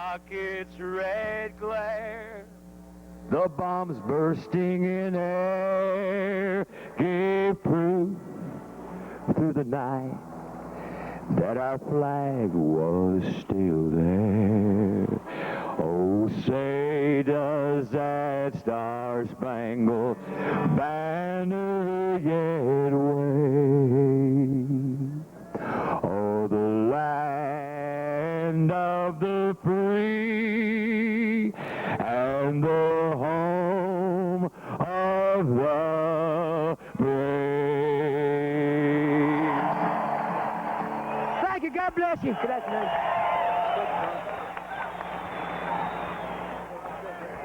rocket's red glare, the bombs bursting in air gave proof through the night that our flag was still there. Oh, say does that star-spangled banner yet wave? Oh, the land of the free and the home of the brave. Thank you. God bless you. Good afternoon.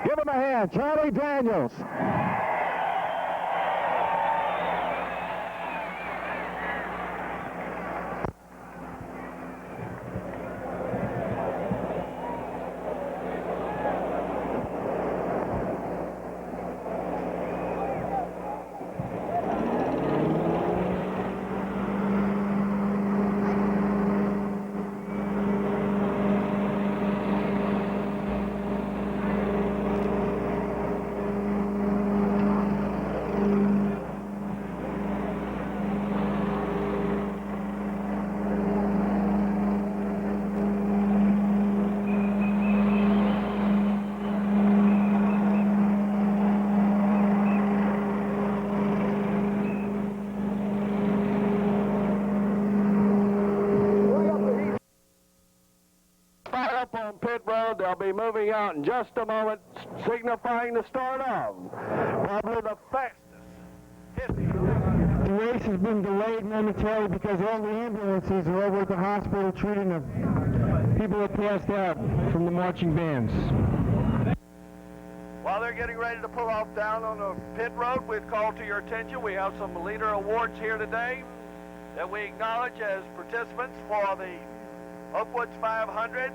Give him a hand. Charlie Daniels. On pit road, they'll be moving out in just a moment, signifying the start of probably the fastest. The race has been delayed momentarily because all the ambulances are over at the hospital treating the people that passed out from the marching bands. While they're getting ready to pull off down on the pit road, we'd call to your attention, we have some leader awards here today that we acknowledge as participants for the Oakwoods 500.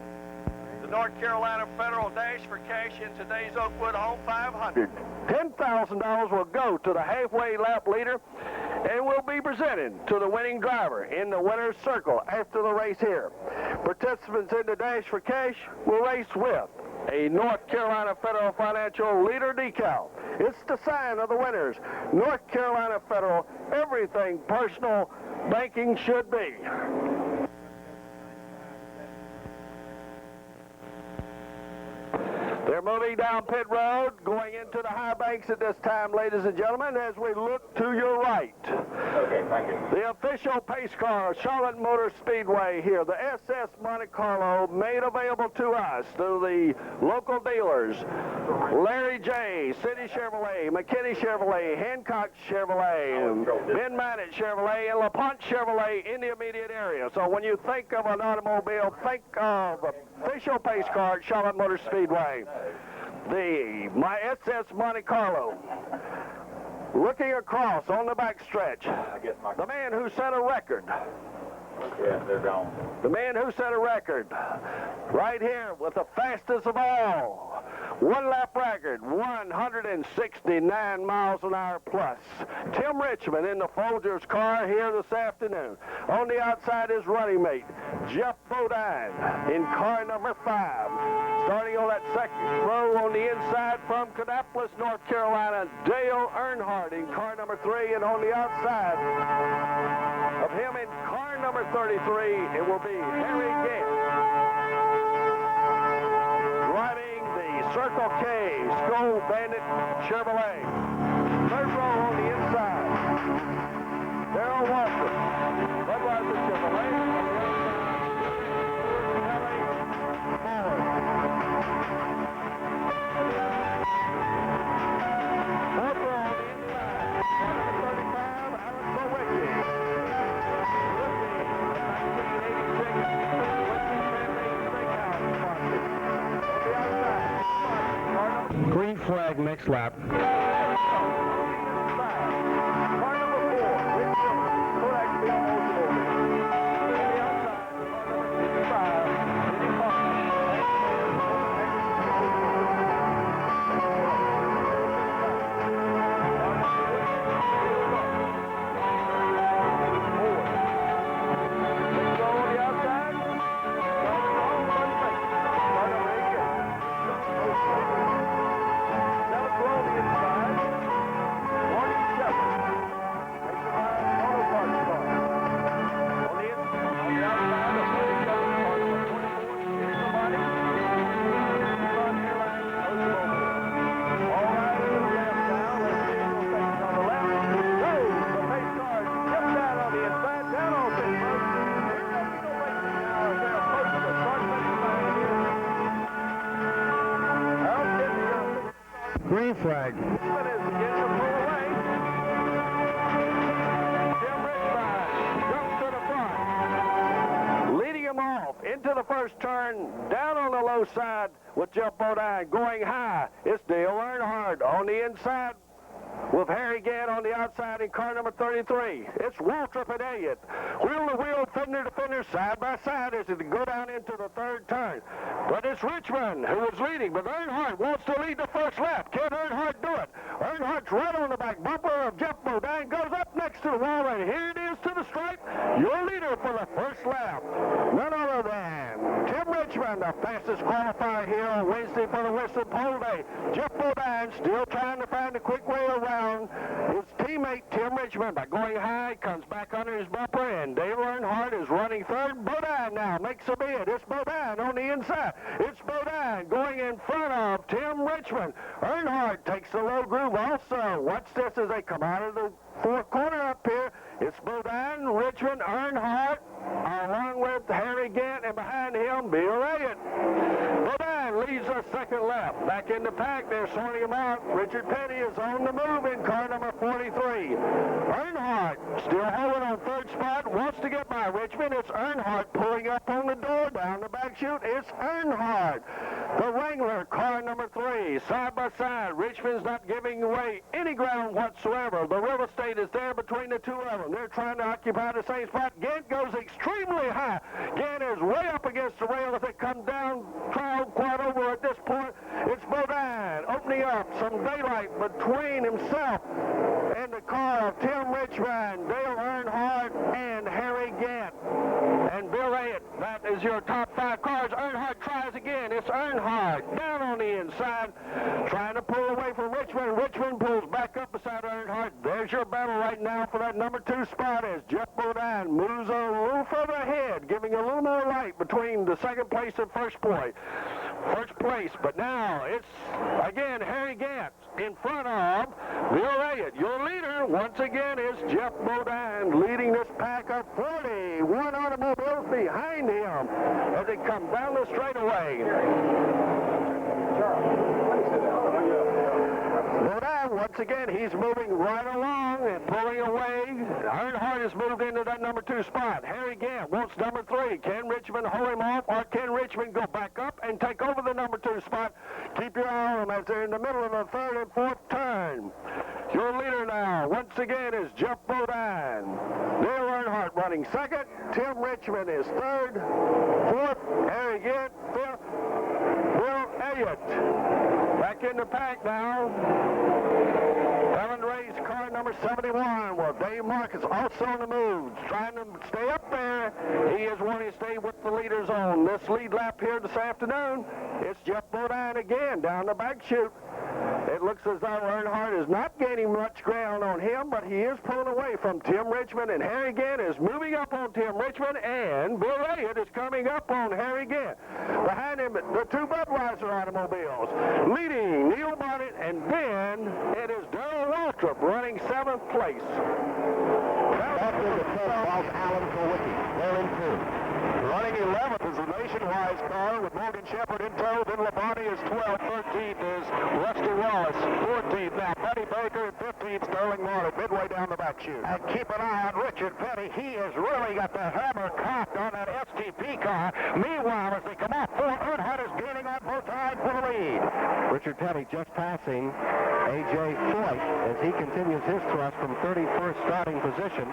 The North Carolina Federal Dash for Cash in today's Oakwood Home 500. $10,000 will go to the halfway lap leader and will be presented to the winning driver in the winner's circle after the race here. Participants in the Dash for Cash will race with a North Carolina Federal Financial Leader decal. It's the sign of the winners. North Carolina Federal, everything personal banking should be. They're moving down pit road, going into the high banks at this time, ladies and gentlemen, as we look to your right. Okay, thank you. The official pace car, Charlotte Motor Speedway here, the SS Monte Carlo, made available to us through the local dealers, Larry J., City Chevrolet, McKinney Chevrolet, Hancock Chevrolet, Ben Maddox Chevrolet, and LaPont Chevrolet in the immediate area. So when you think of an automobile, think of official pace car, Charlotte Motor Speedway. My SS Monte Carlo. Looking across on the backstretch, the man who set a record. Yeah, they're gone. The man who set a record right here with the fastest of all. One lap record, 169 miles an hour plus. Tim Richmond in the Folgers car here this afternoon. On the outside is running mate, Jeff Bodine in car number 5. Starting on that second row on the inside from Kannapolis, North Carolina, Dale Earnhardt in car number 3. And on the outside of him in car number 33, it will be Harry Gant. Driving the Circle K Skull Bandit Chevrolet. Third row on the inside, Darrell Walker, Budweiser Chevrolet. Green flag next lap. Green flag. Richmond is beginning to pull away. Tim Richmond jumps to the front, leading him off into the first turn, down on the low side with Jeff Bodine going high. It's Dale Earnhardt on the inside with Harry Gant on the outside in car number 33. It's Waltrip and Elliott. Wheel to wheel, fender to fender, side by side as they go down into the third turn. But it's Richmond who was leading, but Earnhardt wants to lead the first lap. Can Earnhardt do it? Earnhardt's right on the back bumper of Jeff Bodine, goes up next to the wall, and here it is to the stripe. Your leader for the first lap, none other than Tim Richmond, the fastest qualifier here on Wednesday for the Winston Pole Day. Jeff Bodine still trying to find a quick way around his teammate Tim Richmond by going high, comes back under his bumper, and Dale Earnhardt is running third. Bodine now makes a bid. It's Bodine on the inside. It's Bodine going in front of Tim Richmond. Earnhardt takes the low groove also. Watch this as they come out of the fourth corner up here. It's Bodine, Richmond, Earnhardt, along with Harry Gant, and behind him, Bill Elliott. Bodine leads the second lap. Back in the pack, they're sorting him out. Richard Petty is on the move in car number 43. Earnhardt still holding on third spot, wants to get by Richmond. It's Earnhardt pulling up on the door, down the back chute. It's Earnhardt. The Wrangler, car number 3, side by side. Richmond's not giving away any ground whatsoever. The River State is there between the two of them. They're trying to occupy the same spot. Gant goes extremely high. Gant is way up against the rail. If it comes down, quad over at this point, it's Bodine opening up some daylight between himself and the car of Tim Richmond, Dale Earnhardt, and Harry Gant. And Bill Elliott, that is your top 5 cars. Earnhardt tries again. It's Earnhardt down on the inside, trying to pull away from Richmond. Richmond pulls back up beside Earnhardt. There's your battle right now for that number 2 spot as Jeff Bodine moves a little further ahead, giving a little more light between the second place and first place. But now it's, again, Harry Gant in front of Bill Elliott. Your leader, once again, is Jeff Bodine, leading this pack of 41 automobiles behind him as they come down the straightaway. Bodine, once again, he's moving right along and pulling away. Earnhardt has moved into that number 2 spot. Harry Gant wants number 3. Can Richmond hold him off, or can Richmond go back up and take over the number 2 spot? Keep your eye on them as they're in the middle of the third and fourth turn. Your leader now, once again, is Jeff Bodine. Dale Earnhardt running second. Tim Richmond is third. Fourth, Harry Gant. Fifth, Bill Elliott. Back in the pack now. Ellen Ray's car number 71. Well, Dave Marcus also on the move, trying to stay up there. He is wanting to stay with the leaders on this lead lap here this afternoon. It's Jeff Bodine again down the back chute. It looks as though Earnhardt is not gaining much ground on him, but he is pulling away from Tim Richmond, and Harry Gant is moving up on Tim Richmond, and Bill Elliott is coming up on Harry Gant. Behind him, the 2 Budweiser automobiles. Leading, Neil Bonnet, and then it is Darrell Waltrip running 7th place. After the 10th, Alan Kowicki. They're in 2. Running 11th is the Nationwide car with Morgan Shepherd in tow. Then Labonte is 12th. 13th is Rusty Wallace. 14th now Buddy Baker. And 15th Sterling Martin midway down the back chute. And keep an eye on Richard Petty. He has really got the hammer cocked on that STP car. Meanwhile, as they come off, Earnhardt is gaining on both sides for the lead. Richard Petty just passing A.J. Foyt as he continues his thrust from 31st starting position.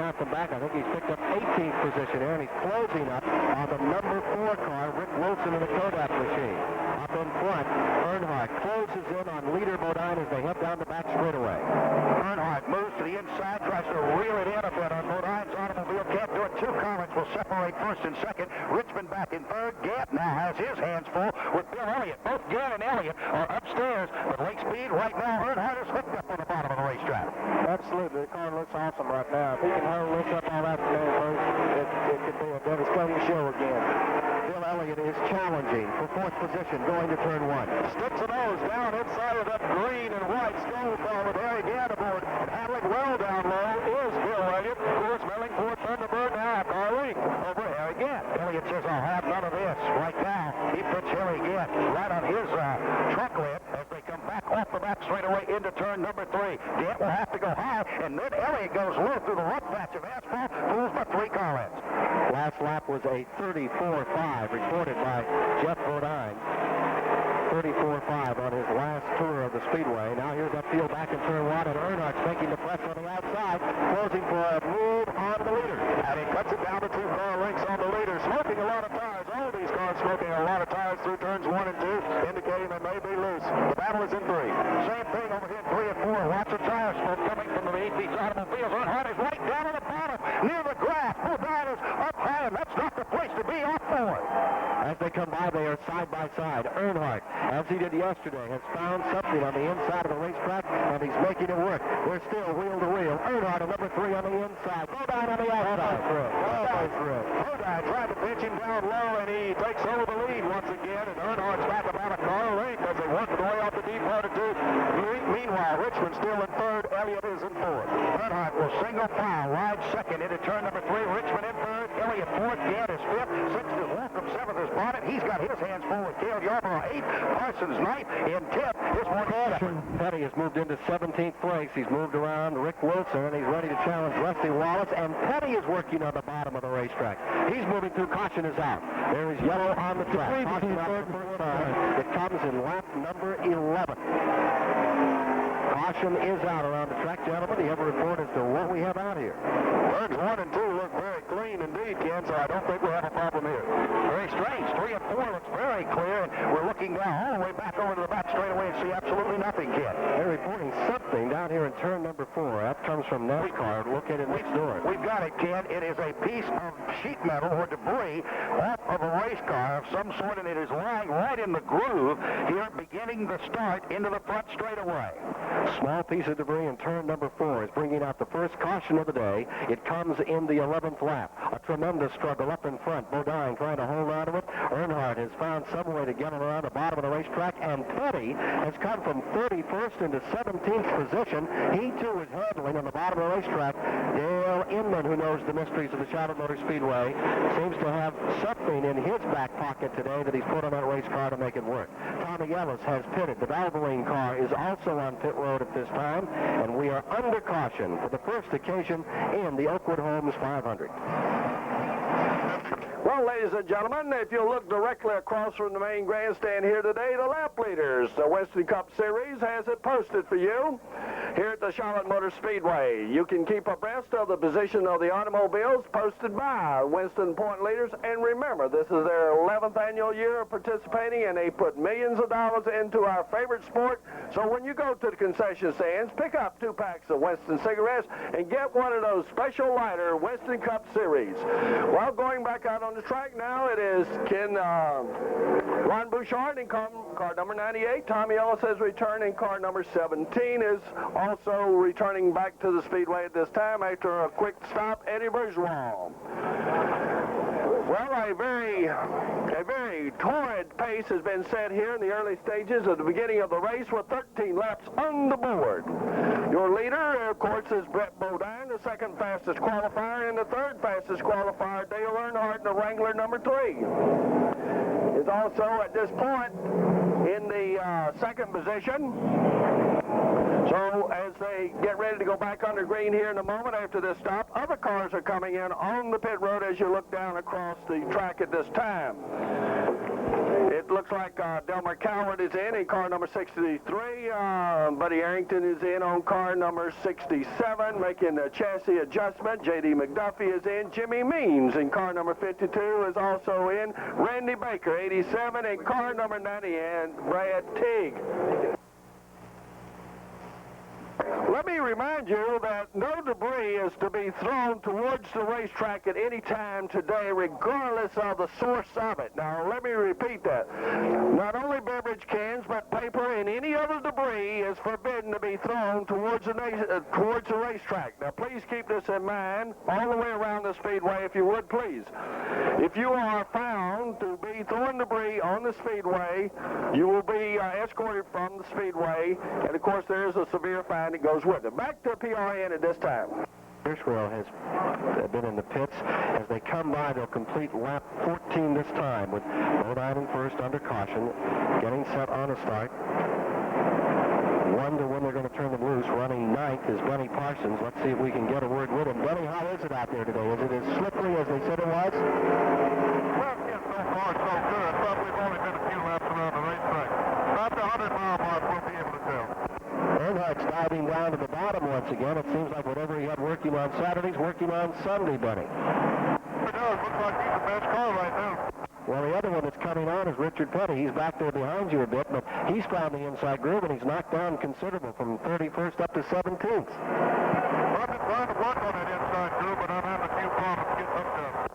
Count them back, I think he's picked up 18th position here, and he's closing up on the number 4 car, Rick Wilson in the Kodak machine. Up in front, Earnhardt closes in on leader Bodine as they head down the back straightaway. Earnhardt moves to the inside, tries to reel it in a bit on Bodine's automobile. Can't do it. 2 comments will separate first and second. Richmond back in third. Gant now has his hands full with Bill Elliott. Both Gant and Elliott are upstairs with lake speed. Right now, Earnhardt is hooked up on the bottom of the racetrack. Absolutely, the car looks awesome right now. If he can hold this up all afternoon, folks, it could be a devastating show again. Bill Elliott is challenging for 4th position going to turn 1. Sticks and O's down inside of that green and white skull car with Harry Gant aboard. And handling well down low is Bill Elliott. Of course, smelling for Thunderbird now. Carly over Harry Gant. Elliott says, I'll have none of this. Right now, he puts Harry Gant right on his trunk lid as they come back off off the back straightaway into turn number 3. Gant will have to go high, and then Elliott goes low through the rough patch of asphalt, pulls by 3 car lengths. Last lap was a 34.5 recorded by Jeff Bodine. 34.5 on his last tour of the Speedway. Now here's upfield back in turn 1, and Earnhardt's making the press on the outside, closing for a move on the leader. And he cuts it down to 2 car lengths on the leader, smoking a lot of tires. All of these cars smoking a lot of tires through turns 1 and 2, indicating they may be loose. The battle is in 3. Same thing over here, 3 and 4. Lots of tire smoke coming from the 8-piece automobiles. Earnhardt is right down on the bottom, near the grass. Bodine is up high, and that's not the place to be off forward. As they come by, they are side by side. Earnhardt, as he did yesterday, has found something on the inside of the racetrack, and he's making it work. They're still wheel to wheel. Earnhardt at number 3 on the inside. Bodine on the outside. Bodine tried to pinch him down low, and he takes over the lead once again, and Earnhardt's back about a car length as they work their way off the deep part of 2. Meanwhile, Richmond still in 3rd. Elliott is in 4th. Earnhardt will single file, ride 2nd into turn number 3. Richmond in 3rd. Elliott 4th. Gant is 5th. 6th is Waltham. 7th is Bonnet. He's got his hands full with Cale Yarborough 8th. Parsons 9th. In 10th is Morgan. Petty has moved into 17th place. He's moved around Rick Wilson, and he's ready to challenge Rusty Wallace, and Petty is working on the bottom of the racetrack. He's moving through. Caution is out. There is yellow on the track. Caution out for the first time. It comes in lap number 11. Caution is out around the track, gentlemen. Do you have a report as to what we have out here? Turns 1 and 2 look very clean indeed, Ken, so I don't think we'll have a problem here. Very strange. 3 and 4 looks very clear, and we're looking now all the way back over to the back straightaway and see absolutely nothing, Ken. They're reporting something down here in turn number 4. That comes from NASCAR, located next door. We've got it, Ken. It is a piece of sheet metal or debris off of a race car of some sort, and it is lying right in the groove here, beginning the start into the front straightaway. Small piece of debris in turn number 4 is bringing out the first caution of the day. It comes in the 11th lap. A tremendous struggle up in front. Bodine trying to hold on to it. Earnhardt has found some way to get it around the bottom of the racetrack, and Petty has come from 31st into 17th position. He, too, is handling on the bottom of the racetrack. Dale Inman, who knows the mysteries of the Charlotte Motor Speedway, seems to have something in his back pocket today that he's put on that race car to make it work. Tommy Ellis has pitted. The Valvoline car is also on pit road at this time, and we are under caution for the first occasion in the Oakwood Homes 500. Well, ladies and gentlemen, if you look directly across from the main grandstand here today, the lap leaders, the Winston Cup Series, has it posted for you here at the Charlotte Motor Speedway. You can keep abreast of the position of the automobiles posted by Winston point leaders, and remember, this is their 11th annual year of participating, and they put millions of dollars into our favorite sport. So when you go to the concession stands, pick up 2 packs of Winston cigarettes and get one of those special lighter Winston Cup Series. Well, going back out on the track now, it is Ron Bouchard in car number 98. Tommy Ellis has returned in car number 17, is also returning back to the Speedway at this time after a quick stop, Eddie Bourgeois. Well, a very torrid pace has been set here in the early stages of the beginning of the race with 13 laps on the board. Your leader, of course, is Brett Bodine, the second fastest qualifier, and the third fastest qualifier, Dale Earnhardt, the Wrangler number 3. Is also at this point in the second position. So as they get ready to go back under green here in a moment after this stop, other cars are coming in on the pit road as you look down across the track at this time. It looks like Delmer Coward is in car number 63. Buddy Arrington is in on car number 67, making a chassis adjustment. J.D. McDuffie is in. Jimmy Means in car number 52 is also in. Randy Baker, 87, in car number 90, and Brad Teague. Let me remind you that no debris is to be thrown towards the racetrack at any time today, regardless of the source of it. Now, let me repeat that. Not only beverage cans, but paper and any other debris is forbidden to be thrown towards the racetrack. Now, please keep this in mind all the way around the Speedway, if you would, please. If you are found to be throwing debris on the Speedway, you will be escorted from the Speedway, and, of course, there is a severe fine that goes with it. Back to PRN at this time. Hirschwell has been in the pits. As they come by, they'll complete lap 14 this time with Bodine in first under caution, getting set on a start. Wonder when they're going to turn them loose. Running ninth is Benny Parsons. Let's see if we can get a word with him. Benny, how is it out there today? Is it as slippery as they said it was? Well, yes, so far so good, but we've only been a few laps around the racetrack. About the 100-mile mark, we'll be able to tell. Earnhardt's diving down to the bottom once again. It seems like whatever he had working on Saturday's working on Sunday, Benny. It does. Looks like he's the best car right now. Well, the other one that's coming on is Richard Petty. He's back there behind you a bit, but he's found the inside groove, and he's knocked down considerable from 31st up to 17th. I've been trying to work on that inside groove, but I'm having a few problems getting hooked up.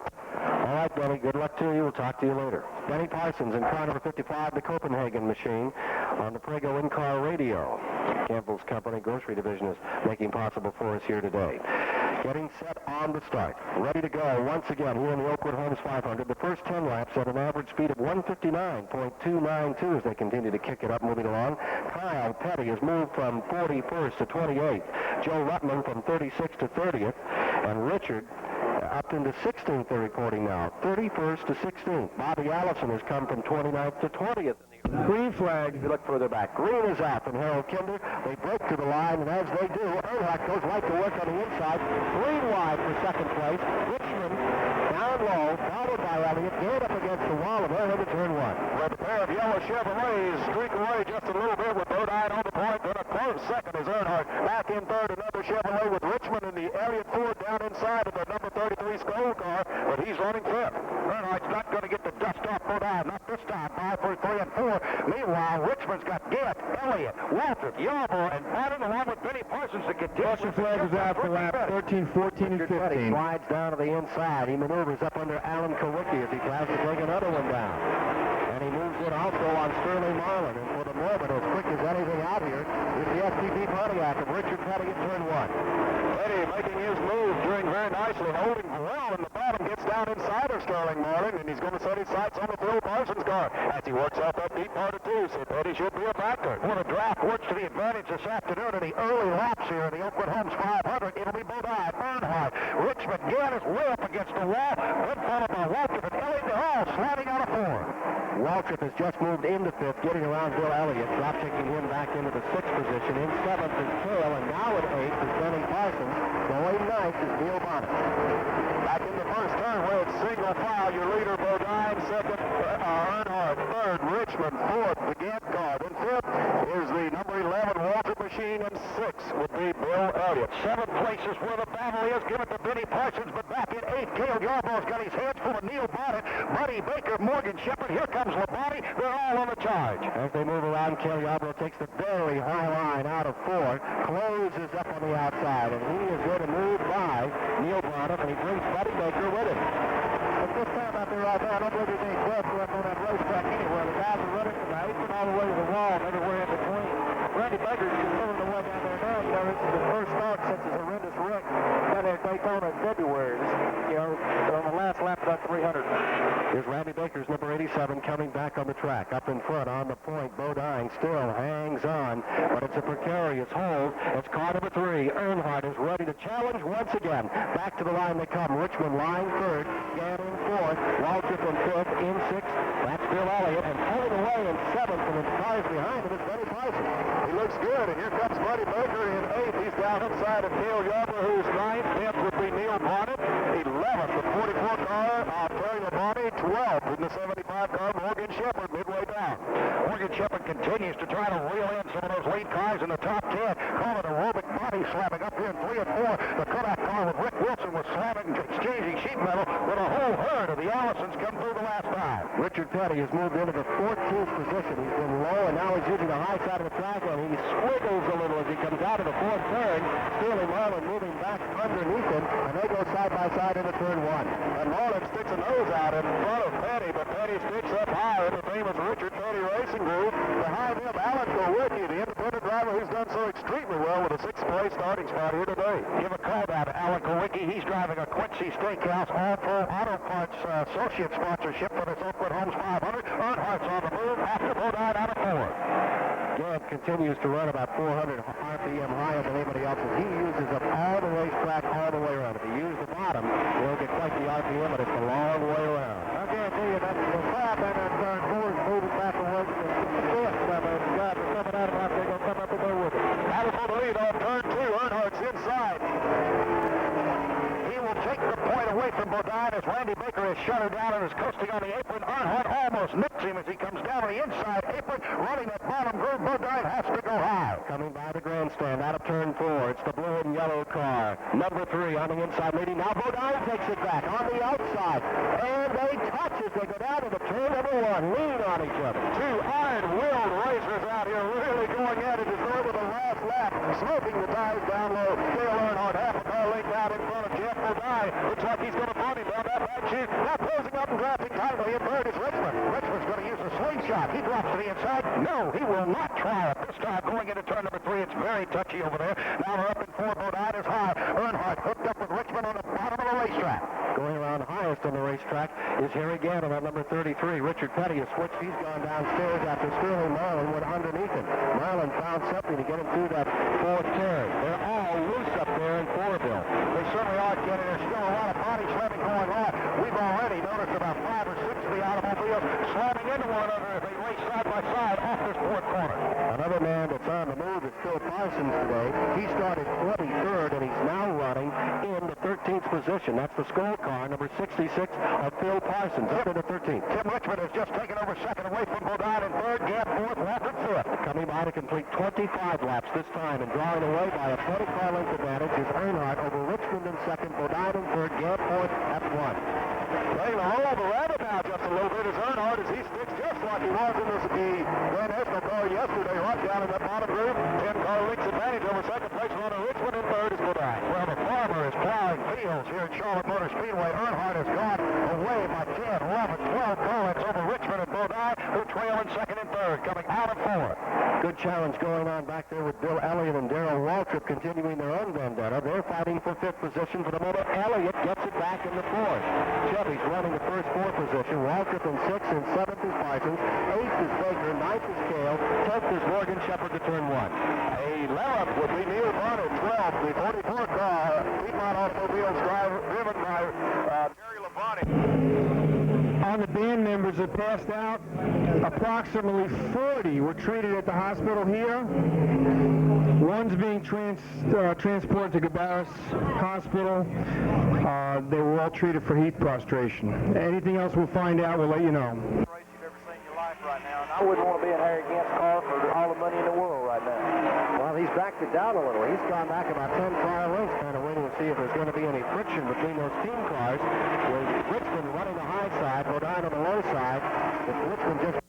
All right, Benny, good luck to you. We'll talk to you later. Benny Parsons in car number 55, the Copenhagen machine, on the Prego in-car radio. Campbell's Company Grocery Division is making possible for us here today. Getting set on the start. Ready to go once again here in the Oakwood Homes 500. The first 10 laps at an average speed of 159.292 as they continue to kick it up, moving along. Kyle Petty has moved from 41st to 28th. Joe Ruttman from 36th to 30th. And Richard up into 16th, they're reporting now. 31st to 16th. Bobby Allison has come from 29th to 20th. Green flag, if you look further back. Green is out from Harold Kinder. They break to the line, and as they do, Earnhardt goes right to work on the inside. Green wide for second place. Richmond down low, followed by Elliott. Geared up against the wall, and they're into turn one. Well, the pair of yellow Chevrolets streak away just a little bit with Bodine on the point. Then a close second is Earnhardt. Back in third, another Chevrolet with Richmond and the Elliott Ford down inside of the number 33 Skoll car, but he's running fifth. Earnhart's not going to get the dust off Bodine, not this time. 5 for 3 and 4. Meanwhile, Richmond's got Gett, Elliott, Walter, Yarborough, and Martin along with Benny Parsons to continue. Caution flag is out for lap 13, 14, and 15. Slides down to the inside. He maneuvers up under Alan Kowicki as he tries to take another one down. And he moves in also on Sterling Marlin. And for the moment, as quick as anything out here, is the STP Pontiac of Richard Petty at turn one. Petty making his move, doing very nicely, holding well in the bottom, gets down inside of Sterling Marlin, and he's going to set his sights on the Phil Parsons car as he works out that deep part of two, so Petty should be a factor. When the draft works to the advantage this afternoon in the early laps here in the Oakwood Homes 500, it'll be Bodine, Earnhardt, Richmond, Gett is way up against the wall, then followed by Walter, and Elliott all sliding out of 4. Waltrip has just moved into fifth, getting around Bill Elliott, drop-kicking him back into the sixth position. In seventh is Cale, and now at eighth is Benny Parsons. Going ninth is Neil Bonnet. Back in the first turn where it's single file, your leader Bodine, second Earnhardt, third Richmond, fourth the Gett car, then fifth is the number 11 Waltrip machine, and sixth would be Bill Elliott. 7 places where the battle is, give it to Benny Parsons, but back in eighth, Cale Yarborough's got his hands full of Neil Bonnet, Buddy Baker, Morgan Shepherd, here comes Labonte, they're all on the charge. As they move around, Cale Yarborough takes the very high line out of 4, closes up on the outside, and he is going to move by Neil Bonnet, and he brings Buddy Baker with him. At this time out there right now, I don't believe there's any clubs left on that racetrack anywhere. The guys are running from the apron all the way to the wall and everywhere in between. Randy Baker's just moving the way down there now. You know, this is his first start since his horrendous wreck down there at Daytona in February. This is, you know, on the last lap of that 300. Here's Randy Baker's number 87 coming back on the track. Up in front on the point, Bodine still hangs on, but it's a precarious hold. It's car number 3. Earnhardt is ready to challenge once again. Back to the line they come. Richmond line third, Gett in fourth, Waltrip in fifth, in sixth. That's Bill Elliott, and pulling away in seventh, and the cars behind him is Benny Parsons. He looks good, and here comes Buddy Baker in eighth. He's down inside of Cale Yarborough, who's ninth. Tenth would be Neil Bonnet. 11th, the 44 car of Terry Labonte. 12th in the 75 car, Morgan Shepherd, midway down. Morgan Shepherd continues to try to reel in some of those lead cars in the top 10. Call it aerobic body slamming up here in 3 and 4. The cutoff car with Rick Wilson was slamming, exchanging sheet metal, but a whole herd of the Allisons come through the last time. Richard Petty has moved into the 14th position. He's been low, and now he's using the high side of the track, and he squiggles a little as he comes out of the fourth turn. Sterling Marlin moving back underneath him, and they go side by side into turn 1. And Marlin sticks a nose out in front of Petty, but Petty sticks up high in the famous Richard Petty Racing Group. Behind him, Alan Kowicki, the independent driver who's done so extremely well with a 6th place starting spot here today. Give a call down to Alan Kowicki. He's driving a Quincy Steakhouse all-pro auto parts associate sponsorship for this Oakwood Homes 500. Earnhardt's on the move after Bodine out of 4. Gett continues to run about 400 RPM higher than anybody else, and he uses up all the racetrack all the way around. If he uses the bottom, he'll get quite the RPM, but it's a long way around. I guarantee you that the crowd down there in turn 4 is moving back away from the fifth. The guys are coming out of like they're going to come up and go with Randy Baker has shut her down and is coasting on the apron. Earnhardt almost nicks him as he comes down on the inside apron, running that bottom groove. Bodine has to go high. Coming by the grandstand out of turn 4. It's the blue and yellow car. Number 3 on the inside leading. Now Bodine takes it back on the outside. And they touch as they go down to the turn number 1. Lean on each other. Two iron-willed racers out here really going at it as though with the last lap. Smoking the tires down low. Dale Earnhardt half a car length out in front of Jeff Bodine. Looks like he's going to front him down that back chute. Now closing up and drafting tightly in third is Richmond. Richmond's going to use a slingshot. He drops to the inside. No, he will not try it this time. Going into turn number 3, it's very touchy over there. Now we're up in 4. Bodine is high. Earnhardt hooked up with Richmond on the bottom of the racetrack. Going around highest on the racetrack is Harry Gannon at number 33. Richard Petty has switched. He's gone downstairs after Sterling Marlin went underneath him. Marlin found something to get him through that 4th turn. They're all loose up there in 4-bill. They certainly are, Kenny. There's still a lot of body slamming going on. We've already noticed about 5 or 6 of the automobiles slamming into one another as they race side by side off this 4th corner. Another man that's on the move is Phil Parsons today. He started 23rd, and he's now running in the 13th position. That's the Skull car, number 66 of Phil Parsons, up into 13th. Tim Richmond has just taken over 2nd away from Bodine in 3rd, Gap 4th, Walker 5th. Coming by to complete 25 laps this time and drawing away by a 20-car length advantage is Earnhardt over Richmond in 2nd, Bodine in 3rd, Gap 4th, F1. Playing a hold of the rabbit now just a little bit is Earnhardt as he sticks just like he was in the Grand National car yesterday, right down in that bottom group. 10-car lengths advantage over 2nd place runner Richmond in 3rd is Bodine. Well, the farmer is plowing fields here at Charlotte Motor Speedway. Earnhardt has gone away by 10, 11, 12 car lengths over Richmond and Bodine, who trail in 2nd and 3rd, coming out of 4th. Good challenge going on back there with Bill Elliott and Darrell Waltrip continuing their own vendetta. They're fighting for 5th position for the moment. Elliott gets it back in the 4th. Chevy's running the first 4 position. Waltrip in 6th and 7th is Parsons. 8th is Baker. 9th is Cale. 10th is Morgan Shepherd to turn 1. A 11th would be Neil Bonnet. 12th, the 44 car. Piedmont Automobiles driven by Terry Labonte. On the band members that passed out, approximately 40 were treated at the hospital here. One's being transported to Gabarris Hospital. They were all treated for heat prostration. Anything else we'll find out, we'll let you know. Race you've ever seen in your life right now, and I wouldn't want to be in Harry Gant's car for all the money in the world right now. Well, he's backed it down a little. He's gone back about 10 car lengths, kind of waiting to see if there's going to be any friction between those team cars. With Richmond running the high side, Bodine on the low side. If Richmond just...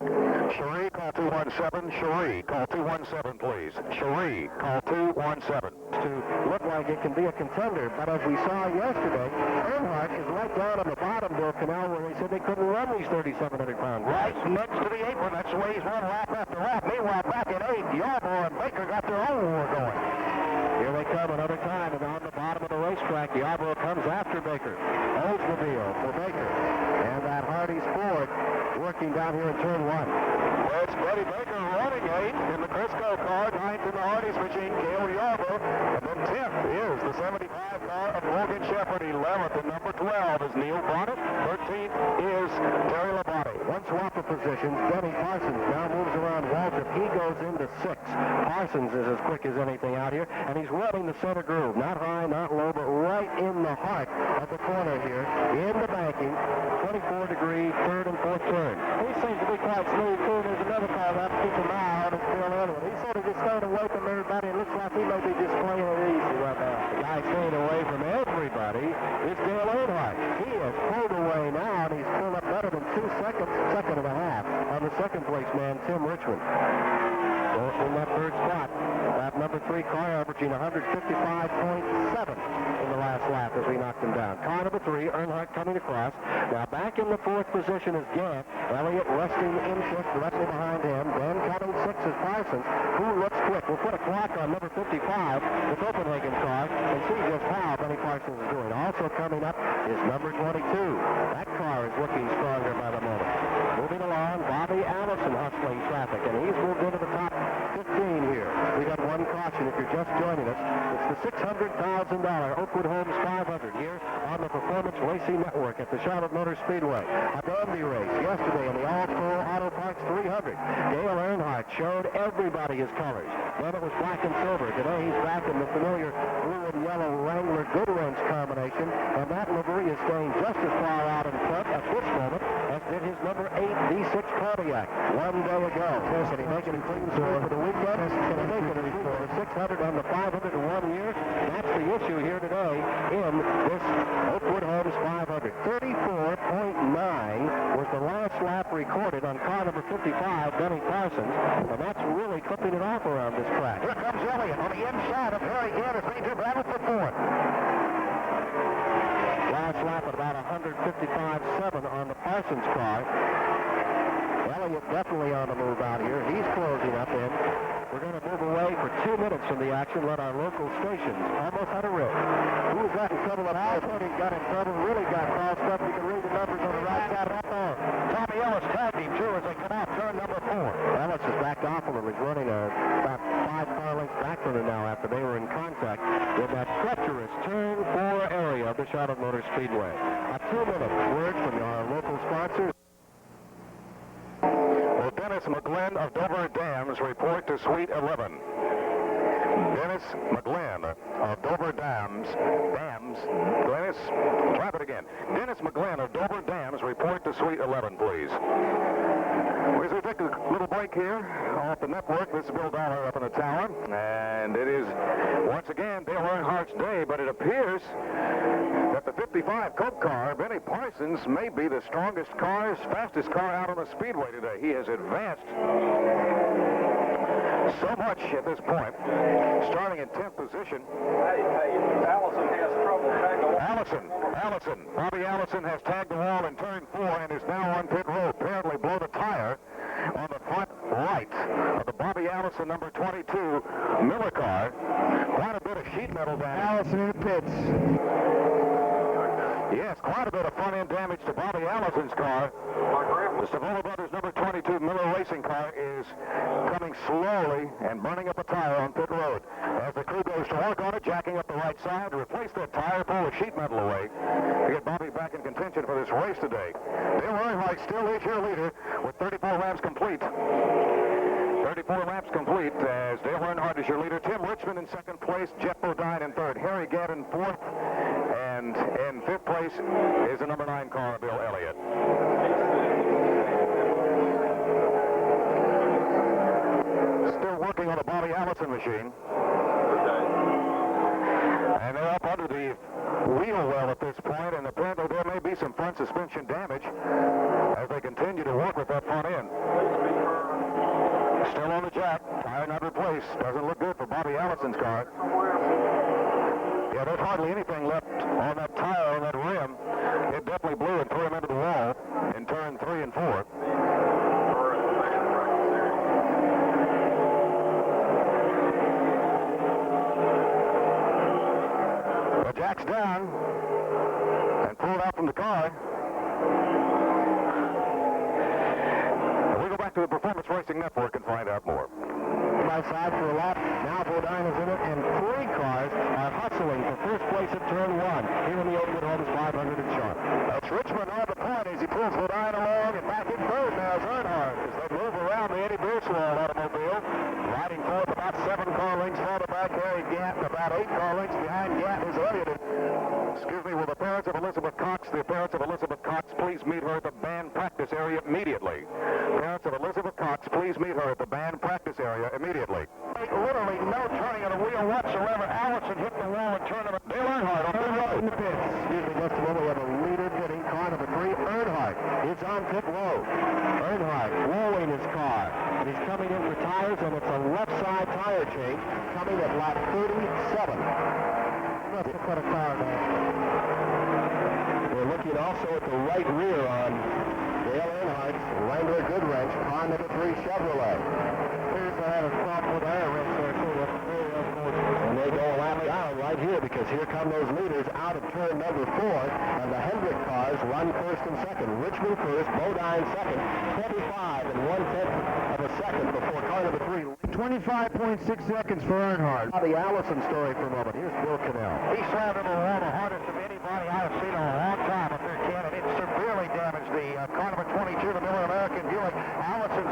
Cherie, call 217. Cherie, call 217, please. Cherie, call 217. To look like it can be a contender, but as we saw yesterday, Earnhardt is right down on the bottom of the canal where they said they couldn't run these 3,700 pounds. Right next to the apron. That's the way he's run lap after lap. Meanwhile, back in 8th, Yarborough and Baker got their own war going. Here they come another time, and on the bottom of the racetrack, Yarborough comes after Baker. Oldsmobile for Baker. And that Hardy's Ford working down here in turn 1. Well, it's Buddy Baker running 8th in the Crisco car, 9th in the Hardy's machine, Cale Yarborough. And then 10th is the 75 car of Morgan Shepherd. 11th and number 12 is Neil Bonnet. 13th is Terry Labonte. One swap of positions. Benny Parsons now moves around Waltrip. He goes into 6th. Parsons is as quick as anything out here, and he's running the center groove. Not high, not low, but right in the heart of the corner here, in the banking. 24-degree 3rd and 4th turn. He seems to be quite smooth, too. There's another car left to keep an eye on and still in it. He's sort of just staying away from everybody. It looks like he may be just playing it easy right now. The guy staying away from everybody is Dale Earnhardt. He has pulled away now, and he's pulled up better than 2 seconds, second and a half, on the second place man, Tim Richmond. So in that 3rd spot, that number 3 car averaging 155.7 in the last lap as we knocked him down. Car number 3, Earnhardt coming across. Now back in the 4th position is Gant. Elliott resting in 5th, directly behind him. Then coming 6th is Parsons, who looks quick. We'll put a clock on number 55, the Copenhagen car, and see just how Benny Parsons is doing. Also coming up is number 22. That car is looking stronger by the moment. Moving along, Bobby Allison hustling traffic, and he's moved into the top 15 here. We got one caution if you're just joining us. It's the $600,000 Oakwood Homes 500 here on the Performance Racing Network at the Charlotte Motor Speedway. A dandy race yesterday in the All-Pro Auto Starks 300. Dale Earnhardt showed everybody his colors. Then it was black and silver. Today he's back in the familiar blue and yellow Wrangler Good Wrench combination, and that livery is staying just as far out in front at this moment as did his number 8 V6 Pontiac 1 day ago. Can he make it a clean score for the weekend? Can he make it for the 600 on the 500 in 1 year? That's the issue here today in this Oakwood Homes 500. 34.9 was the last lap recorded on car number 55, Benny Parsons, and that's really clipping it off around this track. Here comes Elliott on the inside of Harry Gant as they do battle for fourth. Last lap at about 155.7 on the Parsons car. Elliott definitely on the move out here. He's closing up in. We're going to move away for 2 minutes from the action. Let our local stations almost had a rip. Who was that in trouble? Tony got in trouble, really got crossed up. You can read the numbers on the right side of that bar. Tommy Ellis tagged him, too, as they come out turn number 4. Ellis is backed off a little. He's running about 5 car lengths back from him now after they were in contact in that treacherous turn 4 area of the Charlotte Motor Speedway. A 2-minute word from our local sponsors. Dennis McGlynn of Dover Dams report to Suite 11. Dennis McGlynn of Dover Dams. Dennis, try it again. Dennis McGlynn of Dover Dams report to Suite 11, please. As we take a little break here off the network, this is Bill Dollar up in the tower, and it is once again Dale Earnhardt's day, but it appears that the 55 Coke car, Benny Parsons, may be the strongest car, fastest car out on the speedway today. He has advanced so much at this point, starting in 10th position. Allison has trouble tagging. Allison. Bobby Allison has tagged the wall in turn 4 and is now on pit road. Apparently blown a tire on the front right of the Bobby Allison number 22 Miller car. Quite a bit of sheet metal damage. Allison in the pits. Yes, quite a bit of front-end damage to Bobby Allison's car. The Savola Brothers number 22 Miller racing car is coming slowly and burning up a tire on pit road. As the crew goes to work on it, jacking up the right side to replace that tire, pull the sheet metal away to get Bobby back in contention for this race today. Dale Earnhardt still is your leader with 34 laps complete. 34 laps complete as Dale Earnhardt is your leader. Tim Richmond in second place, Jeff Bodine in third, Harry Gadd in fourth, and in fifth place is the number 9 car, Bill Elliott. Still working on the Bobby Allison machine. And they're up under the wheel well at this point, and apparently there may be some front suspension damage as they continue to work with that front end. Still on the jack, tire not replaced. Doesn't look good for Bobby Allison's car. Yeah, there's hardly anything left on that tire, on that rim. It definitely blew and threw him into the wall in turn 3 and 4. The jack's down and pulled out from the car. We go back to the Performance Racing Network and find out more. By side for a lap. Now Bodine is in it, and 3 cars are hustling for first place at turn 1 here in the Oakwood Homes 500 in Charlotte. That's Richmond on the point as he pulls Bodine along, and back in third now is Earnhardt as they move around the Eddie Boothwell automobile. Riding forth about 7 car lengths farther back, Harry Gant, about 8 car lengths behind Gant is Elliott. Excuse me, will the parents of Elizabeth Cox, please meet her at the band practice area immediately. Parents of Elizabeth Cox, please meet her at the band practice area immediately. Literally no turning of the wheel whatsoever. Allison hit the wall and turned him. Dale Earnhardt on the road. In the pits. Excuse me, just a moment. We have a leader getting car number 3, Earnhardt. It's on pit road. Earnhardt rolling his car. And he's coming in for tires, and it's a left side tire change coming at lap 37. Let's put a car down. We're looking also at the right rear on Dale Earnhardt's Wrangler Good Wrench, car number 3 Chevrolet. Here's the head of 12-foot air wrench there, too. And they go alley out right here because here come those leaders out of turn number 4, and the Hendrick cars run first and second. Richmond first, Bodine second, 25 and 1/10 of a second before car number 3. 25.6 seconds for Earnhardt. Now the Allison story for a moment. Here's Bill Cannell. He slammed into the wall the hardest of anybody I've seen in a long time up there, Ken, and it severely damaged the car number 22, the Miller American Buick. Allison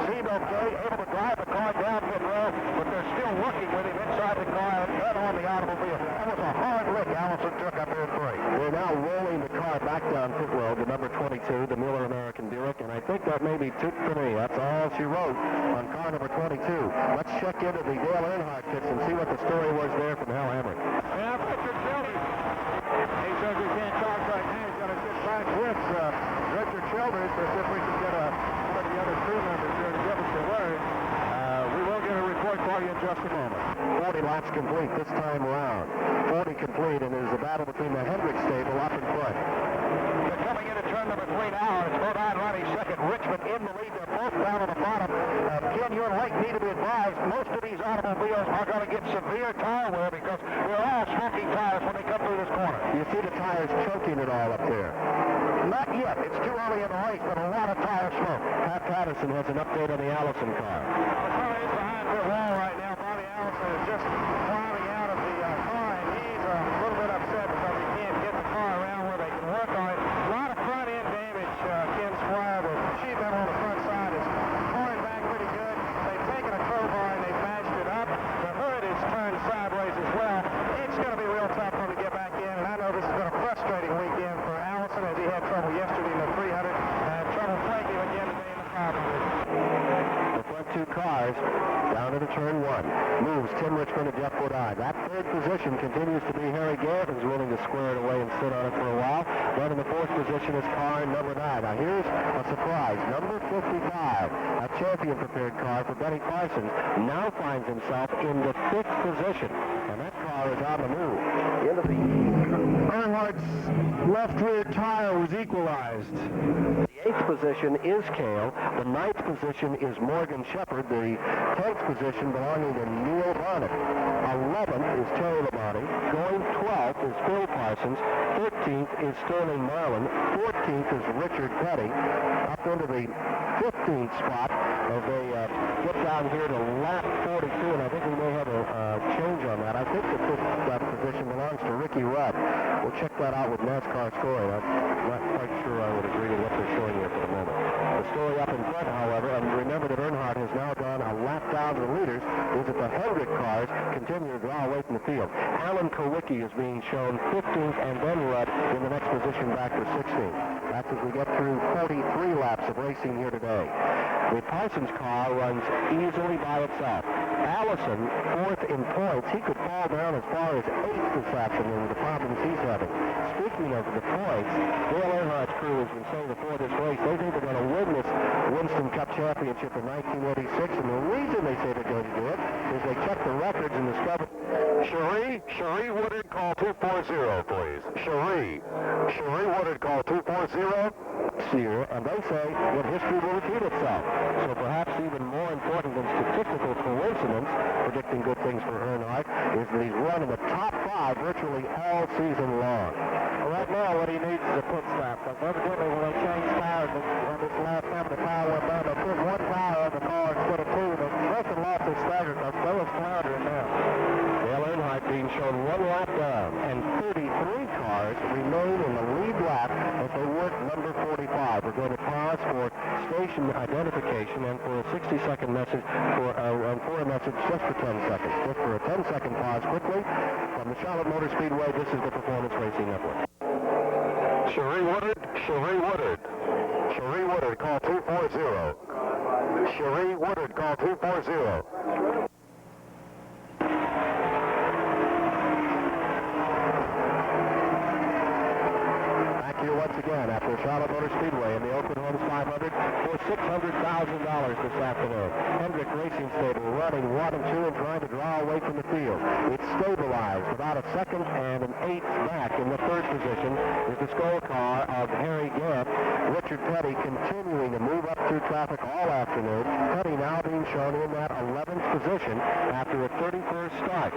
seemed okay, able to drive the car down pit road, but they're still working with him inside the car and on the automobile. That was a hard lick Allison took up here in 3. They're now rolling the car back down pit road, the number 22, the Miller American Buick, and I think that may be 2-3. That's all she wrote on car number 22. Let's check into the Dale Earnhardt pits and see what the story was there from Hal Hamrick. Yeah, Richard Childers. He says we can't talk right now. He's going to sit back with Richard Childers to see if we can get one of the other crew members here to give us a word. We will get a report for you in just a moment. 40 laps complete this time around. 40 complete, and it is a battle between the Hendrick stable up in front. They're coming into turn number 3 now, and it's Rhode Island running second. Richmond in the lead. They're both down on the bottom. Ken, you and Lake need to be advised. Most of these automobiles are going to get severe tire wear because they're all smoking tires when they come through this corner. You see the tires choking it all up there. Not yet. It's too early in the race, but a lot of tire smoke. Pat Patterson has an update on the Allison car. The car is behind the wall right now. Bobby Allison is just climbing out of the car, and he's a little bit upset because he can't get the car around where they can work on it. A lot of front end damage, Ken Squire. The achievement on the front side is pouring back pretty good. They've taken a crowbar and they've mashed it up. The hood is turned sideways as well. It's going to be real tough for him to get back in, and I know this has been a frustrating weekend for Allison as he had trouble yesterday in the 300 and trouble flanking again today in the 500. The front two cars down into turn 1. Moves Tim Richmond and Jeff Bodine. That third position continues to be Harry Garrett, who's willing to square it away and sit on it for a while. Then in the fourth position is car number 9. Now here's a surprise. Number 55, a champion-prepared car for Benny Parsons, now finds himself in the 5th position. And that car is on the move. Into the Earnhardt's left rear tire was equalized. The 8th position is Cale. The 9th position is Morgan Shepard. The 10th position belonging to Neil Bonnet. 11th is Terry Labonte. Going 12th is Phil Parsons. 13th is Sterling Marlin. 14th is Richard Petty. Up into the 15th spot as they get down here to lap 42, and I think we may have a change on that. I think the 5th position belongs to Ricky Rudd. We'll check that out with NASCAR scoring. I'm not quite sure I would agree with what they're showing here for the moment. The story up in front, however, and remember that Earnhardt has now gone a lap down to the leaders, is that the Hendrick cars continue to draw away from the field. Alan Kowicki is being shown 15th, and then Rudd in the next position back to 16th. That's as we get through 43 laps of racing here today. The Parsons car runs easily by itself. Allison, 4th in points. He could fall down as far as 8th this afternoon with the problems he's having. Speaking of the points, Dale Earnhardt's crew has been saying before this race they think they're going to win this Winston Cup Championship in 1986, and the reason they say they're going to do it is they checked the records and discovered... Cherie Woodard, call 240, please. Cherie Woodard, call 240. Here, and they say that history will repeat itself. So perhaps even more important than statistical coincidence, predicting good things for Earnhardt, is that he's run in the top 5 virtually all season long. Well, right now, what he needs is a pit stop. Because evidently, when they changed tires, when this last time the tire went down, they put 1 tire on the car instead of 2. The rest of lost his stagger because they was floundering now. Dale Earnhardt being shown 1 lap down, and 33 cars remain in the lead lap as they work number 45. We're going to pause for station identification and for a 60-second message for a message just for 10 seconds. Just for a 10-second pause quickly. From the Charlotte Motor Speedway, this is the Performance Racing Network. Cherie Woodard, call 240. Cherie Woodard, call 240. Once again, after Charlotte Motor Speedway in the Oakwood Homes 500 for $600,000 this afternoon. Hendrick Racing Stable running 1 and 2 and trying to draw away from the field. It's stabilized without a 2nd and an 8th back. In the 3rd position is the Skoll car of Harry Garrett. Richard Petty continuing to move up through traffic all afternoon. Petty now being shown in that 11th position after a 31st start.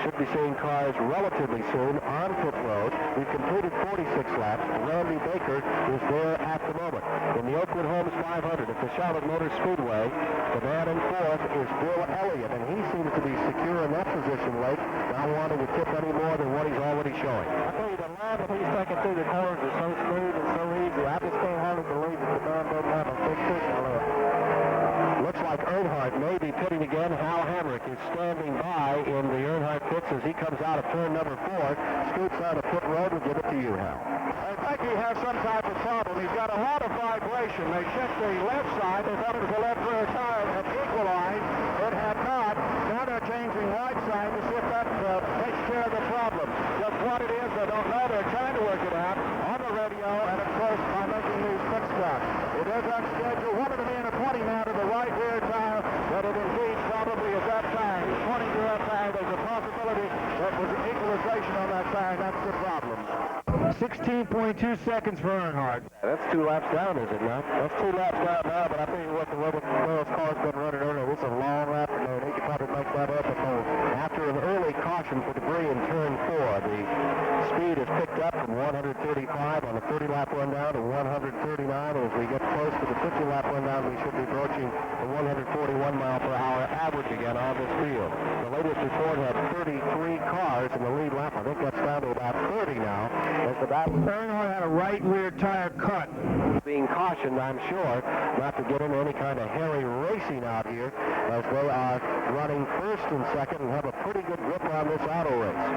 Should be seeing cars relatively soon on pit road. We've completed 46 laps. Randy Baker is there at the moment. In the Oakwood Homes 500 at the Charlotte Motor Speedway, the man in 4th is Bill Elliott, and he seems to be secure in that position late, not wanting to tip any more than what he's already showing. I tell you, the line that he's taking through the corners is so smooth and so easy. I just can't hardly believe that the man doesn't have a big push on it. Looks Earnhardt may be pitting again. Hal Hamrick is standing by in the Earnhardt pits as he comes out of turn number 4. Scoots out of pit road. We'll give it to you, Hal. I think he has some type of problem. He's got a lot of vibration. They checked the left side. They thought it was a left rear tire that equalized. It had not. Now they're changing right side to see if that takes care of the problem. Just what it is, they don't know. They're trying to work it out on the radio and, of course, by making these pit stops. It is on schedule. One of the men are pointing now to the right rear tire that it indeed probably is that tire. He's pointing to that tire. There's a possibility that was an equalization on that tire, and that's the problem. 16.2 seconds for Earnhardt. That's 2 laps down, is it not? That's 2 laps down now, but I tell you what, the way those cars been running earlier, this is a long afternoon. He could probably make that up. After an early caution for debris in turn 4, the speed is picked up from 135 on the 30-lap rundown to 139. And as we get close to the 50-lap rundown, we should be approaching the 141 mile per hour average again on this field. The latest report had 33 cars in the lead lap. I think that's down to about 30 now. As the battle Earnhardt had a right rear tire cut. being cautioned, I'm sure, not to get into any kind of hairy racing out here, as they are running first and second and have a pretty good grip on this auto race.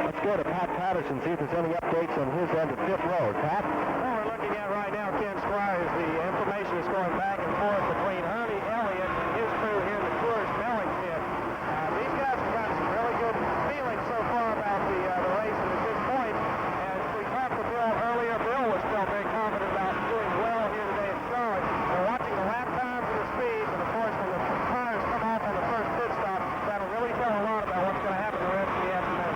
Let's go to Pat Patterson, see if there's any updates on his end of pit road. Pat? What we're looking at right now, Ken Squires, the information is going back and forth between Ernie Elliott and his crew here in the Coors Melling pit. These guys have got some really good feelings so far about the race, and at this point, as we talked to Bill earlier, Bill was still very confident about doing well here today at Charlotte. We're watching the lap times and the speeds, and of course, when the tires come off on the first pit stop, that'll really tell a lot about what's going to happen the rest of the afternoon.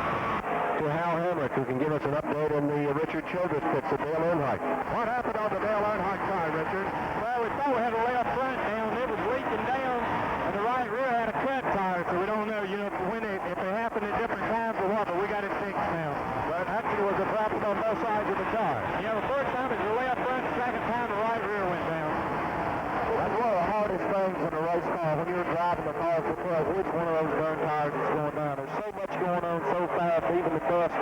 To Hal Hamrick, who can give us an update on the Richard Childress pits at Dale Earnhardt. What happened on the Dale Earnhardt car, Richard? Well, we thought we had a left front down. It was leaking down, and the right rear had a cut tire, so we don't know, if they happen at different times or what, but we got it fixed now. But actually, it was a problem on both sides of the car. The first time it was the left front, the second time the right rear went down. That's one of the hardest things in a race car when you're driving the car to tell which one of those darn tires is going down. There's so much going on so fast, even the best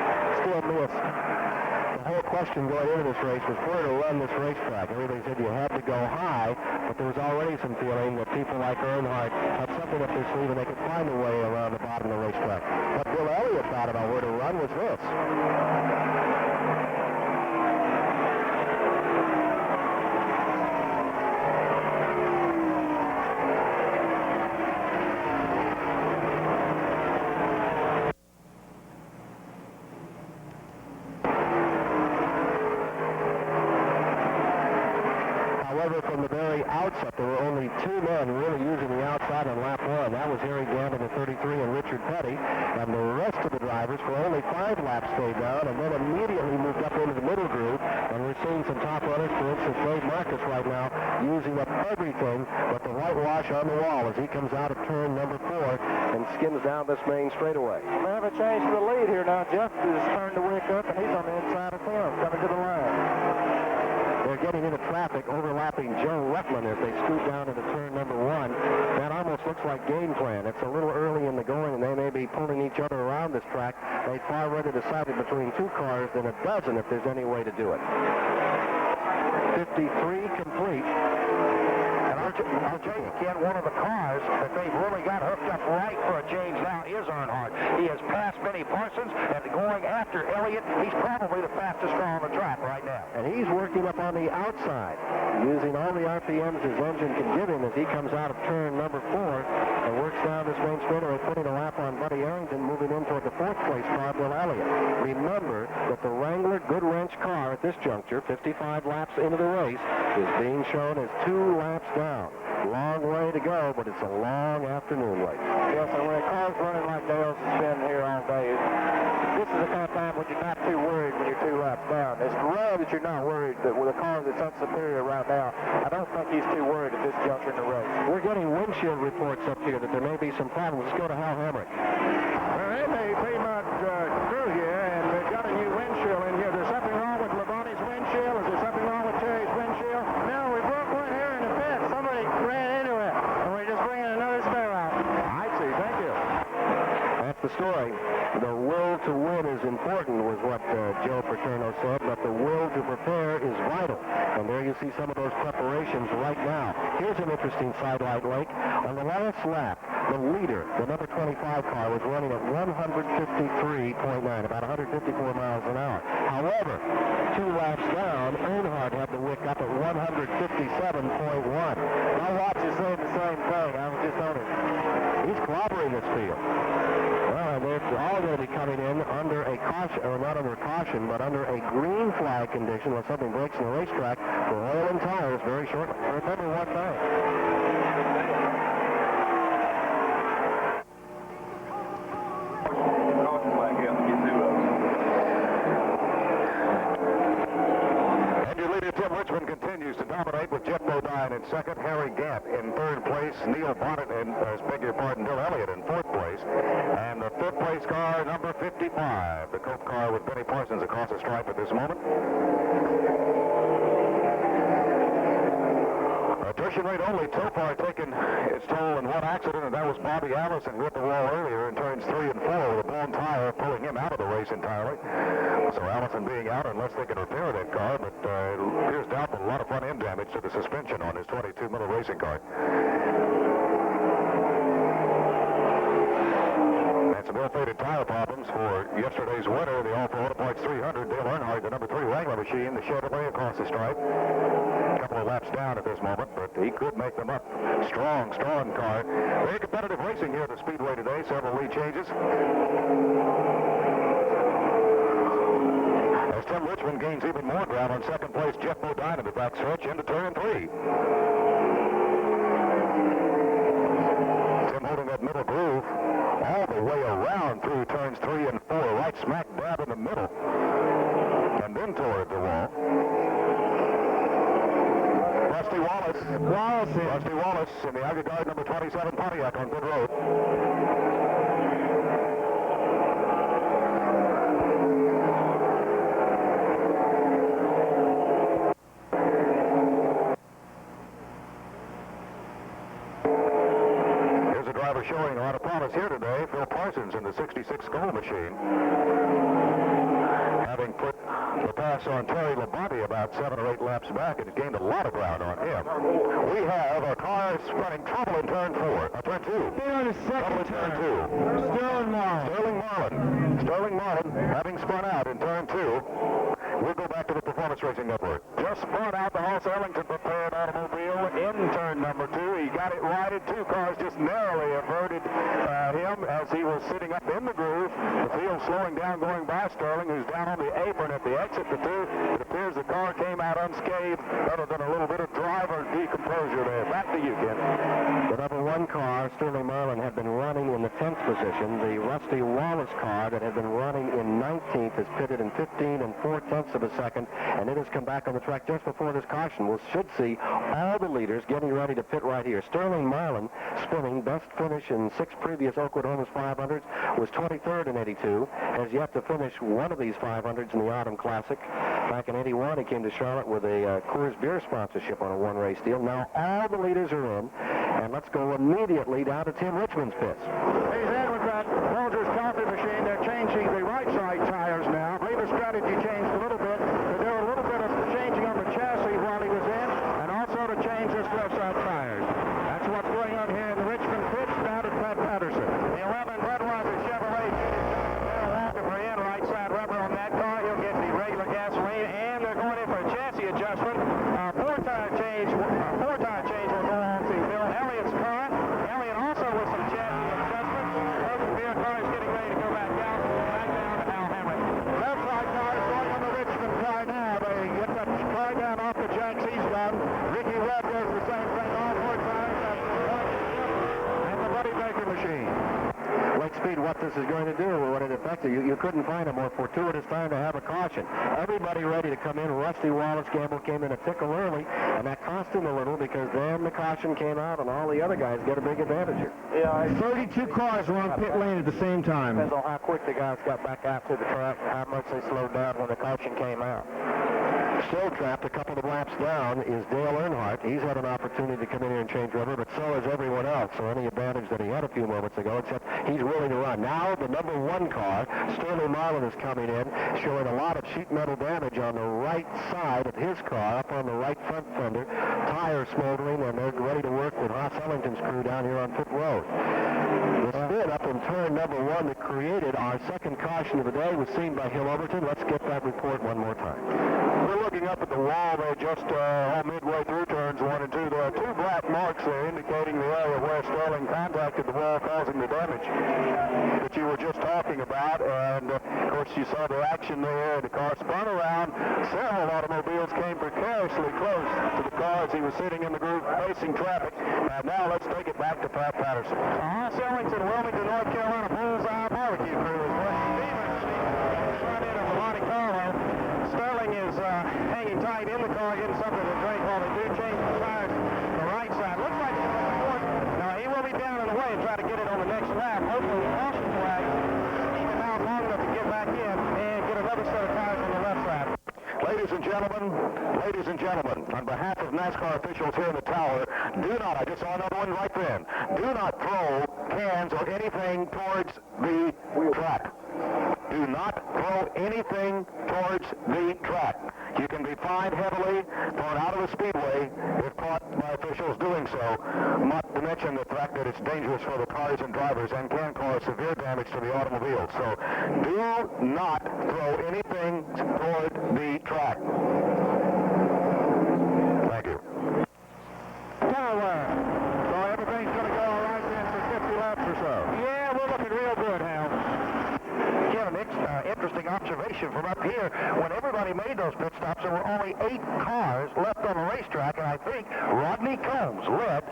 still miss. The whole question going into this race was where to run this racetrack. Everybody said you had to go high, but there was already some feeling that people like Earnhardt had something up their sleeve and they could find a way around the bottom of the racetrack. What Bill Elliott thought about where to run was this. From the very outset, there were only 2 men really using the outside on lap 1. That was Harry Gant in the 33 and Richard Petty. And the rest of the drivers for only 5 laps stayed down and then immediately moved up into the middle groove. And we're seeing some top runners, for instance, Dave Marcus right now, using up everything but the whitewash on the wall as he comes out of turn number 4 and skims down this main straightaway. We have a change to the lead here now. Jeff has turned the wick up, and he's on the inside of Tim, coming to the line. They're getting into traffic, overlapping Joe Rutland as they scoot down into turn number 1. That almost looks like game plan. It's a little early in the going, and they may be pulling each other around this track. They'd far rather decided between 2 cars than a dozen if there's any way to do it. 53 complete. I'll tell you, Ken, one of the cars that they've really got hooked up right for a change now is Earnhardt. He has passed Benny Parsons, and going after Elliott, he's probably the fastest car on the track right now. And he's working up on the outside, using all the RPMs his engine can give him as he comes out of turn number 4 and works down this main straightaway, putting a lap on Buddy Arrington, moving in toward the 4th place car, Bill Elliott. Remember that the Wrangler Good Wrench car at this juncture, 55 laps into the race, is being shown as 2 laps down. Long way to go, but it's a long afternoon race. Yes, and when a car's running like Dale's has been here all day, this is the kind of time when you're not too worried when you're 2 laps down. It's rare that you're not worried that with a car that's unsuperior right now. I don't think he's too worried at this juncture in the race. We're getting windshield reports up here that there may be some problems. Let's go to Hal Hamrick. Well, they may pretty much crew here, and they've got a new windshield in here. There's something wrong with Labonte's windshield? Is there something wrong with Terry's windshield? No, we broke one here in the pit. Somebody ran into it, and we're just bringing another spare out. I see. Thank you. That's the story. The will to win is important, was what Joe Paterno said, but the will to prepare is vital. And there you see some of those preparations right now. Here's an interesting sidelight, Lake. On the last lap, the leader, the number 25 car, was running at 153.9, about 154 miles an hour. However, 2 laps down, Earnhardt had the wick up at 157.1. My watch is saying the same thing. I was just on it. He's clobbering this field. Well, and they're all going to be coming in under a caution, or not under caution, but under a green flag condition when something breaks in the racetrack for oil and tires very shortly. Remember one thing. Tim Richmond continues to dominate with Jeff Bodine in second, Harry Gant in third place, Neil Bonnet and, beg your pardon, Bill Elliott in fourth place, and the fifth place car, number 55, the Cope car with Benny Parsons across the stripe at this moment. Attrition rate only, Topar taking its toll in one accident, and that was Bobby Allison who hit the wall earlier in turns 3 and 4 with a blown tire pulling him out of the race entirely. So Allison being out unless they can repair that car, but it appears doubtful. A lot of front end damage to the suspension on his 22 Miller racing car. And some ill-fated tire problems for yesterday's winner, the All-Pro Auto Parts 300, Dale Earnhardt, the number 3 Wrangler machine, the Chevrolet across the stripe. A couple of laps down at this moment, but he could make them up. Strong car. Very competitive racing here at the Speedway today. Several lead changes. As Tim Richmond gains even more ground on second place, Jeff Bodine in the back stretch into turn 3. Tim holding that middle groove all the way around through turns 3 and 4, right smack dab in the middle, and then toward the wall. Rusty Wallace in the Agagard number 27 Pontiac on pit road. Here's a driver showing a lot of promise here today, Phil Parsons in the 66 Gold machine. Having put the pass on Terry Labonte about 7 or 8 laps back and gained a lot of ground on him. We have a car running trouble in turn 4, turn 2. On his second turn 2. Sterling Marlin, having spun out in turn 2. We'll go back to the Performance Racing Network. Just spun out the Hoss Ellington prepared automobile in turn number 2. He got it righted. 2 cars just narrowly averted him as he was sitting up in the groove. The field slowing down going by Sterling, who's down on the apron at the exit. The 2, it appears the car came out unscathed, other than a little bit of driver decomposure there. Back to you, Ken. The number 1 car, Sterling Marlin, had been running in the 10th position. The Rusty Wallace car that had been running in 19th is pitted in 15 and 4/10 of a second, and it has come back on the track just before this caution. We should see all the leaders getting ready to pit right here. Sterling Marlin, spinning, best finish in 6 previous Oakwood Homes 500s, was 23rd in 82, has yet to finish one of these 500s in the Autumn Classic. Back in 81, he came to Charlotte with a Coors Beer sponsorship on a one-race deal. Now all the leaders are in, and let's go immediately down to Tim Richmond's pits. He's in with that Folgers coffee machine. They're changing the right side tires now. I believe the strategy changed a little bit. They did a little bit of changing on the chassis while he was in, and also to change his left side tires. That's what's going on here in the Richmond pits down at Pat Patterson. The 11 Budweiser Chevrolet. They're looking for in right side rubber on that car. He'll get the regular gasoline, and they're going in for a chassis adjustment. Four tire change will go on to Bill Elliott's car. Elliott also with some chassis adjustments. Oakwood Beer car is getting ready to go back down to Al Hamrick. Left side car is going on the Richmond car now. They get that car down off the jacks he's done. Ricky Webb does the same thing. All 4 tires and the Buddy Baker machine. Lake Speed, what this is going to do, what it affected, you couldn't find a more fortuitous time to have a caution. Everybody ready to come in. Rusty Wallace Gamble came in a tickle early, and that cost him a little because then the caution came out and all the other guys get a big advantage here. Yeah, 32 cars were on pit lane at the same time. Depends on how quick the guys got back out to the track, how much they slowed down when the caution came out. Still trapped a couple of laps down is Dale Earnhardt. He's had an opportunity to come in here and change rubber, but so has everyone else. So any advantage that he had a few moments ago, except he's willing to run. Now the number 1 car, Sterling Marlin, is coming in, showing a lot of sheet metal damage on the right side of his car, up on the right front fender. Tires smoldering, and they're ready to work with Haas Ellington's crew down here on pit road. The spin up in turn number 1 that created our second caution of the day was seen by Hill Overton. Let's get that report one more time. We're looking up at the wall there just midway through turns 1 and 2. There are 2 black marks there indicating the area where Sterling contacted the wall, causing the damage that you were just talking about. And, of course, you saw the action there. The car spun around. Several automobiles came precariously close to the car as he was sitting in the groove facing traffic. And now let's take it back to Pat Patterson. Haas Ellington, Wilmington, North Carolina, Bullseye Barbecue Crew is working Stevens front end of the Monte Carlo. Sterling is hanging tight in the car, getting something to drink while they do change the tires to the right side. Looks like he's going forward. Now he will be down in the way and try to get it on the next lap. Hopefully the caution flag keep him out long enough to get back in and get another set of tires on the left side. Ladies and gentlemen, on behalf of NASCAR officials here in the tower, do not, I just saw another one right then, do not throw cans or anything towards the track. Do not throw anything towards the track. You can be fined heavily, thrown out of the speedway if caught by officials doing so, not to mention the fact that it's dangerous for the cars and drivers and can cause severe damage to the automobile. So do not throw anything toward the track. Thank you. Tower. So everything's going to go all right then for 50 laps or so. Yeah, we're looking real good, Hal. An interesting observation from up here. When everybody made those pit stops, there were only 8 cars left on the racetrack, and I think Rodney Combs led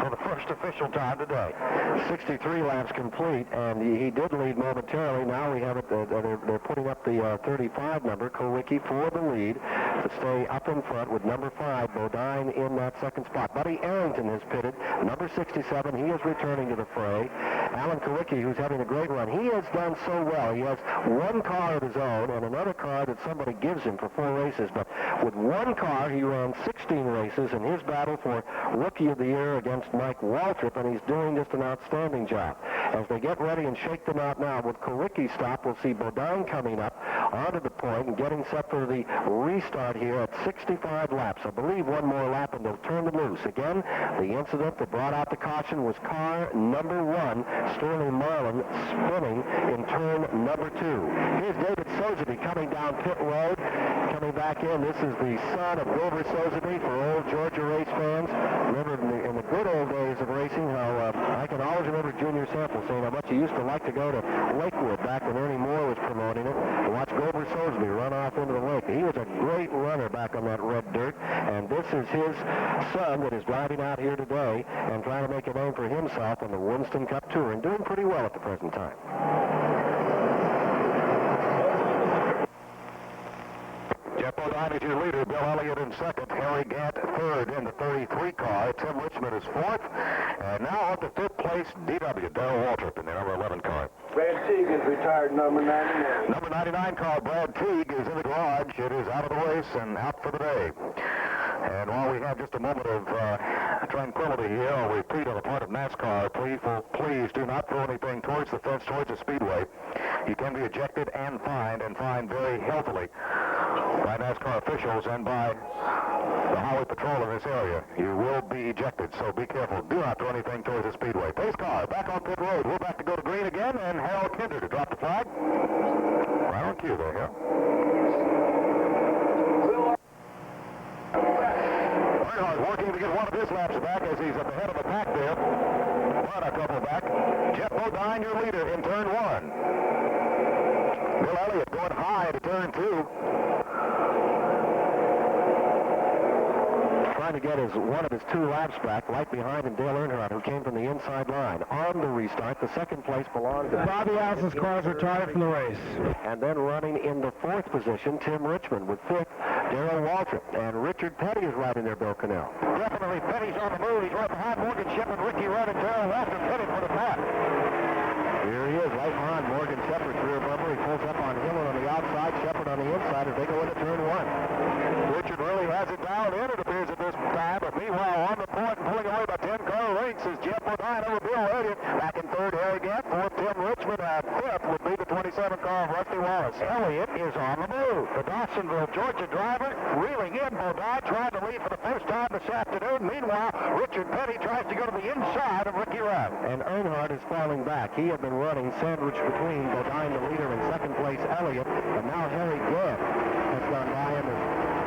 for the first official time today. 63 laps complete, and he did lead momentarily. Now we have it, they're putting up the 35 number, Kowicki for the lead, to stay up in front with number 5, Bodine, in that second spot. Buddy Arrington has pitted, number 67. He is returning to the fray. Alan Kowicki, who's having a great run, he has done so well. He has 1 car of his own and another car that somebody gives him for 4 races. But with 1 car, he ran 16 races in his battle for Rookie of the Year against Mike Waltrip, and he's doing just an outstanding job. As they get ready and shake them out now, with Kowicki's stop, we'll see Bodine coming up onto the point and getting set for the restart here at 65 laps. I believe 1 more lap and they'll turn them loose. Again, the incident that brought out the caution was car number 1, Sterling Marlin, spinning in turn number 2. Here's David Sozeby coming down pit road, coming back in. This is the son of Grover Sozeby for old Georgia race fans. Remember in the good old days of racing how I can always remember Junior Sample saying how much he used to like to go to Lakewood back when Ernie Moore was promoting it to watch Grover Sozeby run off into the lake. He was a great runner back on that red dirt, and this is his son that is driving out here today and trying to make a name for himself on the Winston Cup Tour and doing pretty well at the present time. Jeff Bodine is your leader. Bill Elliott in second. Harry Gant third in the 33 car. Tim Richmond is fourth. And now up to 5th place, DW, Darrell Waltrip in the number 11 car. Brad Teague is retired, number 99. Number 99 car, Brad Teague, is in the garage. It is out of the race and out for the day. And while we have just a moment of tranquility here, I'll repeat on the part of NASCAR, please do not throw anything towards the fence, towards the speedway. You can be ejected and fined very healthily by NASCAR officials and by the highway patrol in this area. You will be ejected, so be careful. Do not throw anything towards the speedway. Pace car back on pit road. We're back to go to green again, and Harold Kinder to drop the flag. Right on cue there, Harold. Earnhardt working to get one of his laps back as he's at the head of the pack there. What a couple back. Jeff Bodine, your leader in turn 1. Bill Elliott going high to turn 2. Trying to get one of his 2 laps back, right behind him, Dale Earnhardt, who came from the inside line. On the restart, the second place belongs to Bobby Allison's car's retired from the race. And then running in the 4th position, Tim Richmond, with 5th, Darrell Waltrip. And Richard Petty is right in there, Bill Cannell. Definitely, Petty's on the move. He's right behind Morgan Shepard, Ricky Rudd, and Darrell Waltrip headed for the pack. Here he is, right behind Morgan Shepard's rear bumper. He pulls up on Hillman on the outside, Shepard on the inside as they go into turn one. Richard really has it dialed in, it appears, at this time, but meanwhile on the point and pulling away by 10 car lengths is Jeff Bodine over Bill Elliott. Back in third, Harry Gant. Fourth, Tim Richmond, and fifth would be the 27 car of Rusty Wallace. Elliott is on the move. The Dawsonville, Georgia driver reeling in. Bodine trying to lead for the first time this afternoon. Meanwhile, Richard Petty tries to go to the inside of Ricky Rudd. And Earnhardt is falling back. He had been running sandwiched between Bodine, the leader, and second place Elliott. And now Harry Gant has gone by him as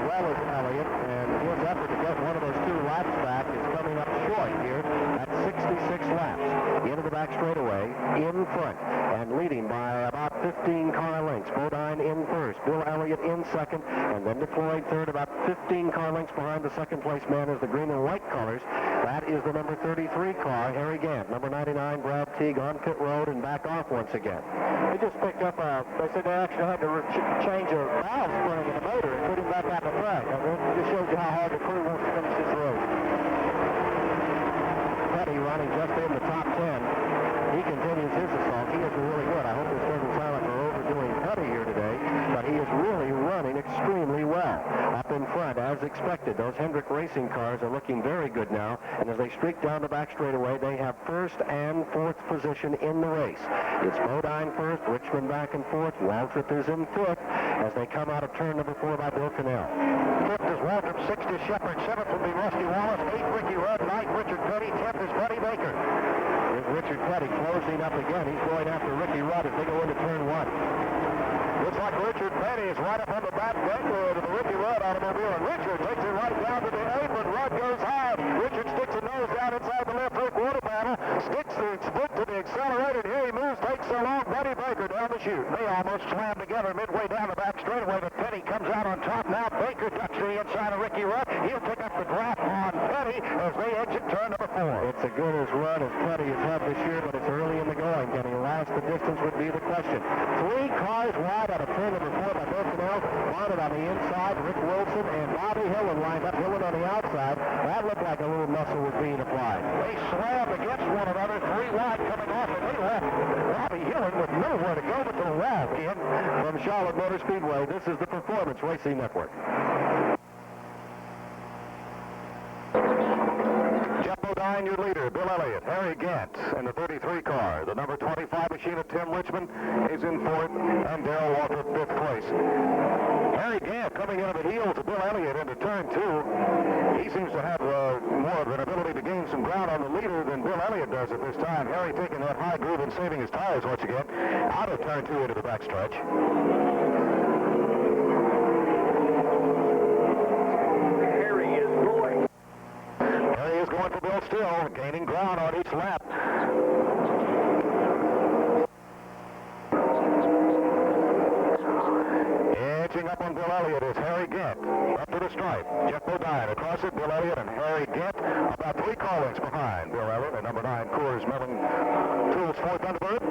well as Elliott. And his effort to get one of those 2 laps back is coming up short here at 66 laps. Into the back straightaway, in front, and leading by about 15 car lengths. Bodine in first, Bill Elliott in second, and then DeFloyd third, about 15 car lengths behind the second place man is the green and white colors. That is the number 33 car, Harry Gant. Number 99, Brad Teague on pit road and back off once again. They just picked up they said they actually had to change a valve spring in the motor and put him back out the track. It just shows you how hard the crew wants to finish this road. Petty running just in the top 10. He continues his assault. He is really good. I hope this doesn't sound like we're overdoing Petty here today, but he is really running extremely well. Up in front, as expected, those Hendrick Racing cars are looking very good now, and as they streak down the back straightaway, they have first and fourth position in the race. It's Bodine first, Richmond back and fourth, Waltrip is in fifth as they come out of turn number 4 by Bill Cannell. Fifth is Waltrip, sixth is Shepard, seventh will be Rusty Wallace, eighth Ricky Rudd, ninth Richard Petty, 10th is Buddy Baker. Here's Richard Petty closing up again. He's going after Ricky Rudd as they go into turn 1. Looks like Richard Petty is right up on the back bumper of the Ricky Rudd automobile, and Richard takes it right down to the apron. Rudd goes high. Richard sticks his nose down inside the left rear quarter panel, sticks the split to the accelerator, and here he moves, takes so long, Buddy Baker down the chute. They almost slammed together midway down the back straightaway, but Petty comes out on top now. Baker ducks to the inside of Ricky Rudd. He'll pick up the draft on Petty as they exit turn number 4. It's a good as run as Petty has had this year, but it's early in the going. Can he last the distance would be the question. 3 cars wide out of turn number 4 by Bill Cannell. Bonnet on the inside, Rick Wilson and Bobby Hillen lined up. Hillen on the outside. That looked like a little muscle was being applied. They slammed against one another, 3 wide coming off, and they left Bobby Hillen with nowhere to go but to the wall. From Charlotte Motor Speedway, this is the Performance Racing Network. Jeff Bodine, your leader. Bill Elliott, Harry Gant in the 33 car. The number 25 machine of Tim Richmond is in fourth, and Darrell Walker 5th place. Harry Gant coming out of the heels of Bill Elliott into turn 2. He seems to have more of an ability to gain some ground on the leader than Bill Elliott does at this time. Harry taking that high groove and saving his tires once again out of turn 2 into the backstretch. Going for Bill still, gaining ground on each lap. Edging up on Bill Elliott is Harry Gant. Up to the stripe. Jeff Bodine across it. Bill Elliott and Harry Gant about 3 car lengths behind Bill Elliott and number 9 Coors Melon Tools 4th Thunderbird.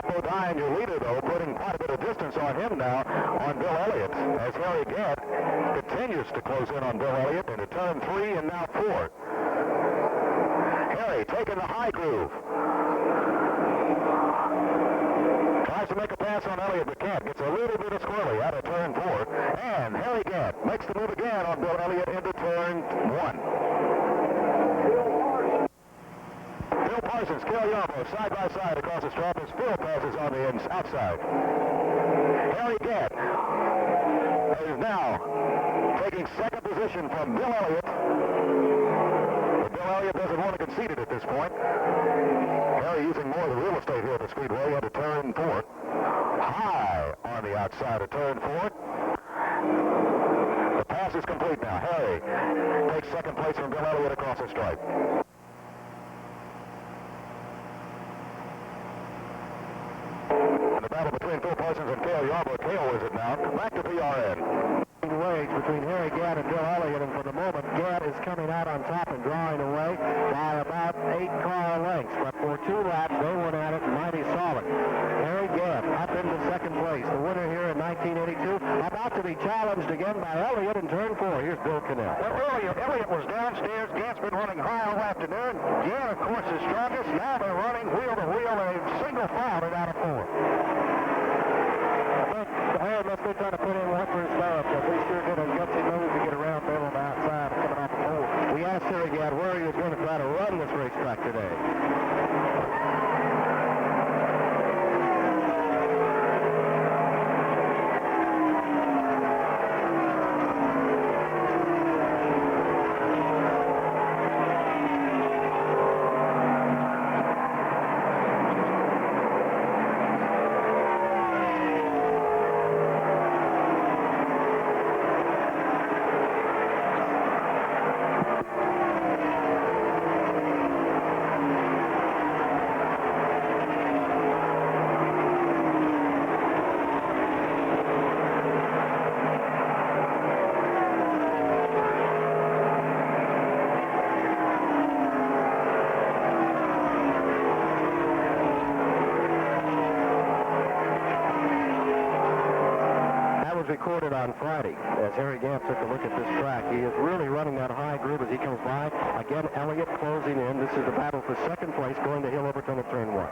Bodine, your leader, though, putting quite a bit of distance on him now on Bill Elliott as Harry Gant continues to close in on Bill Elliott into turn 3 and now 4. Harry taking the high groove. Tries to make a pass on Elliott, but can't. Gets a little bit of squirrely out of turn 4. And Harry Gant makes the move again on Bill Elliott into turn 1. Phil Parsons, Cale Yarbo, side by side across the stripe as Phil passes on the outside. Harry Gant is now taking second position from Bill Elliott. But Bill Elliott doesn't want to concede it at this point. Harry using more of the real estate here at the Speedway into turn 4. High on the outside of turn 4. The pass is complete now. Harry takes second place from Bill Elliott across the stripe. The battle between Phil Parsons and Cale Yarbo. Cale is it now. Back to PRN. Wage between Harry Gant and Bill Elliott, and for the moment, Gant is coming out on top and drawing away by about 8 car lengths. But for 2 laps, they went at it mighty solid. Harry Gant up into second place. The winner here in 1982. About to be challenged again by Elliott in turn 4. Here's Bill Cannell. Well, Elliott was downstairs. Gant's been running high all afternoon. Gant, of course, is strongest. Now they're running wheel to wheel, a single foul out of 4. Must be trying to put in one for his love, but we sure did a gutsy move to get around Bill on the outside coming off the pole. We asked Harry Gant where he was going to try to run this racetrack today. Recorded on Friday as Harry Gant took a look at this track. He is really running that high groove as he comes by. Again, Elliott closing in. This is the battle for second place going to Hill Overton at turn 1.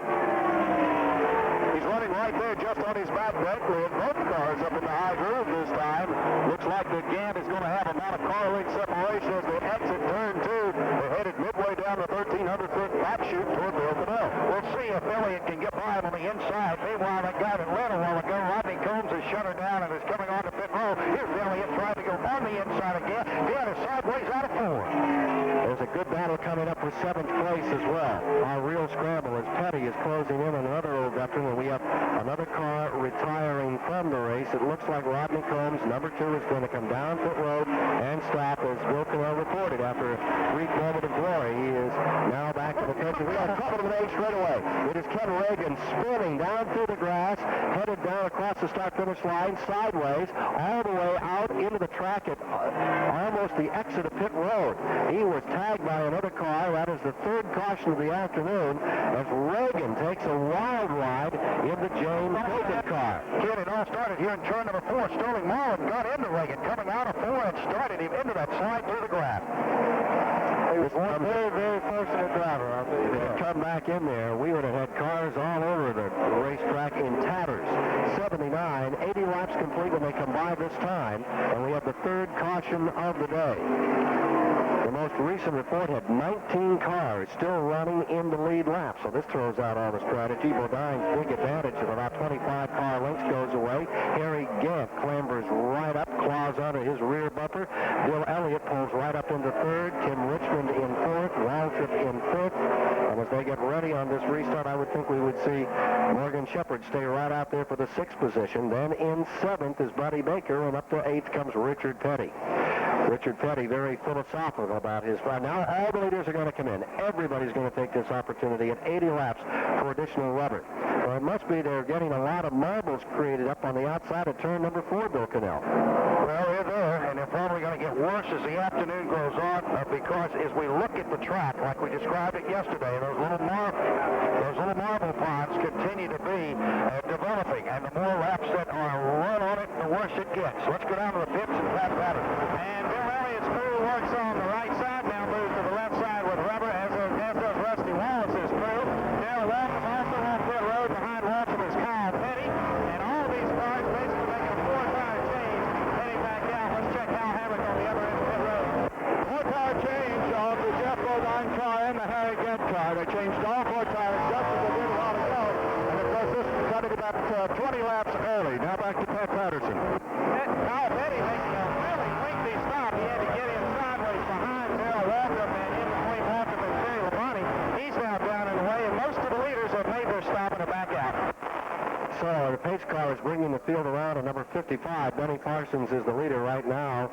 He's running right there just on his back brake with both cars up in the high groove this time. Looks like the Gant is going to have about a car length separation as they exit turn 2. They're headed midway down the 1,300-foot back chute toward Bill Cannell. We'll see if Elliott can get by him on the inside. Meanwhile, that guy that led a while ago, Rodney Combs, has shut her down and is coming on to pit row. Here's Elliott trying to go on the inside again. Gant is sideways out of 4. There's a good battle coming up for 7th place as well. Our real scramble as Petty is closing in on another old veteran, and we have another car retiring from the race. It looks like Rodney Combs, number 2, is going to come down pit road and stop as Bill Cannell reported after a brief moment of glory. He is now back to the attention. We have trouble with an 8 straight away. It is Ken Reagan spinning down through the grass, headed down across the start-finish line, sideways, all the way out into the track at almost the exit of pit road. He was tagged by another car. That is the 3rd caution of the afternoon as Reagan takes a wild ride in the James Reagan car. Kid, it all started here in turn number 4. Sterling Marlin got into Reagan, coming out of 4 and started him into that slide through the grass. He was one very, very fortunate driver. If he had come back in there, we would have had cars all over the racetrack in tatters. 79, 80 laps complete when they come by this time, and we have the 3rd caution of the day. The most recent report had 19 cars still running in the lead lap, so this throws out all the strategy. Bodine's big advantage of about 25 car lengths goes away. Harry Gant clambers right up, claws onto his rear bumper. Bill Elliott pulls right up into 3rd. Tim Richmond in 4th. Waltrip in 5th. And as they get ready on this restart, I would think we would see Morgan Shepherd stay right out there for the 6th position. Then in 7th is Buddy Baker, and up to 8th comes Richard Petty. Richard Petty very philosophical about his ride. Now all the leaders are going to come in. Everybody's going to take this opportunity at 80 laps for additional rubber. Well, it must be they're getting a lot of marbles created up on the outside of turn number 4, Bill Cannell. Well, they're there, and they're probably going to get worse as the afternoon goes on because as we look at the track, like we described it yesterday, those little marble ponds continue to be developing, and the more laps that are run on it, the worse it gets. Let's go down to the pits and Pat Patterson. And Bill Elliott's crew works on the right side, now moves to the left side with rubber, as does Rusty Wallace's crew. Now left, also on pit road behind Waltrip is Kyle Petty, and all these cars basically making a 4-tire change, heading back out. Let's check Hal Hammock on the other end of pit road. 4-tire change on the Jeff Bodine car and the Harry Gant car. They changed all 4 tires just as they did a while ago, and of course this cut it about 20 laps early. Now back to Pat Patterson. Kyle Petty making a really lengthy stop. He had to get in sideways behind Bill Waltrip and in between Waltrip and Terry Labonte. He's now down in the way, and most of the leaders have made their stop and are back out. So the pace car is bringing the field around at number 55. Benny Parsons is the leader right now.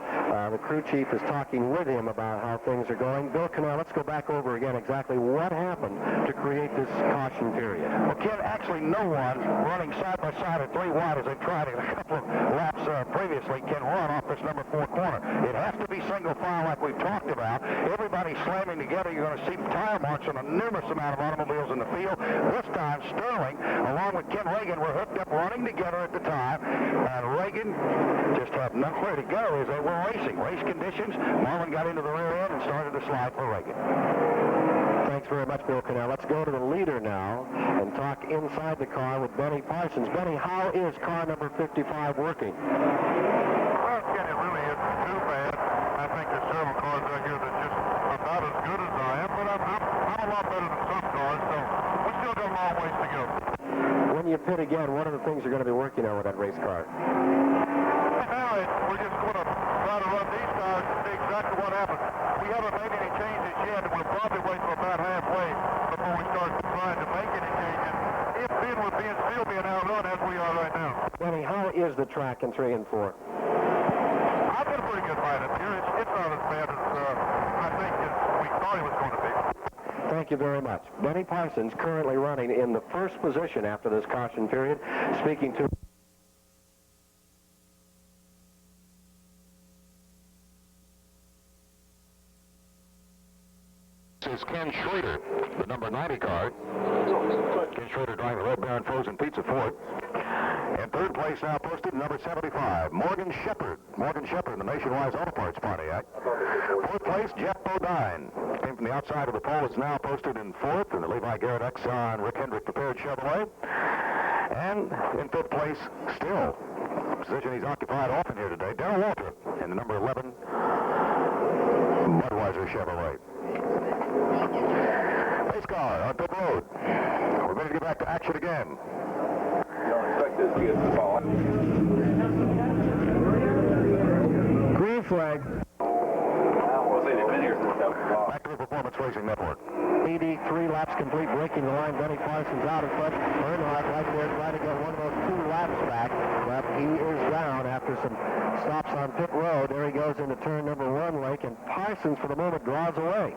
The crew chief is talking with him about how things are going. Bill Cannell, let's go back over again exactly what happened to create this caution period. Well, Ken, actually no one running side by side at 3 wide as they tried it a couple of laps previously can run off this number 4 corner. It has to be single file like we've talked about. Everybody slamming together. You're going to see tire marks on a numerous amount of automobiles in the field. This time, Sterling, along with Ken Reagan, were hooked up running together at the time. And engine just had nowhere to go as they were racing. Race conditions, Marlin got into the rear end and started to slide for Reagan. Thanks very much, Bill Cannell. Let's go to the leader now and talk inside the car with Benny Parsons. Benny, how is car number 55 working? Well, Ken, it really isn't too bad. I think there's several cars out here that just about as good as I am, but I'm a lot better than some cars, so we still got a long ways to go. When you pit again, what are the things you're going to be working on with that race car? Now we're just going to try to run these tires and see exactly what happens. We haven't made any changes yet, and we'll probably wait for about halfway before we start trying to make any changes. If then we're still being outrun as we are right now. Benny, how is the track in 3 and 4? I've got a pretty good ride up here. It's not as bad as I think we thought it was going to be. Thank you very much. Benny Parsons currently running in the first position after this caution period, speaking to... This is Ken Schrader, the number 90 car. Ken Schrader driving the Red Baron Frozen Pizza Ford. In third place now posted number 75, Morgan Shepherd. Morgan Shepherd in the Nationwide Auto Parts Pontiac. Fourth place, Jeff Bodine. Came from the outside of the pole. Is now posted in fourth in the Levi Garrett Exxon Rick Hendrick prepared Chevrolet. And in fifth place, still, position he's occupied often here today, Darrell Walter in the number 11 Budweiser Chevrolet. Race car on pit road. We're ready to get back to action again. Don't expect this to get the ball. Green flag. Back to the Performance Racing Network. 83 laps complete, breaking the line. Benny Parsons out in front. Earnhardt right there trying to get one of those 2 laps back, but he is down after some stops on pit road. There he goes into turn number 1, Lake, and Parsons for the moment draws away.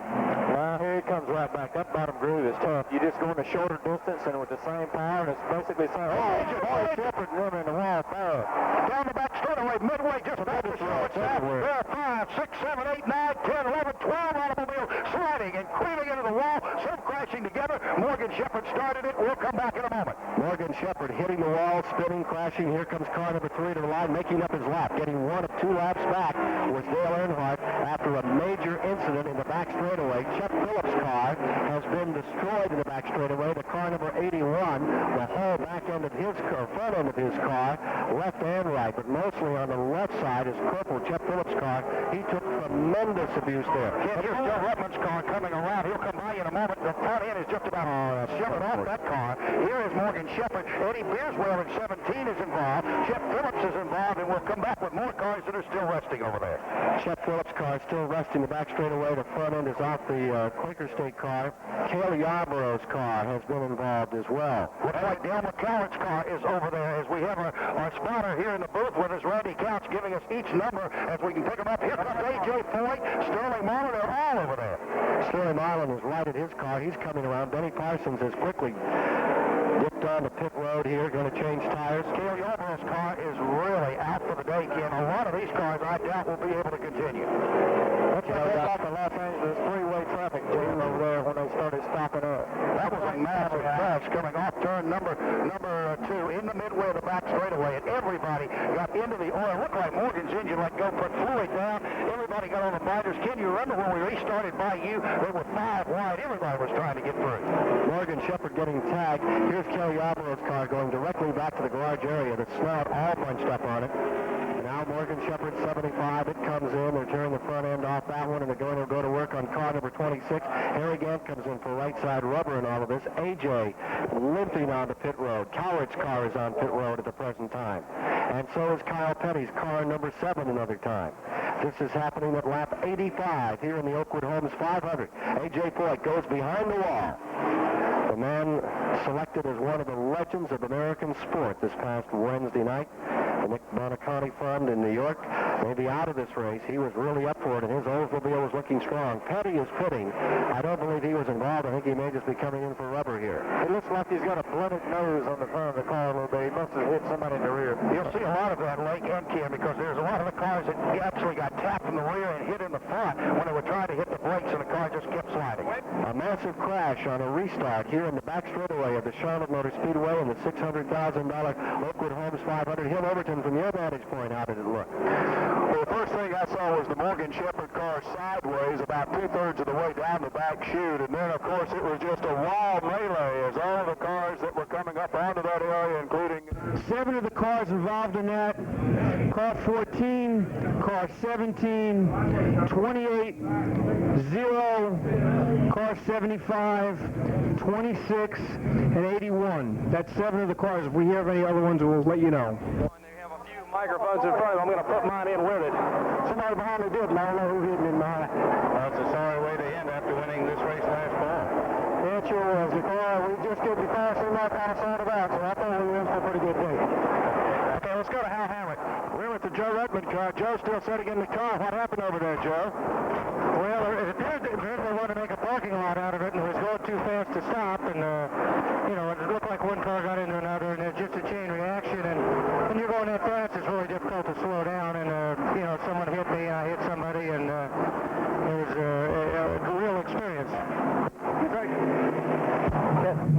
Well, here he comes right back. That bottom groove is tough. You just go in a shorter distance and with the same power, and it's basically saying, oh, Shepherd running the wall power. Down the back straightaway, midway, just about to show itself. There are 5, 6, 7, 8, 9, 10, 11, 12 automobiles sliding and cleaving into the wall, some crashing together. Morgan Shepherd started it. We'll come back in a moment. Morgan Shepherd hitting the wall, spinning, crashing. Here comes car number 3 to the line, making up his lap. Getting 1 of 2 laps back was Dale Earnhardt after a major incident in the back straightaway. Chuck Phillips' car has been destroyed in the back straightaway. The car number 81, the whole back end of his car, front end of his car, left and right, but mostly on the left side is crippled. Chuck Phillips' car, he took tremendous abuse there. Here's Joe Rutman's car coming around. He'll come by in a moment. The front end is just about shivered off that car. Here is Morgan Shepherd. Eddie Beerswell in 17 is involved. Chip Phillips is involved, and we'll come back with more cars that are still resting over there. Chip Phillips' car is still resting the back straightaway. The front end is off the Quaker State car. Cale Yarborough's car has been involved as well. Looks like Dale McCowan's car is over there as we have our spotter here in the booth with us, Randy Couch, giving us each number as we can pick them up. Here comes A.J. Foy, Sterling Marlin, they're all over there. Sterling Marlin has righted his car. He's coming around. Benny Parsons has quickly dipped on the pit road here, going to change tires. Cale Yarborough's car is really out for the day, Ken. A lot of these cars I doubt will be able to continue. Let's check out the Los Angeles freeway traffic jam over there when they started stopping up. That was a massive crash coming off turn number 2 in the midway of the back straightaway, and everybody got into the oil. It looked like Morgan's engine let go, put fluid down. Everybody got on the binders. Ken, you remember when we restarted by you, they were 5 wide. Everybody was trying to get through. Morgan Shepherd getting tagged. Here's Kelly Yarborough's car going directly back to the garage area. The snout all bunched up on it. And now Morgan Shepherd 75. It comes in. They're tearing the front end off that one, and they're going to go to work on car number 26. Harry Gant comes in for right side rubber and all of this. AJ limping onto pit road. Coward's car is on pit road at the present time. And so is Kyle Petty's car number 7 another time. This is happening at lap 85 here in the Oakwood Homes 500. AJ Foy goes behind the wall. The man selected as one of the legends of American sport this past Wednesday night. The Nick Bonaconti Fund in New York may be out of this race. He was really up for it, and his Oldsmobile was looking strong. Petty is pitting. I don't believe he was involved. I think he may just be coming in for rubber here. It looks like he's got a blunted nose on the front of the car a little bit. He must have hit somebody in the rear. You'll see a lot of that, Lake and Kim, because there's a lot of the cars that actually got tapped in the rear and hit in the front. front when they were trying to hit the brakes and the car just kept sliding. A massive crash on a restart here in the back straightaway of the Charlotte Motor Speedway in the $600,000 Oakwood Homes 500. Hill Overton, from your vantage point, how did it look? Well, the first thing I saw was the Morgan Shepherd car sideways about 2/3 of the way down the back chute, and then, of course, it was just a wild melee as all the cars that were coming up onto that area, including 7 of the cars involved in that. Car 14, car 17, 28, 0, car 75, 26, and 81. That's 7 of the cars. If we hear of any other ones, we'll let you know. They have a few microphones in front of them. I'm going to put mine in with it. Somebody behind me did, and I don't know who's hitting in behind. Well, it's a sorry way to end after winning this race last fall. Yeah, it sure was. The car, we just get the car seemed like kind of sorted about, so I thought we were in for a pretty good day. Okay, let's go to Hal Hamrick. We're with the Joe Redmond car. Joe's still sitting in the car. What happened over there, Joe? Well, it appears they wanted to make a parking lot out of it, and it was going too fast to stop, and, you know, it looked like one car got into another, and it's just a chain reaction, and when you're going that fast, it's really difficult to slow down, and, you know, someone hit me, I hit somebody, and it was a real experience.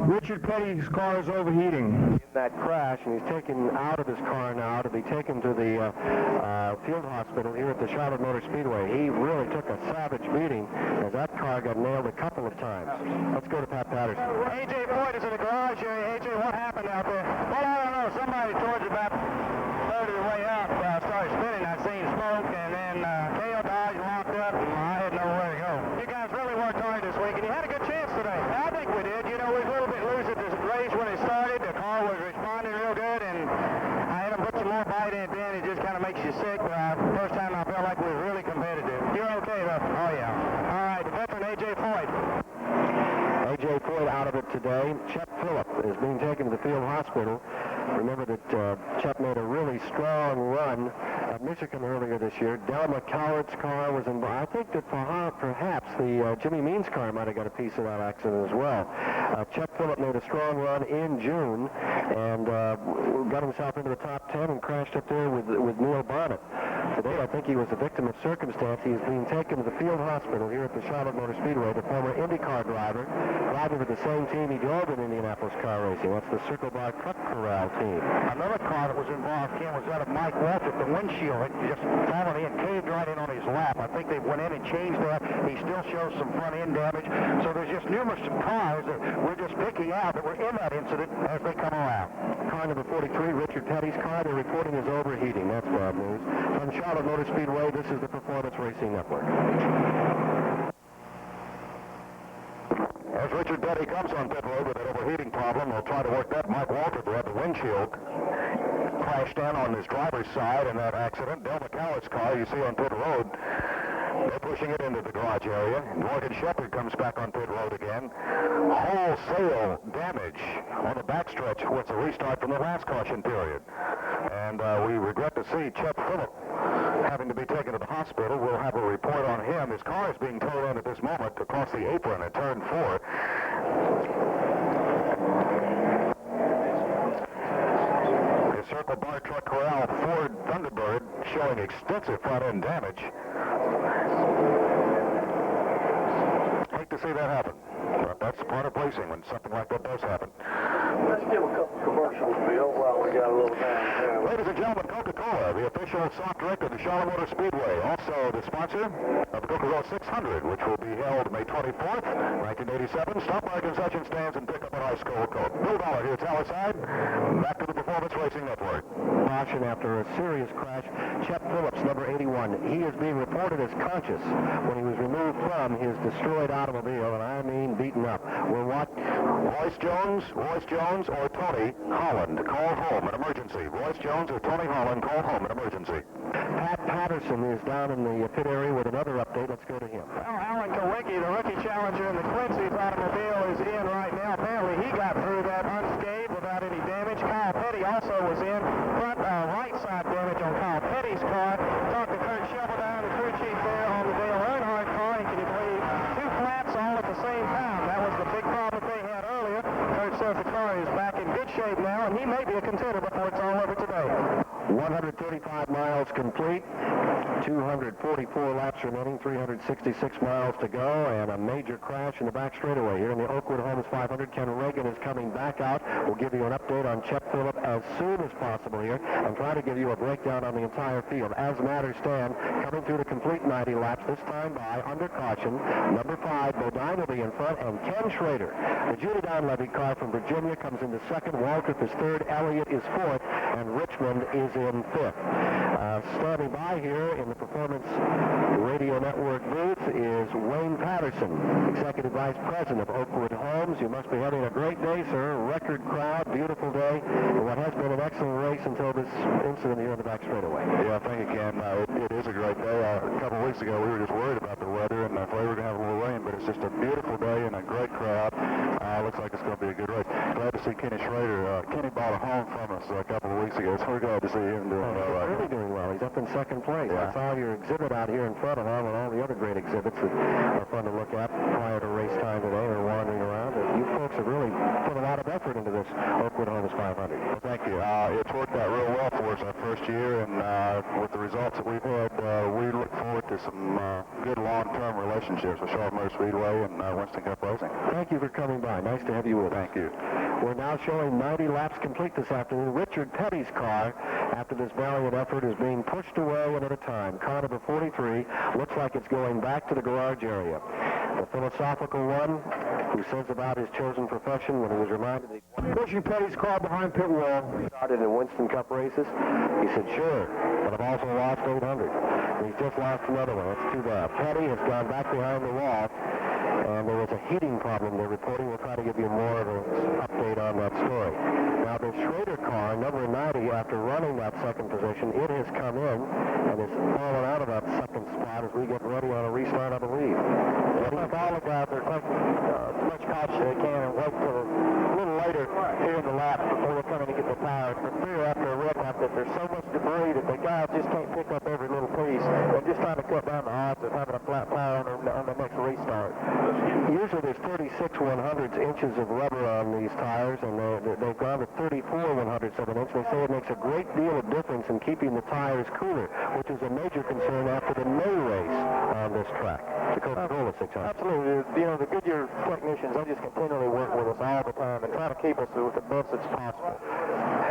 Richard Petty's car is overheating. In that crash, and he's taken out of his car now to be taken to the field hospital here at the Charlotte Motor Speedway. He really took a savage beating as that car got nailed a couple of times. Let's go to Pat Patterson. A.J. Boyd is in the garage here. A.J., what happened out there? Well, I don't know. Somebody towards about 30 of the way out started spinning. I seen smoke, and then Kale Dodge locked up, and I had nowhere to go. You guys really worked hard this week, and you had a good chance today. I think we did. You know, we was a little bit loose at this race when it started. The car was responding real good, and I had them put some more bite in it then. It just kind of makes you sick. First time I felt like we were really competitive. You're okay, though? Oh, yeah. All right, the veteran A.J. Floyd. A.J. Floyd out of it today. Chet Phillip is being taken to the field hospital. Remember that Chet made a really strong run at Michigan earlier this year. Del McCoward's car was involved. I think that perhaps the Jimmy Means car might have got a piece of that accident as well. Chet Phillip made a strong run in June and got himself into the top 10 and crashed up there with Neil Bonnet. Today, I think he was a victim of circumstance. He is being taken to the field hospital here at the Charlotte Motor Speedway. The former IndyCar driver, driving with the same team he drove in Indianapolis car racing. That's the Circle Bar Truck Corral team. Another car that was involved, Ken, was that of Mike Waltrip. The windshield had just fallen in, caved right in on his lap. I think they went in and changed that. He still shows some front end damage. So there's just numerous cars that we're just picking out that were in that incident as they come around. Car number 43, Richard Petty's car, they're reporting is overheating. That's bad news. From Charlotte Motor Speedway, this is the Performance Racing Network. As Richard Petty comes on pit road with an overheating problem, we'll try to work that. Mike Waltrip, who had the windshield crashed in on his driver's side in that accident. Del McCoward's car, you see on pit road, they're pushing it into the garage area. Morgan Shepherd comes back on pit road again. Wholesale damage on the backstretch was a restart from the last caution period. And we regret to see Chet Phillip having to be taken to the hospital. We'll have a report on him. His car is being towed in at this moment across the apron at turn 4. The Circle Bar Truck Corral Ford Thunderbird showing extensive front-end damage. Hate to see that happen, but that's part of racing when something like that does happen. Let's give a couple commercials, Bill, while we got a little time. Ladies and gentlemen, Coca-Cola, the official soft drink of the Charlotte Motor Speedway. Also the sponsor of the Coca-Cola 600, which will be held May 24th, 1987. Stop by concession stands and pick up an ice cold Coke. Bill Dollar here at Towerside. Back to the Performance Racing Network. Caution after a serious crash. Chet Phillips, number 81. He is being reported as conscious when he was removed from his destroyed automobile, and I mean beaten up. We'll watch Royce Jones, or Tony Holland, call home, an emergency. Royce Jones or Tony Holland, call home, an emergency. Pat Patterson is down in the pit area with another update. Let's go to him. Well, Alan Kowicki, the rookie challenger in the Quincy's automobile, is in right now. Apparently, he got through that unscathed without any damage. Kyle Petty also was in. Front right side damage on Kyle Petty's car. Talked to Kurt Sheppeldown, the crew chief there on the Dale Earnhardt car, and can you believe 2 flaps all at the same time? That was the big problem they had earlier. Kurt says the car is back in good shape now, and he may be a contender before it's all over today. 135 miles complete, 244 laps remaining, 366 miles to go, and a major crash in the back straightaway here in the Oakwood Homes 500. Ken Reagan is coming back out. We'll give you an update on Chet Phillip as soon as possible here and try to give you a breakdown on the entire field. As matters stand, coming through the complete 90 laps, this time by under caution, number 5, Bodine will be in front, and Ken Schrader. The Judy Donlevy car from Virginia comes into second, Waltrip is third, Elliott is fourth, and Richmond is in fifth. Standing by here in the Performance Radio Network booth is Wayne Patterson, Executive Vice President of Oakwood Homes. You must be having a great day, sir. Record crowd, beautiful day, and what has been an excellent race until this incident here in the back straightaway. Yeah, thank you, Ken. It is a great day. A couple of weeks ago, we were just worried about the weather, and I thought we were going to have a little rain, but it's just a beautiful day and a great crowd. Looks like it's going to be a good race. Glad to see Kenny Schrader. Kenny bought a home from us a couple of weeks ago, so we're glad to see him doing well. He's really doing well. He's up in second place. Yeah. I saw your exhibit out here in front of him and all the other great exhibits that are fun to look at prior to race time today or wandering around. You folks have really put a lot of effort into this Oakwood Homes 500. Well, thank you. It's worked out real well for us our first year, and with the results that we've had, we look forward to some good long-term relationships with Charlotte Motor Speedway and Winston Cup Racing. Thank you for coming by. Nice to have you with us. Thank you. We're now showing 90 laps complete this afternoon. Richard Petty's car, after this valiant effort, is being pushed away one at a time. Car number 43 looks like it's going back to the garage area. The philosophical one, who says about his chosen profession when he was reminded that Pushing Petty's car behind pit wall. started in Winston Cup races, he said, sure, but I've also lost 800. And he's just lost another one. That's too bad. Petty has gone back behind the wall, and there was a heating problem they're reporting. We'll try to give you more of an update on that story. Now, the Schrader car, number 90, after running that second position, it has come in and is fallen out of that second spot as we get ready on a restart, I believe. I think all the guys are taking as much caution as they can and wait till a little later here in the lap before they're coming to get the tires. For fear after a red lap that there's so much debris that the guys just can't pick up every little piece. They're just trying to cut down the odds of having a flat tire on the next restart. Usually there's 36 100 inches of rubber on these tires, and they've gone to 34 100ths of an inch. They say it makes a great deal of difference in keeping the tires cooler, which is a major concern after the May race on this track, the Coca-Cola 600. Absolutely. You know, the Goodyear technicians, they just continually work with us all the time and try to keep us with the best that's possible.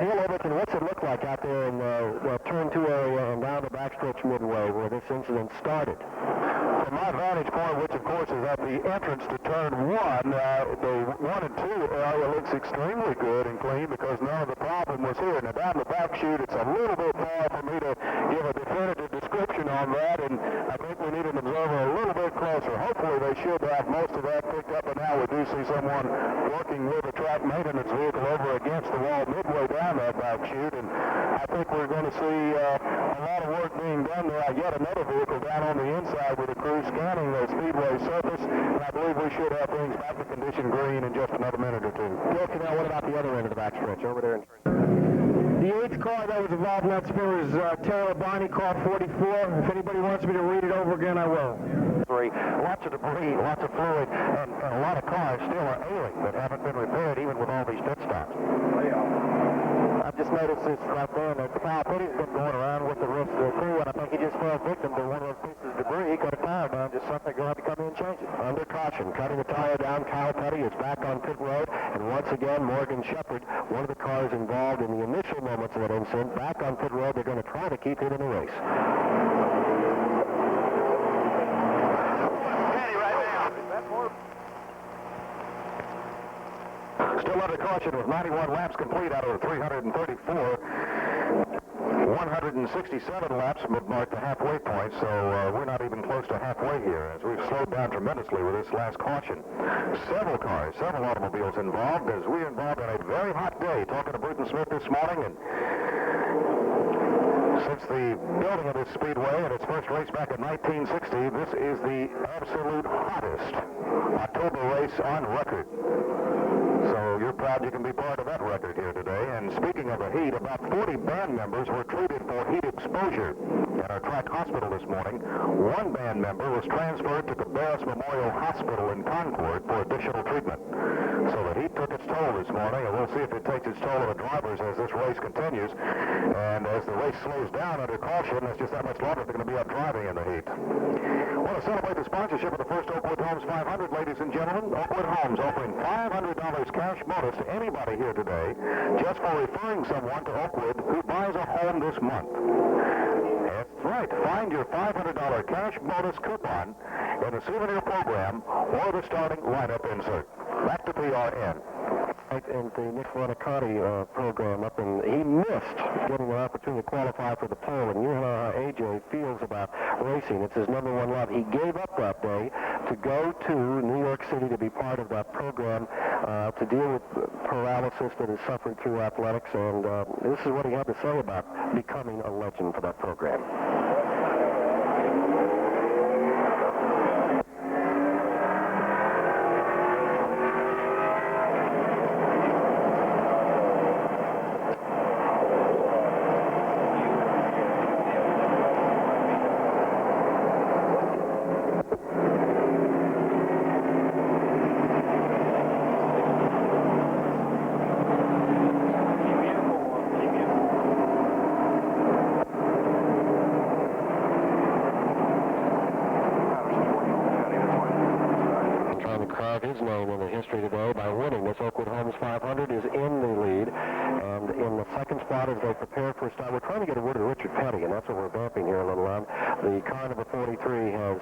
Neil Overton, what's it look like out there in the turn 2 area and down the backstretch midway where this incident started? From my vantage point, which of course is at the entrance to turn 1, the 1 and 2 area looks extremely good and clean because none of the problem was here. Now down the back chute, it's a little bit far for me to give a definitive description on that, and I think we need an observer a little bit closer. Hopefully they should have most of that picked up, but now we do see someone working with a track maintenance vehicle over against the wall midway down that back chute, and I think we're going to see a lot of work being done there. Yet another vehicle down on the inside with a crew scanning the Speedway surface, and I believe we should have things back to condition green in just another minute or two. Now, what about the other end of the backstretch over there in The 8th car that was involved in that spill is Taylor Bonney, car 44. If anybody wants me to read it over again, I will. Lots of debris, lots of fluid, and a lot of cars still are ailing that haven't been repaired even with all these pit stops. I've just noticed this right there, and Kyle Petty's been going around with the rest of the crew, and I think he just fell victim to one of those pieces of debris. He got a tire down, just something going to have to come in and change it. Under caution, cutting the tire down, Kyle Petty is back on pit road, and once again, Morgan Shepherd, one of the cars involved in the initial moments of that incident, back on pit road. They're going to try to keep him in the race. Still under caution with 91 laps complete out of the 334. 167 laps would mark the halfway point, so we're not even close to halfway here, as we've slowed down tremendously with this last caution. Several cars, several automobiles involved, as we're involved in a very hot day. Talking to Bruton Smith this morning, and since the building of this speedway and its first race back in 1960, this is the absolute hottest October race on record. So you're proud you can be part of that record here today. And speaking of the heat, about 40 band members were treated for heat exposure. at our track hospital this morning. One band member was transferred to Cabarrus Memorial Hospital in Concord for additional treatment. So the heat took its toll this morning, and we'll see if it takes its toll on the drivers as this race continues. And as the race slows down under caution, that's just that much longer they're going to be out driving in the heat. I want to celebrate the sponsorship of the first Oakwood Homes 500, ladies and gentlemen. Oakwood Homes offering $500 cash bonus to anybody here today just for referring someone to Oakwood who buys a home this month. That's right. Find your $500 cash bonus coupon in the souvenir program or the starting lineup insert. Back to PRN. In the Nick Ronicati program up in, he missed getting an opportunity to qualify for the pole, and you know how AJ feels about racing. It's his number one love. He gave up that day to go to New York City to be part of that program to deal with paralysis that is suffered through athletics, and this is what he had to say about becoming a legend for that program. His name in the history today by winning this Oakwood Homes 500 is in the lead, and in the second spot as they prepare for a start. We're trying to get a word of Richard Petty, and that's what we're vamping here a little on. The car number 43 has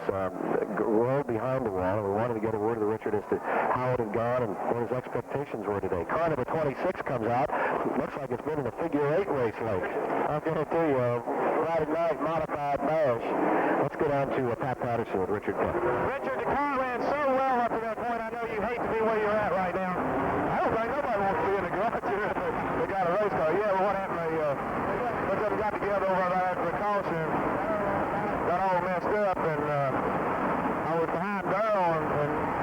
rolled behind the wall, and we wanted to get a word of Richard as to how it had gone and what his expectations were today. Car number 26 comes out. Looks like it's been in a figure 8 race late. I'm going to tell you, Friday night modified bash. Let's get on to Pat Patterson with Richard Petty. Richard, the car ran so well up to that point. I know you hate to be where you're at right now. I don't think nobody wants to be in the garage here if they got a race car. Yeah, well, what happened? They got together over right after the caution, got all messed up, and I was behind Darrell, and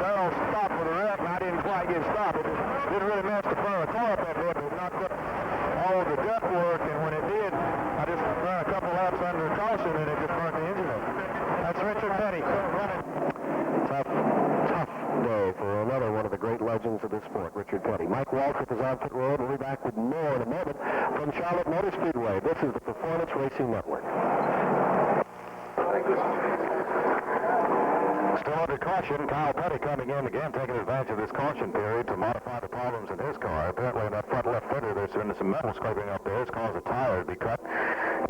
Darrell stopped with a wreck, and I didn't quite get stopped. It didn't really mess the front of the car up that bit, but it knocked up all of the duct work, and when it did, I just ran a couple laps under the caution, and it just burnt the engine up. That's Richard Petty running. Tough day for another one of the great legends of this sport, Richard Petty. Mike Waltrip is on pit road. We'll be back with more in a moment from Charlotte Motor Speedway. This is the Performance Racing Network. Still under caution, Kyle Petty coming in again, taking advantage of this caution period to modify the problems in his car. Apparently in that front left fender, there's been some metal scraping up there. It's caused a tire to be cut.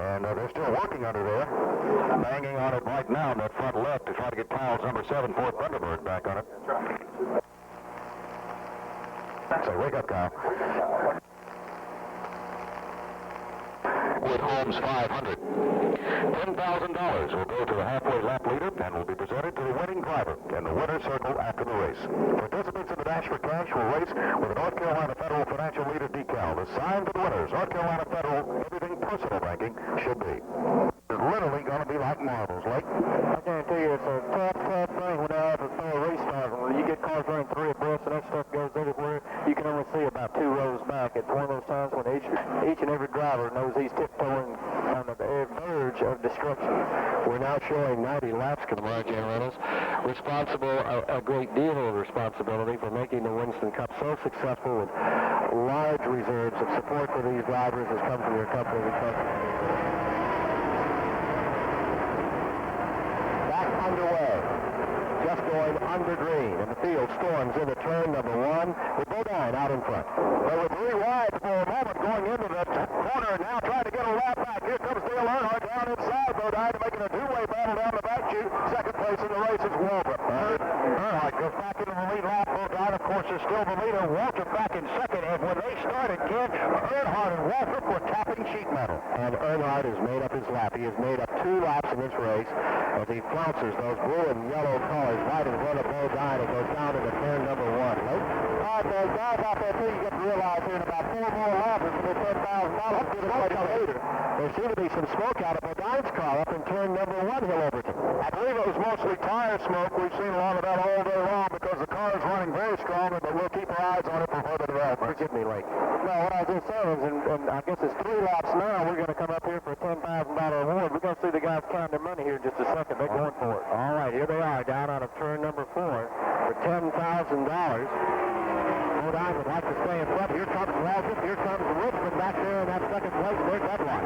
And they're still working under there, banging on it right now in that front left to try to get tiles number 7, Fort Thunderbird, back on it. So wake up, Kyle. Oakwood Homes 500. $10,000 will go to the halfway lap leader and will be presented to the winning driver in the winner's circle after the race. Participants in the Dash for Cash will race with a North Carolina Federal Financial Leader decal. The sign to the winners, North Carolina Federal, everything personal banking should be. It's literally going to be like marbles, Lake. I guarantee you, it's a tough thing when they have to throw a race start. When you get cars running 3 abreast and that stuff goes everywhere, you can only see about 2 rows back. It's one of those times when each and every driver knows he's tiptoeing on the verge of destruction. We're now showing 90 laps to Mark Reynolds, responsible, a great deal of responsibility for making the Winston Cup so successful with large reserves of support for these drivers has come from your company. Back underway. Just going under green, and the field storms into turn number 1 with Bodine out in front. They were 3 wide for a moment going into the corner, and now trying to get a lap back. Here comes Dale Earnhardt down inside Bodine, making a 2-way battle down the back chute. Second place in the race is Walter. Earnhardt goes back into the lead lap. Bodine, of course, is still the leader. Walter back in second, and when they started, Ken, Earnhardt and Walter were tapping sheet metal. And Earnhardt has made up his lap. He has made up 2 laps in this race as he flounces those blue and yellow colors right in front of Bodine. It goes down to the turn number 1. All right, there's guys out there, too, you get to realize here in about 4 more laps for the $10,000 later. There seemed to be some smoke out of Bodine's car up in turn number 1, Hill Overton. I believe it was mostly tire smoke. We've seen a lot of that all day long because the car is running very strongly, but we'll keep our eyes on it for further development. Forgive me, Lake. No, what I was just saying is, and I guess it's 3 laps now, we're going to come up here for a $10,000 award. We're going to see the guys count their money here in just a second. They're going for it. All right, here they are, down out of turn number 4 for $10,000. Bodine would like to stay in front. Here comes Walton. Here comes Richmond back there in that second place. There's Edward.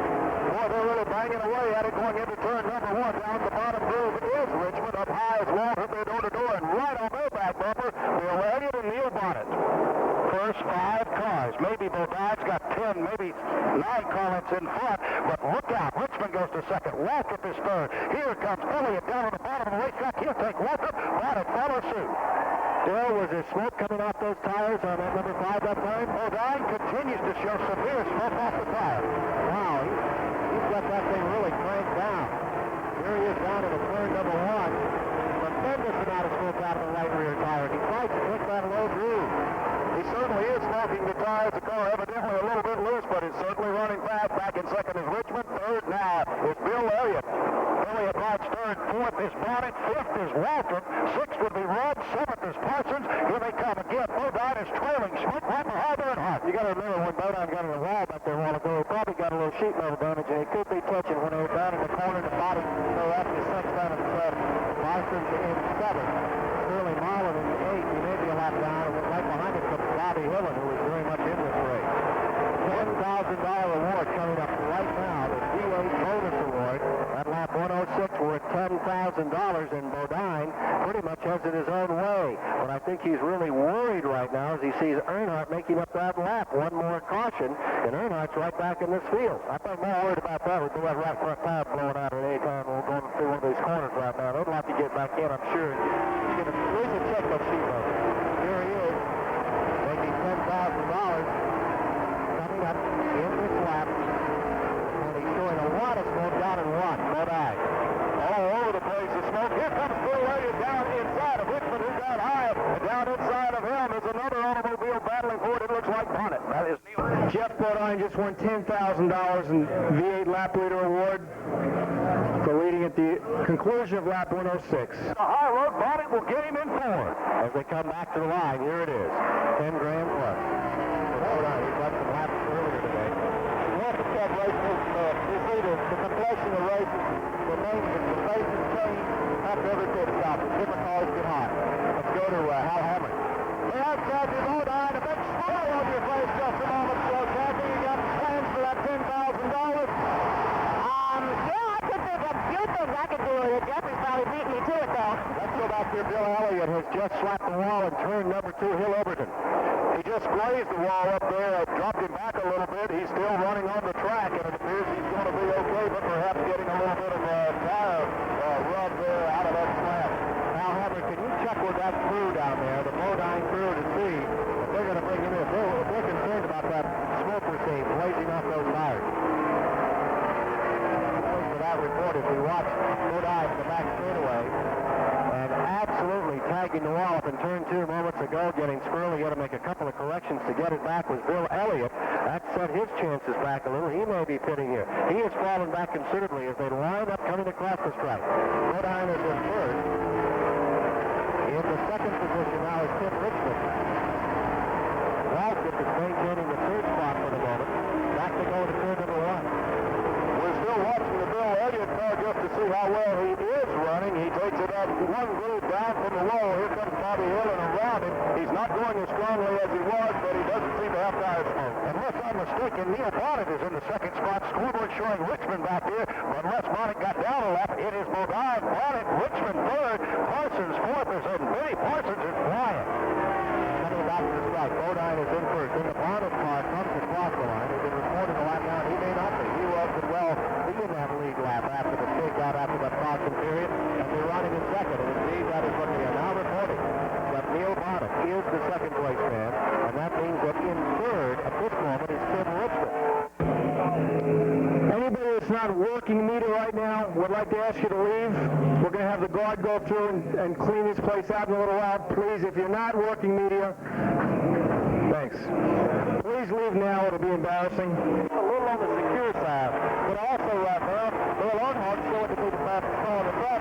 Boy, they're really banging away at it going into turn number 1. Down the bottom groove is Richmond. Up high is Walton. They're door to door, and right on their back bumper, Bill Elliott and Neil Bonnet. First 5 cars. Maybe Bodine's got 10, maybe 9 car in front, but look out. Richmond goes to second. Waltrip is third. Here comes Elliott down on the bottom of the racetrack. He'll take Waltrip. Bonnet follows suit. Bill, was there smoke coming off those tires on that number 5 that time? Bodine continues to show severe smoke off the tire. Wow, he's got that thing really cranked down. Here he is down in the turn number 1. Tremendous amount of smoke out of the right rear tire. He tries to take that low groove. He certainly is smoking the tires. The car evidently a little bit loose, but it's certainly running fast. Back in second is Richmond. Third now is Bill Elliott. Elliott rides third. Fourth is Bonnet. Fifth is Walton. Sixth would be Rudd. Seventh is Parsons. Here they come again. Bodine is trailing. Smoke right behind Earnhardt. You got to remember when Bodine got in the wall back there a while ago, he probably got a little sheet metal damage, and he could be touching when they were down in the corner in the bottom. So after the 6th down in the Parsons in 7th. Sterling Marlin in 8th. He may be a lap down. And right behind him comes Bobby Hillen, who is very much in this race. $10,000 award coming up right now. The D8 bonus award. At lap 106 worth $10,000, and Bodine pretty much has it his own way. But I think he's really worried right now as he sees Earnhardt making up that lap. One more caution, and Earnhardt's right back in this field. I think more worried about that. We'll have right front tire blowing out at any time. We're going through one of these corners right now. They'd like to get back in, I'm sure. He's going to lose a check of sheet metal. Here he is, making $10,000 coming up in this lap. And he's showing a lot of smoke down in 1. Bodine. All over the place of smoke. Here comes Bill Elliott down inside of Richmond, who got high. And down inside of him is another automobile battling for it. It looks like Bonnet. That is Neil. Jeff Bodine just won $10,000 in V8 Lap Leader Award for leading at the conclusion of lap 106. The high road Bonnet will get him in 4. As they come back to the line, here it is. 10 grand plus. Bodine, he's got some laps earlier today. The handicap race is, you see the completion of races, the names of the faces change after every pit stop. The different cars get hot. Let's go to Hal Hammer. The outside is Bodine. A big smile on your face just a moment ago, Kathy. You got plans for that $10,000? Yeah, I could think of a few things I could do with it. Jeffrey's probably beat me to it, though. Let's go back here. Bill Elliott has just slapped the wall in turn number 2, Hill Overton. He just grazed the wall up there, dropped him back a little bit. He's still running on the track, and it appears he's going to be okay, but perhaps getting a little bit of tire rub there out of that slap. Now, Hammer, can you check with that crew down there, the Bodine crew, to see if they're going to bring him in? If they're concerned about that smoke we're seeing blazing off those tires. Thanks for that report as we watch Bodine in the back straightaway. And absolutely tagging the wall up in turn 2 moments ago, getting squirrely. Got to make a couple of corrections to get it back was Bill Elliott. That set his chances back a little. He may be pitting here. He has fallen back considerably as they line up coming across the stripe. Bodine is in third. In the second position now is Tim Richmond. Waltrip is maintaining the third spot for the moment. Back to go to turn number 1. We're still watching the Bill Elliott car just to see how well he is running. He takes it up one groove down from the wall. Here comes Bobby Hillen around him. He's not going as strongly as he was, but he doesn't seem to have tire smoke. Unless I'm mistaken, Neil Bonnet is in the second spot. Scoreboard showing Richmond back here. But unless Bonnet got down a lap, it is Bodine, Bonnet, Richmond third. Parsons fourth is in. Billy Parsons is flying. Coming back to the strike. Bodine is in first. In the Bonnet car comes across the line. He's been reported a lap down. He may not be. He was as well. He didn't have a lead lap after the shakeout after the caution period. And they're running in second. And indeed, that is what they are now reporting. But Neil Bonnet is the second place man. And that means that in third at this moment is Tim Richmond. Anybody that's not working meter right now would like to ask you to leave. We're going to have the guard go through and clean this place out in a little while. Please, if you're not working media, thanks. Please leave now. It'll be embarrassing. A little on the secure side, but also right now, Bill Earnhardt showing to be the fastest car on the track.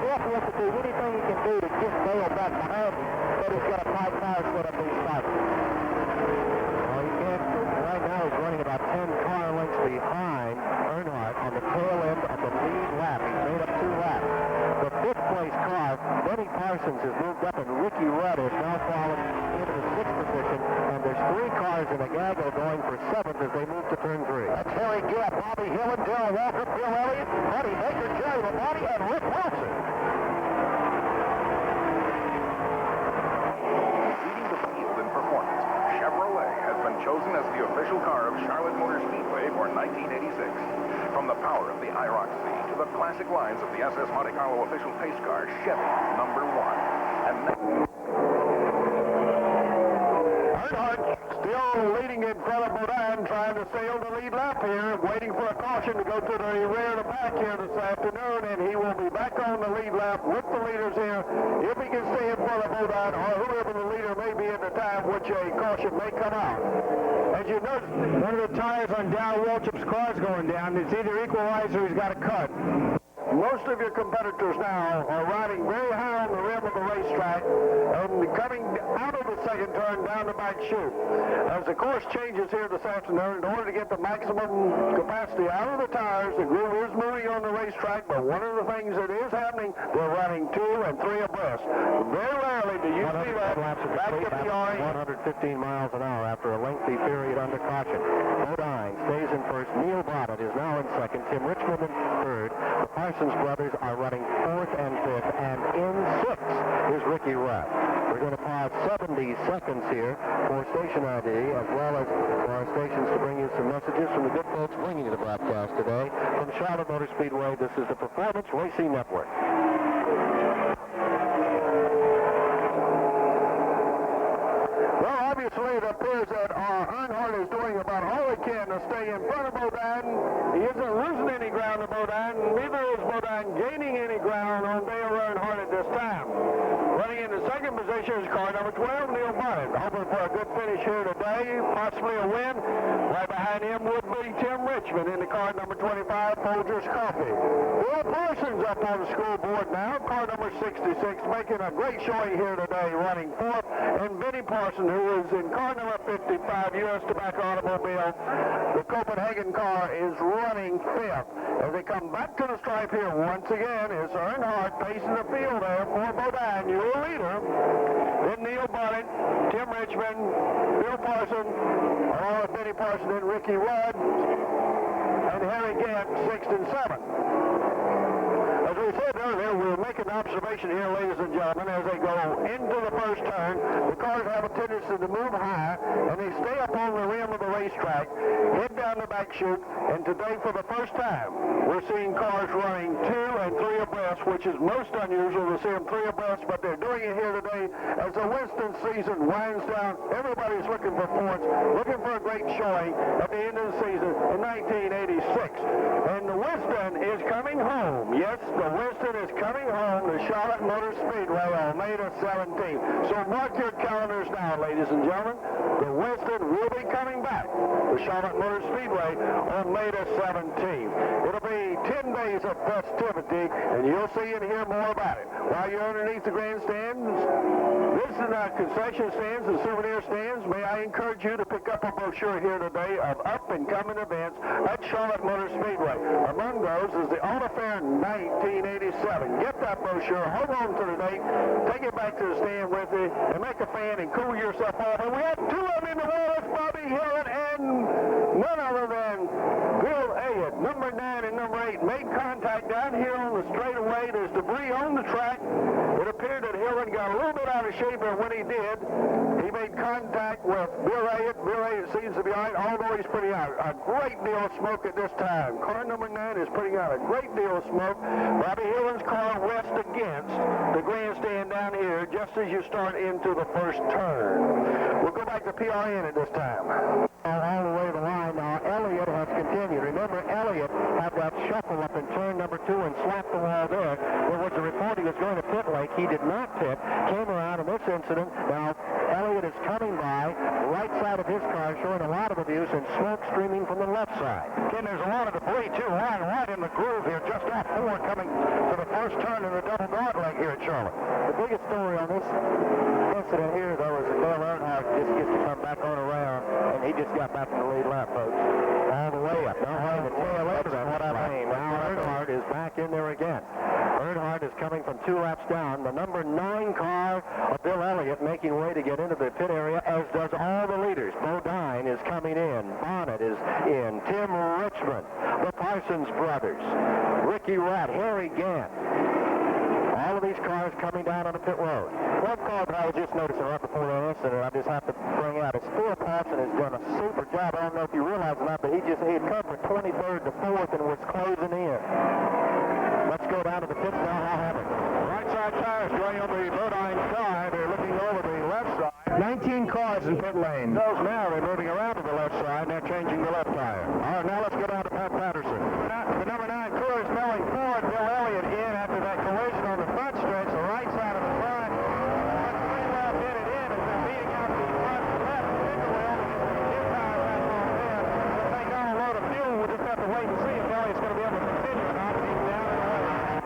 careful to do anything he can do to get Dale back behind him, but he's got a tight tire set up these cycles. Well, he can't. Right now he's running about 10 car lengths behind Earnhardt on the tail end of the lead lap. He's made up 2 laps. The 5th place car, Benny Parsons, has moved up, and Ricky Rudd has now fallen into the 6th position, and there's 3 cars in a gaggle going for 7th as they move to turn 3. That's Harry Gap, Bobby Hillin, Darrell Walker, Bill Elliott, Buddy Baker, Jerry Labonte, and Rick Wilson. Leading the field in performance, Chevrolet has been chosen as the official car of Charlotte Motor Speedway for 1986. From the power of the IROC C to the classic lines of the SS Monte Carlo official pace car, Chevy #1. And Earnhardt still leading in front of Bodine, trying to sail the lead lap here, waiting for a caution to go to the rear of the pack here this afternoon, and he will be back on the lead lap with the leaders here if he can stay in front of Bodine or whoever the leader may be at the time, which a caution may come out. As you notice, one of the tires on Dow Waltrip's car is going down. It's either equalized or he's got a cut. Most of your competitors now are riding very high on the rim of the racetrack and coming out of the second turn down the back chute. As the course changes here this afternoon, in order to get the maximum capacity out of the tires, the groove is moving on the racetrack, but one of the things that is happening, they're running 2 and 3 abreast. Very rarely do you see that back at the RA. 115 miles an hour after a lengthy period under caution. Bodine stays in first. Neil Bonnet is now in second. Tim Richmond in third. The Parsons brothers are running 4th and 5th, and in 6th is Ricky Rudd. We're going to pause 70 seconds here for station ID, as well as for our stations to bring you some messages from the good folks bringing you the broadcast today. From Charlotte Motor Speedway, this is the Performance Racing Network. Well, obviously it appears that Earnhardt is doing about all he can to stay in front of Bodine. He isn't losing any ground to Bodine, neither is Bodine gaining any ground on Dale Earnhardt at this time. Running in the second position is car number 12, Neil Bonnet, hoping for a good finish here today, possibly a win. Right behind him would be Tim Richmond in the car number 25, Folgers Coffee. Bill Parsons up on the scoreboard now, car number 66, making a great showing here today, running 4th, and Benny Parsons, who is in car number 55, U.S. Tobacco Automobile. The Copenhagen car is running 5th. As they come back to the stripe here once again, is Earnhardt pacing the field there for Bodine, your leader. Then Neil Bonnet, Tim Richmond, Bill Parsons, along with Benny Parsons and Ricky Rudd, and Harry Gant, 6th and 7th. As we said earlier, we'll make an observation here, ladies and gentlemen, as they go into the first turn. The cars have a tendency to move high, and they stay up on the rim of the racetrack, head down the back chute, and today, for the first time, we're seeing cars running 2 and 3 abreast, which is most unusual to see them 3 abreast, but they're doing it here today as the Winston season winds down. Everybody's looking for points, looking for a great showing at the end of the season in 1986. And the Winston is coming home. Yes, the Winston is coming home to Charlotte Motor Speedway on May the 17th. So mark your calendars now, ladies and gentlemen. The Winston will be coming back to Charlotte Motor Speedway on May the 17th. It'll be 10 days of festivity, and you'll see and hear more about it. While you're underneath the grandstands, visiting our concession stands and souvenir stands, may I encourage you to pick up a brochure here today of up-and-coming events at Charlotte Motor Speedway. Among those is the Auto Fair 1987. Get that brochure, hold on to the date, take it back to the stand with you, and make a fan and cool yourself off. And we have 2 of them in the wall, that's Bobby Hillin and none other than Bill Elliott. Number 9 and number 8 made contact down here on the straightaway. There's debris on the track. It appeared that Hillin got a little bit out of shape, and when he did, he made contact with Bill Elliott. Bill Elliott seems to be all right, although he's putting out a great deal of smoke at this time. Car number 9 is putting out a great deal of smoke. Bobby Hillin's car rests against the grandstand down here just as you start into the first turn. We'll go back to PRN at this time. All the way to the line now. Elliott has continued. Remember, Elliott had that shuffle up in turn number 2 and slapped the wall there. There was a report he was going to pit lake. He did not pit. Came around in this incident. Now, Elliott is coming by. The right side of his car showing a lot of abuse and smoke streaming from the left side. Again, there's a lot of debris, too, lying right in the groove here, just off 4 coming to the first turn in the double start leg here at Charlotte. The biggest story on this incident here, though, is that Dale Earnhardt just gets to come back on around, and he just got back in the lead lap, folks. All the way up. Don't mind the tail end of that. What I mean. Now Earnhardt is back in there again. Earnhardt is coming from 2 laps down. The number 9 car of Bill Elliott making way to get into the pit area, as does all the leaders. Bodine is coming in. Bonnet is in. Tim Richmond, the Parsons brothers, Ricky Ratt, Harry Gant. All of these cars coming down on the pit road. One car that I was just noticing right before the incident, I just have to bring out, is Phil Paulson has done a super job. I don't know if you realize or not, but he had come from 23rd to 4th and was closing in. Let's go down to the pits now. I'll have it. Right side tires going on the Bodine side. They're looking over the left side. 19 cars in pit lane. Those now, they're moving around to the left side, and they're changing the left tire. All right, now let's go down to Pat Patterson. The number 9 crew is smelling forward. Bill Elliott in after that collision on the front stretch, the right side of the front. Once Greenwell did it in, as they're beating out the front left fender well to get the new tire back on there. We'll take on a load of fuel. We'll just have to wait and see if Elliott's going to be able to continue or not. He's down in the way.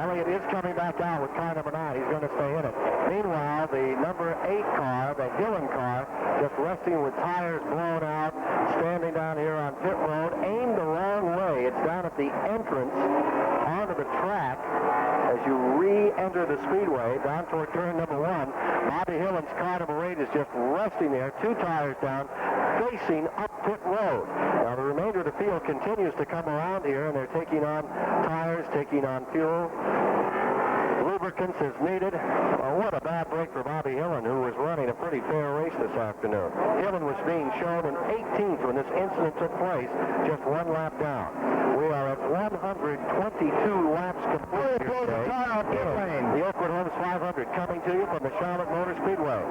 Elliott is coming back out with car number 9. He's going to stay in it. Meanwhile, the number 8 car, the Gillen car, just resting with tires blown out, standing down here on pit road, aimed the wrong way. It's down at the entrance onto the track as you re-enter the Speedway down toward turn number 1. Bobby Hillen's car number 8 is just resting there, 2 tires down, facing up pit road. Now the remainder of the field continues to come around here, and they're taking on tires, taking on fuel. Lubricants is needed. Oh, what a bad break for Bobby Hillen, who was running a pretty fair race this afternoon. Hillen was being shown in 18th when this incident took place, just 1 lap down. We are at 122 laps complete here today. The Oakwood Homes 500 coming to you from the Charlotte Motor Speedway.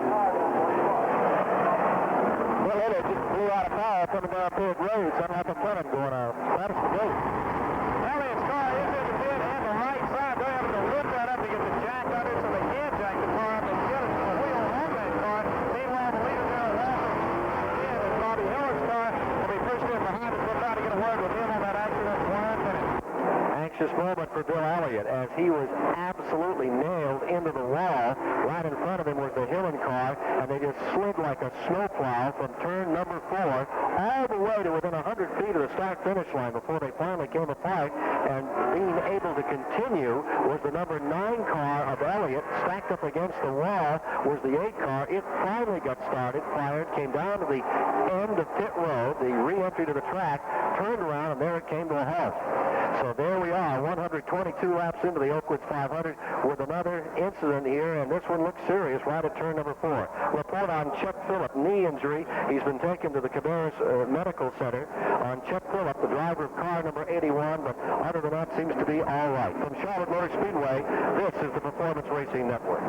Well, it just blew out of power coming down pit road. Something like a front going on. That's the gate. Elliott's car is in the pit and the right side. They have to lift that up to get the jack under so they can't jack the car up and get it to the wheel on that car. Meanwhile, the leader there again is Bobby Hillen's car will be pushed in behind us. We'll try to get a word with him on that accident in 1 minute. Anxious moment for Bill Elliott as he was absolutely nailed into the wall. Right in front of him was the Hillen car, and they just slid like a snowplow from turn number 4 all the way to within 100 feet of the start-finish line before they finally came apart. And being able to continue was the number 9 car of Elliott. Stacked up against the wall was the 8 car. It finally got started, fired, came down to the end of pit road, the re-entry to the track, turned around, and there it came to a halt. So there we are, 122 laps into the Oakwood 500 with another incident here, and this one looks serious right at turn number 4. Report on Chuck Phillip, knee injury. He's been taken to the Cabarrus Medical Center on Chuck Phillip, the driver of car number 81, but other than that seems to be all right. From Charlotte Motor Speedway, this is the Performance Racing Network.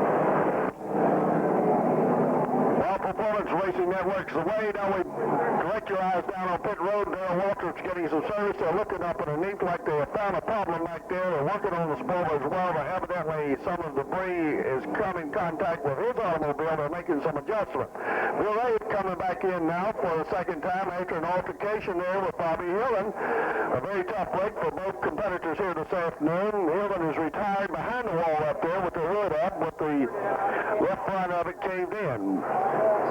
Well, Performance Racing Network's away. Now we direct your eyes down on pit road. Darrell Waltrip's getting some service. They're looking up underneath like they have found a problem back there. They're working on the spoiler as well, but evidently some of the debris is coming in contact with his automobile. They're making some adjustment. Bill Elliott coming back in now for the second time after an altercation there with Bobby Hillen. A very tough break for both competitors here this afternoon. Hillen is retired behind the wall up there with the hood up, with the left front of it caved in.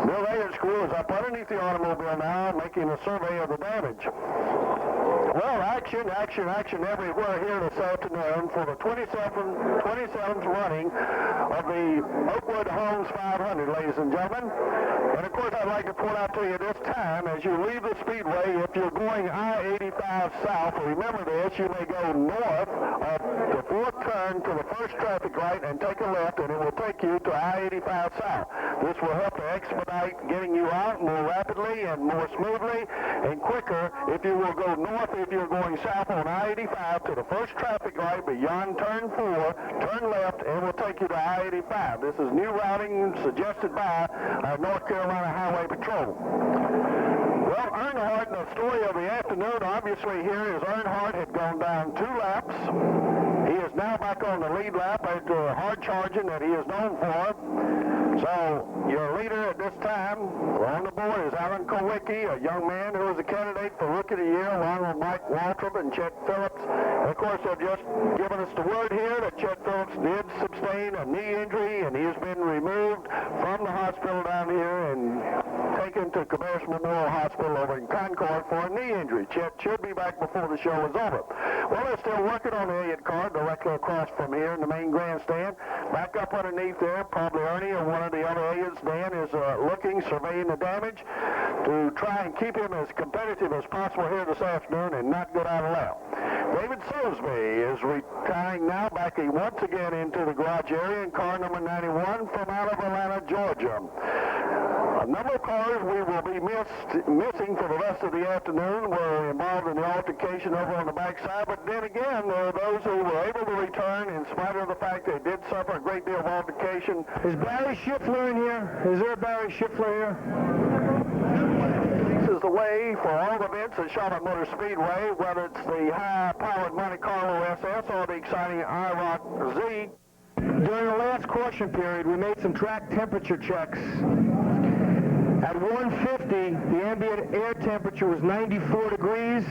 Bill Elliott's crew is up underneath the automobile now, making a survey of the damage. Well, action everywhere here this afternoon for the 27th running of the Oakwood Homes 500, ladies and gentlemen. And of course, I'd like to point out to you this time, as you leave the Speedway, if you're going I-85 south, remember this, you may go north of the 4th turn to the first traffic light and take a left, and it will take you to I-85 south. This will help to expedite getting you out more rapidly and more smoothly and quicker if you will go north. If you're going south on I-85 to the first traffic light beyond turn 4, turn left, and we'll take you to I-85. This is new routing suggested by our North Carolina Highway Patrol. Well, Earnhardt, the story of the afternoon, obviously here is Earnhardt had gone down 2 laps. He is now back on the lead lap after hard charging that he is known for. So your leader at this time on the board is Alan Kowicki, a young man who was a candidate for Rookie of the Year, along with Mike Waltrip and Chet Phillips. And of course, they've just given us the word here that Chet Phillips did sustain a knee injury, and he has been removed from the hospital down here and taken to Cabarrus Memorial Hospital over in Concord for a knee injury. Chet should be back before the show is over. Well, they're still working on the Elliott card directly across from here in the main grandstand. Back up underneath there, probably Ernie or one of the other Elliotts. Dan is looking, surveying the damage to try and keep him as competitive as possible here this afternoon and not go down a lap. David Silsby is retiring now, backing once again into the garage area in car number 91 from out of Atlanta, Georgia. A number of cars we will be missing for the rest of the afternoon were involved in the altercation over on the backside, but then again, there are those who were able to return in spite of the fact they did suffer a great deal of altercation. Is Barry Schiffler in here? Is there a Barry Schiffler here? This is the way for all events at Charlotte Motor Speedway, whether it's the high-powered Monte Carlo SS or the exciting IROC Z. During the last caution period, we made some track temperature checks. At 150, the ambient air temperature was 94 degrees.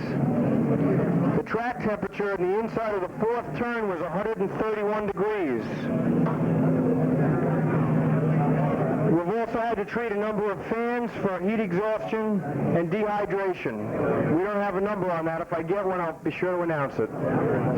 The track temperature in the inside of the fourth turn was 131 degrees. We've also had to treat a number of fans for heat exhaustion and dehydration. We don't have a number on that. If I get one, I'll be sure to announce it.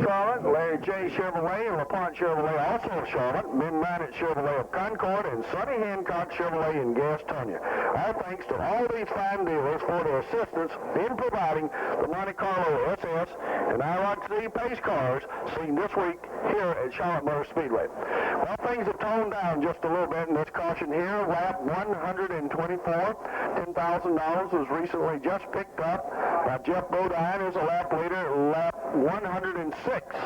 Charlotte, Larry J. Chevrolet and LaPont Chevrolet, also of Charlotte, Ben Manett Chevrolet of Concord, and Sonny Hancock Chevrolet in Gastonia. Our thanks to all these fine dealers for their assistance in providing the Monte Carlo SS and IROC Z pace cars seen this week here at Charlotte Motor Speedway. Well, things have toned down just a little bit in this caution here. Lap 124, $10,000 was recently just picked up by Jeff Bodine as a lap leader, lap 106.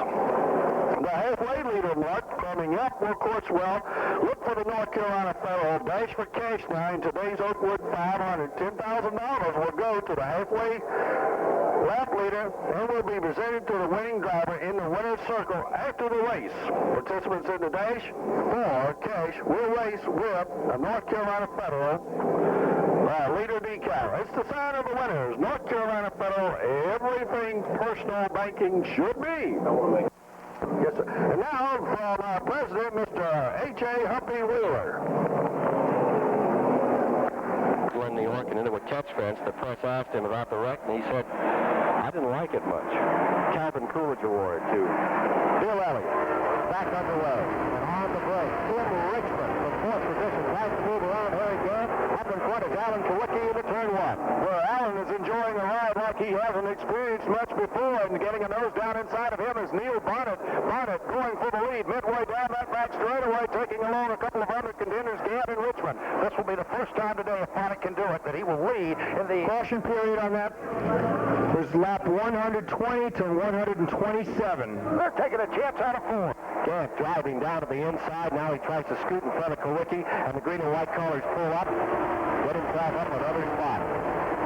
The halfway leader mark coming up will, of course, well, look for the North Carolina Federal Dash for Cash now in today's Oakwood 500. $10,000 will go to the halfway lap leader and will be presented to the winning driver in the winner's circle after the race. Participants in the Dash for Cash will race with a North Carolina Federal leader decal. It's the sign of the winners. North Carolina Federal, everything personal banking should be. Yes, sir. And now from our president, Mr. H.A. Humpy Wheeler. When New York and into a catch fence, the press asked him about the wreck, and he said, I didn't like it much. Calvin Coolidge Award to Bill Elliott. Back underway. And on the break, Tim Richmond from fourth position. Tries to move around Harry Gant. Up in front is Alan Kowicki into turn one. Well, Alan is enjoying a ride like he hasn't experienced much before, and getting a nose down inside of him is Neil Bonnet. Bonnet going for the lead midway down that back straightaway, taking along a couple of other contenders, Gant and Richmond. This will be the first time today if Bonnet can do it that he will lead in the Caution period on that was lap 120 to 127. They're taking a chance out of four. Gant driving down to the inside. Now he tries to scoot in front of Kowicki, and the green and white colors pull up. Get himself up another spot.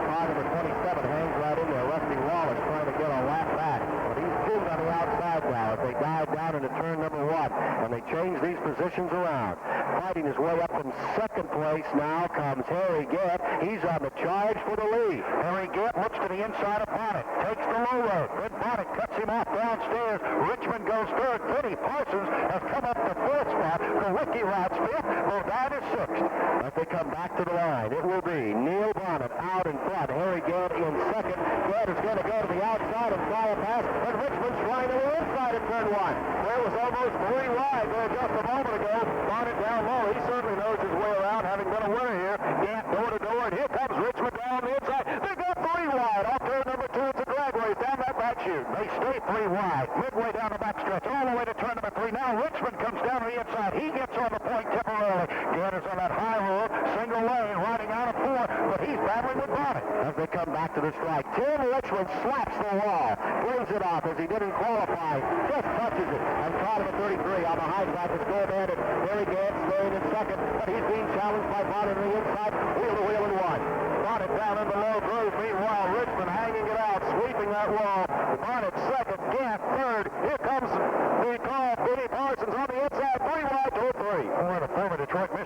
Car number 27 hangs right in there. Rusty Wallace trying to get a lap back. But he's pinned on the outside now as they dive down into turn number one. And they change these positions around. Fighting his way up from second place now comes Harry Gant. He's on the charge for the lead. Harry Gant looks to the inside of Bonnet. Takes the low road. But Bonnet cuts him off downstairs. Richmond goes third. Finney Parsons has come up the fourth spot. Kowicki rides fifth. Bodine is sixth. As they come back to the line, it will be Neil Bonnet out in front. Harry Gant in second. Gant is going to go to the outside and fly a pass. And Richmond's flying to the inside of turn one. There was almost three wide there just a moment ago. Bonnet down low. He certainly knows his way around, having been a winner here. Gant door to door, and here comes Richmond down the inside. They got three wide off turn number two. It's a drag race down that back chute. They stay three wide. Midway down the back stretch, all the way to turn number three. Now Richmond comes down to the inside. He gets on the point temporarily. Gant is on that high road, single lane, riding out of four, but he's battling with Bonnet. As they come back to the strike, Tim Richmond slaps the wall, brings it off as he didn't qualify, just touches it, and caught him at 33 on the high side. It's going ahead, and Harry Gant staying in second, but he's being challenged by Bonnet on the inside, wheel to wheel in one. Bonnet down in the low groove. Meanwhile, Richmond hanging it out, sweeping that wall. Bonnet second, Gant third. Here comes the call. Finney Parsons on the inside.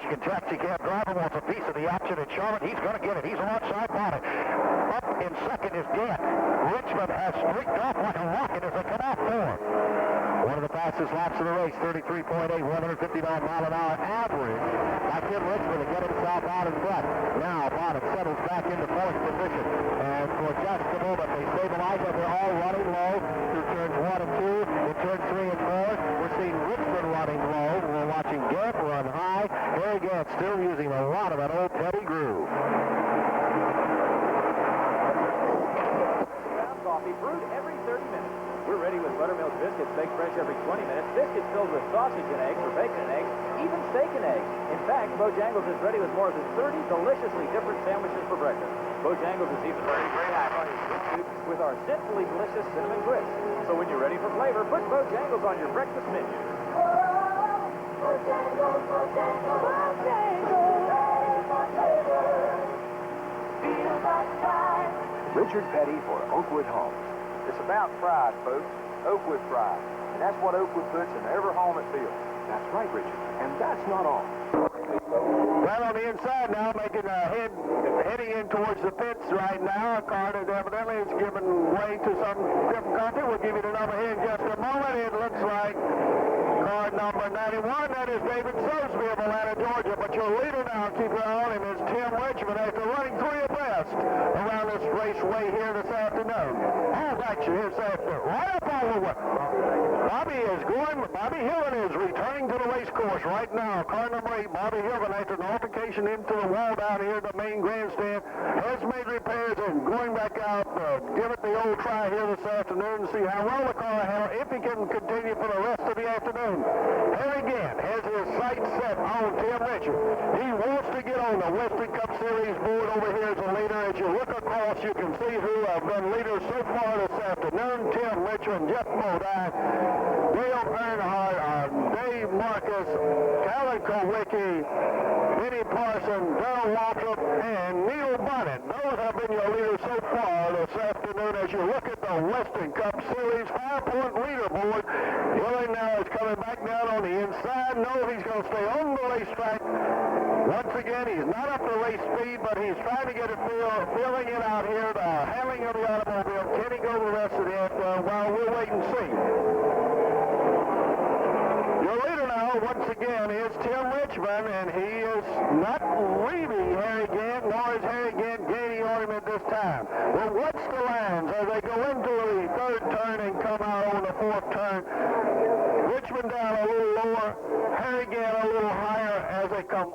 Michigan taxi cab driver wants a piece of the action in Charlotte. He's going to get it. He's alongside Bonnet. Up in second is Gant. Richmond has streaked off like a rocket as they come off 4. One of the fastest laps of the race, 33.8, 159-mile-an-hour average by Tim Richmond to get himself out in front. Now Bonnet settles back into 4th position. And for just a moment, they stabilize it. They're all running low through turns 1 and 2. In turns 3 and 4, we're seeing Richmond running low. We're watching Gant run high. Harry Gant still using a lot of that old Teddy groove. Coffee brewed every 30 minutes. We're ready with buttermilk biscuits baked fresh every 20 minutes, biscuits filled with sausage and eggs, or bacon and eggs, even steak and eggs. In fact, Bojangles is ready with more than 30 deliciously different sandwiches for breakfast. Bojangles is even ready for with our sinfully delicious cinnamon grits. So when you're ready for flavor, put Bojangles on your breakfast menu. Richard Petty for Oakwood Homes. It's about pride, folks. Oakwood pride. And that's what Oakwood puts in every home it builds. That's right, Richard. And that's not all. Well, on the inside now, making a heading in towards the pits right now. A car that evidently is giving way to some different content. We'll give you the number here in just a moment. It looks like car number 91. That is David Sosby of Atlanta, Georgia. But your leader now, keep your eye on him, is Tim Richmond after running 3 abreast around this raceway here this afternoon. All right, you here's after. Right up all the way. Bobby Hillen is returning to the race course right now. Car number 8, Bobby Hillen, after an altercation into the wall down here at the main grandstand, has made repairs and going back out to give it the old try here this afternoon to see how well the car handles, if he can continue for the rest of the afternoon. Harry Gant has his sights set on Tim Richmond. He wants to get on the Winston Cup Series board over here as a leader. As you look across, you can see who have been leaders so far this afternoon. Tim Richmond, Jeff Modine, Dale Earnhardt, Dave Marcus, Callan Kowicki, Benny Parson, Darrell Waltrip, and Neil Bonnet. Those have been your leaders so far this afternoon. As you look at the Winston Cup Series 5-point leaderboard, Hillen now is coming back down on the inside. No, he's going to stay on the racetrack. Once again, he's not up to race speed, but he's trying to get a feeling it out here, the handling of the automobile. Can he go the rest of the afternoon? Well, we'll wait and see. Your leader now, once again, is Tim Richmond, and he is not leaving Harry Gant, nor is Harry Gant gaining on him at this time. Well, watch the lines as they go into the 3rd turn and come out on the 4th turn. Richmond down a little lower, Harry Gant a little higher as they come.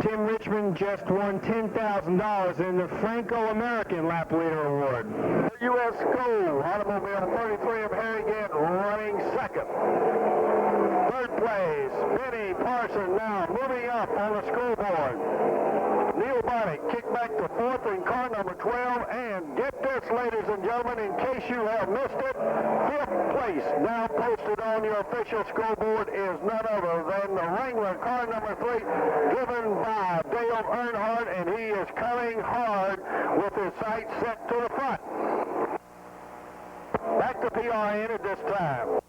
Tim Richmond just won $10,000 in the Franco-American Lap Leader Award. U.S. Gold Automobile 33 of Harry Gant running 2nd. 3rd place, Benny Parson now moving up on the scoreboard. Neil Bonnet kicked back to 4th in car number 12, and get this, ladies and gentlemen, in case you have missed it, 5th place now posted on your official scoreboard is none other than the Wrangler car number 3, driven by Dale Earnhardt, and he is coming hard with his sights set to the front. Back to PRN at this time.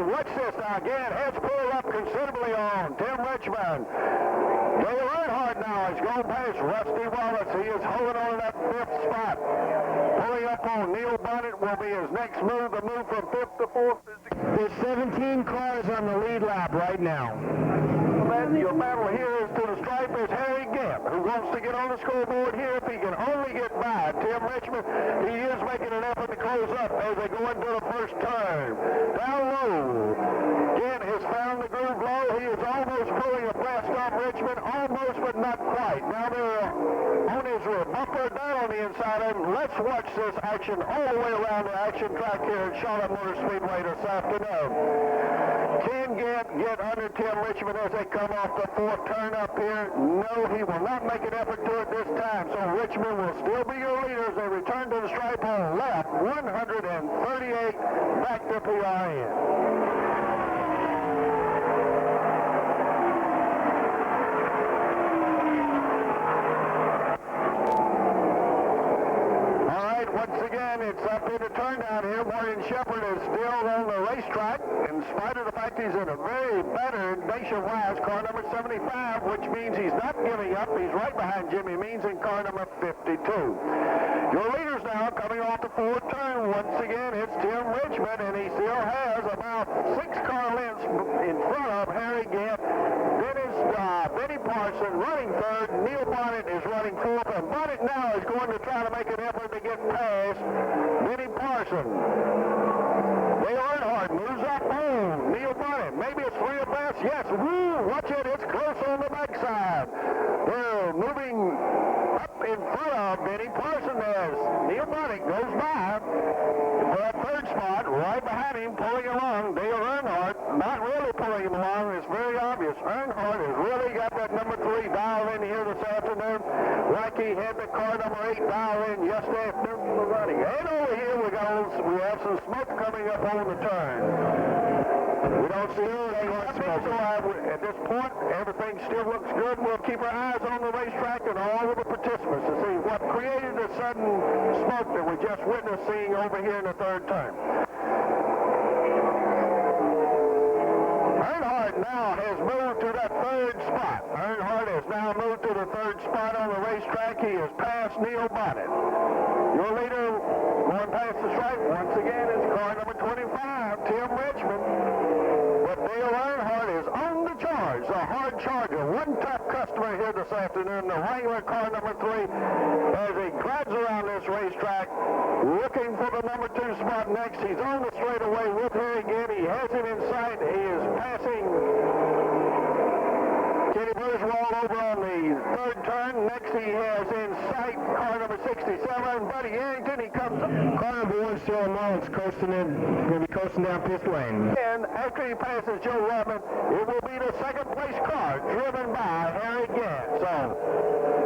Watch this now. Gant has pulled up considerably on Tim Richmond. Dale Earnhardt now has gone past Rusty Wallace. He is holding on to that 5th spot. Pulling up on Neil Bonnet will be his next move. The move from 5th to 4th is... There's 17 cars on the lead lap right now. Your battle here is to the stripe is Harry Gant, who wants to get on the scoreboard here. If he can only get by Tim Richmond, he is making an effort to close up as they go into the 1st turn. Down low, Gant has found the groove low. He is almost pulling a blast off Richmond, almost but not quite. Now they're on his bumper down on the inside of him. Let's watch this action all the way around the action track here at Charlotte Motor Speedway this afternoon. Can Gant get under Tim Richmond as they come off the 4th turn up here? No, he will not make an effort to it this time. So Richmond will still be your leader as they return to the stripe on lap 138 back to PRN. It's up in the turn down here. Morgan Shepherd is still on the racetrack in spite of the fact he's in a very battered nationwide car number 75, which means he's not giving up. He's right behind Jimmy Means in car number 52. Your leaders now coming off the fourth turn. Once again, it's Tim Richmond, and he still has about 6 car lengths in front of Harry Gant. Then it's Benny Parson running third. Neil Bonnet is running fourth, and Bonnet now is going to try to make an effort to get past Benny Parson. Dale Earnhardt moves up home. Neil Bonnet, maybe it's 3 abreast. Yes, woo, watch it, it's close on the backside. They're moving up in front of Benny Parson as Neil Bonnet goes by for that third spot. Right behind him, pulling along, Dale Earnhardt, not really pulling him along. It's very obvious. Earnhardt has really got that number 3 dialed in here this afternoon, like he had the car number 8 dialed in yesterday afternoon for the running. And over here we have some smoke coming up on the turn. We don't see anything like smoke. At this point, everything still looks good. We'll keep our eyes on the racetrack and all of the participants to see what created the sudden smoke that we just witnessed seeing over here in the third turn. Earnhardt now has moved to that third spot. Earnhardt has now moved to the third spot on the racetrack. He has passed Neil Bonnet. Your leader going past the stripe once again is car number 25, Tim Richmond. But Dale Earnhardt is on the charge, the hard charger. One top customer here this afternoon, the Wrangler car number 3, as he glides around this racetrack, looking for the number 2 spot next. He's on the straightaway with her again. He has him in sight. He is passing Kenny Bergeron over on the third turn. Next he has in sight car number 67, Buddy Arrington. He comes up. Car number 1, Joe Mullins, coasting in, going to be coasting down pit lane. And after he passes Joe Rodman, it will be the second place car driven by Harry Gant. So,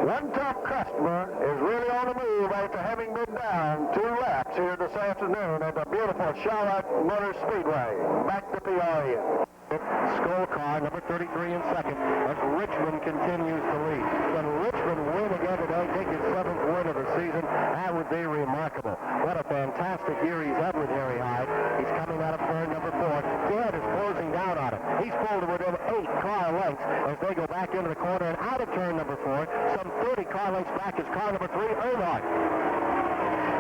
one top customer is really on the move after having been down 2 laps here this afternoon at the beautiful Charlotte Motor Speedway. Back to PRN. Skull car, number 33 in second, as Richmond continues to lead. Can Richmond win again today, take his 7th win of the season? That would be remarkable. What a fantastic year he's had with Harry Hyde. He's coming out of turn number 4. Gant is closing down on him. He's pulled within 8 car lengths as they go back into the corner and out of turn number 4. Some 30 car lengths back is car number 3, Earnhardt.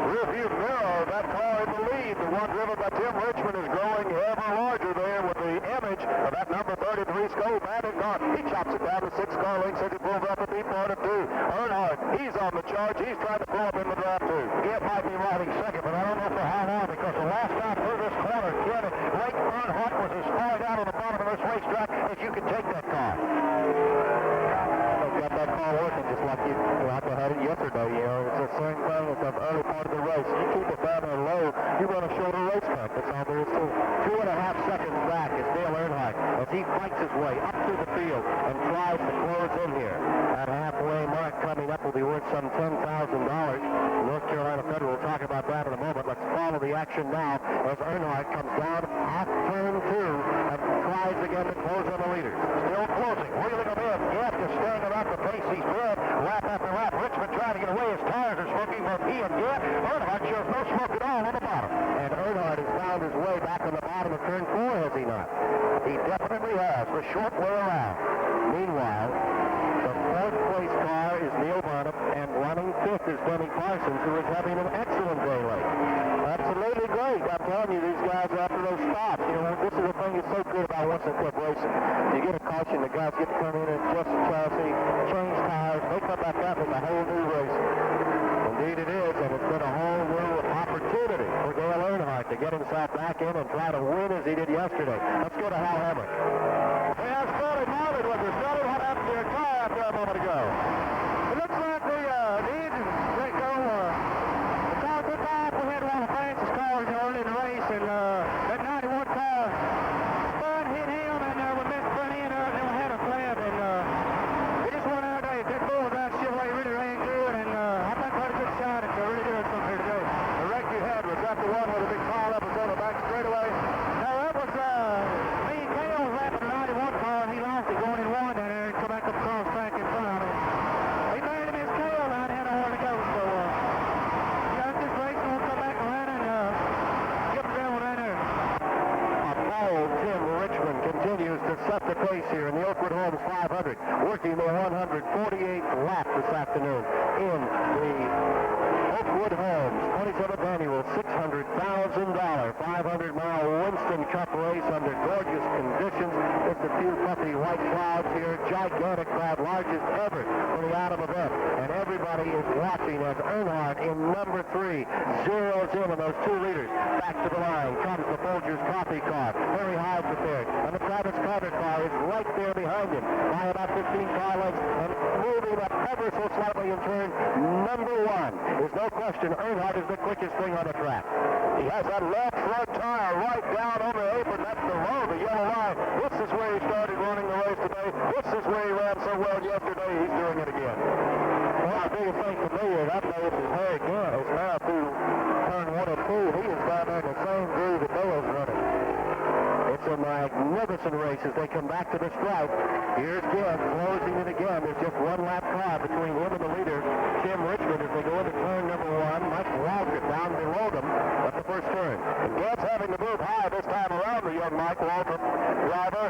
Rearview mirror, that car in the lead, the one driven by Tim Richmond, is growing ever larger there with the image of that number 33 Skull Bandit car. He chops it down to 6 car lengths as he pulls up a deep part of 2. Earnhardt, he's on the charge. He's trying to pull up in the draft too. Gant might be riding second, but I don't know for how long, because the last time through this corner, Blake Earnhardt was as far down on the bottom of this racetrack as you could take that car. Got that car working just like I had it yesterday. You know, it's the same thing at the early part of the race. You keep it down there low, you run a shorter racetrack. That's all there is to it. 2.5 seconds back is Dale Earnhardt as he fights his way up to the field and tries to close in here. That halfway mark coming up will be worth some $10,000. North Carolina Federal will talk about that in a moment. Let's follow the action now as Earnhardt comes down off turn 2 and tries again to close on the leaders. Still closing, wheeling them in. Gant is staying about the pace he's good. Lap after lap, Richmond trying to get away. His tires are smoking both he and Gant. Earnhardt shows no smoke at all on the bottom. And Earnhardt has found his way back on the bottom of turn 4, has he not? He definitely has, the short way around. Meanwhile, the 4th place car is Neil Bonham, and running 5th is Benny Parsons, who is having an excellent day late. Absolutely great. I'm telling you, these guys after those stops, you know, this is the thing that's so good about Winston Cup racing. You get a caution, the guys get to come in and adjust the chassis, change tires, they come back out with a whole new race. Indeed it is, and it's been a whole new opportunity for Dale Earnhardt to get himself back in and try to win as he did yesterday. Let's go to Hal Hemrick. Yes, Sully Marvin with us. Sully, what happened to your car out there a moment ago? It looks like the engine let go. The car took off. We had one of the fastest cars early in the race, and that 91 car spun, hit him, and we missed front end, and then we had a flat, and we just went out there. That bull drive Chevrolet really ran good, and I think we had a good shot at really doing something here today. The wreck you had, was that the one with the big pile up was on the back straightaway? No, that was me and Kale was lapping the 91 car, and he lost it going in one down there and come back up across track in front of me. He made him his Kale, and I had nowhere to go, so yeah, this race will come back around. race here in the Oakwood Homes 500, working their 148th lap this afternoon in the Oakwood Homes 27th annual $600,000 500-mile Winston Cup race under gorgeous conditions. Just a few puffy white clouds here. Gigantic crowd, largest ever for the autumn event. And everybody is watching as Earnhardt in number 3 zeroes in on those 2 leaders. Back to the line comes the Folgers Coffee car. Harry Hyde's prepared. And the Travis Carter car is right there behind him by about 15 car lengths and moving up ever so slightly in turn number 1. There's no question Earnhardt is the quickest thing on the track. He has that left front tire right down on the apron. That's below the yellow line. This is where he started running the race today. This is where he ran so well yesterday. He's doing it again. Well, the biggest thing for me is I know this is Harry Gant is now through turn 1 and 2. He is down there in the same groove that Noah's running. It's a magnificent race as they come back to the stripe. Here's Gant closing it again. There's just one lap car between him and the leader, Tim Richmond, as they go into turn number 1. Mike Walker down below them at the first turn. And Gant's having to move high this time around, the young Mike Walker driver.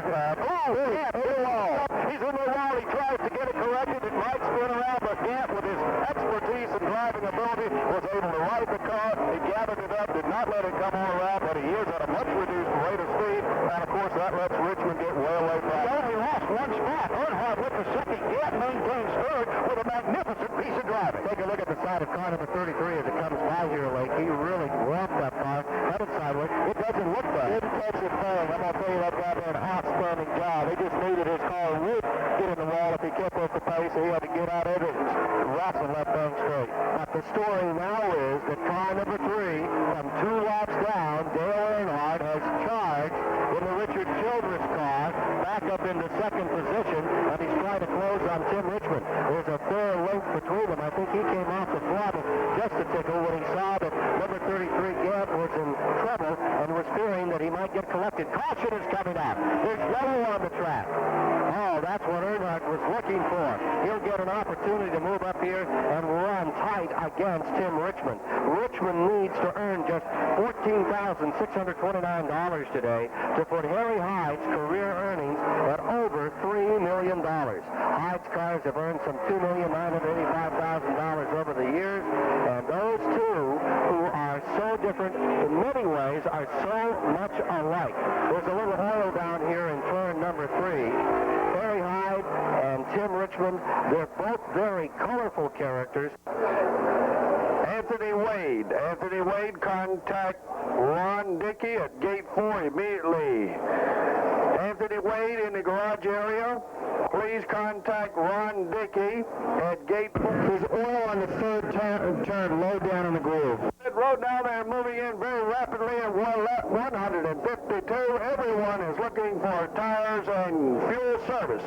He's in the wall. He tries to get it corrected, and Mike's been around, but Gant, with his expertise and driving ability, was able to right the car. He gathered it up, did not let it come all around, but he is at a much reduced rate of speed, and of course that lets Richmond get way away from him. He only lost one spot. Earnhardt with the second. Gant maintains third with a magnificent piece of driving. Take a look at the side of car number 33 as it comes by here, Lake. He really rocked that car, headed sideways. It doesn't look bad. Didn't catch it firm. I'm going to tell you, that guy did an outstanding job. He just needed his car would get in the wall if he kept up the pace. He had to get out of it and wrestle that thing straight. But the story now is that car number 3, from 2 laps down, Dale Earnhardt has charged in the Richard Childress car back up into second position, and he's trying to close on Tim Richmond. There's a fair length between them. I think he came off the throttle just a tickle when he saw that number 33 Gant was in trouble and was fearing that he might get collected. Caution is coming out. There's yellow on the track. Oh, that's what Earnhardt was looking for. He'll get an opportunity to move up here and run tight against Tim Richmond. Richmond needs to earn just $14,629 today to put Harry Hyde's career earnings at over $3 million. Hyde's cars have earned some $2,985,000 over the years, and those two, who are so different in many ways, are so much alike. There's a little oil down here in turn number 3. Harry Hyde and Tim Richmond, they're both very colorful characters. Anthony Wade contact Ron Dickey at gate 4 immediately. Anthony Wade in the garage area. Please contact Ron Dickey at gate 4. There's oil on the third turn, low down in the groove. Pit road now, they're moving in very rapidly at 152. Everyone is looking for tires and fuel service.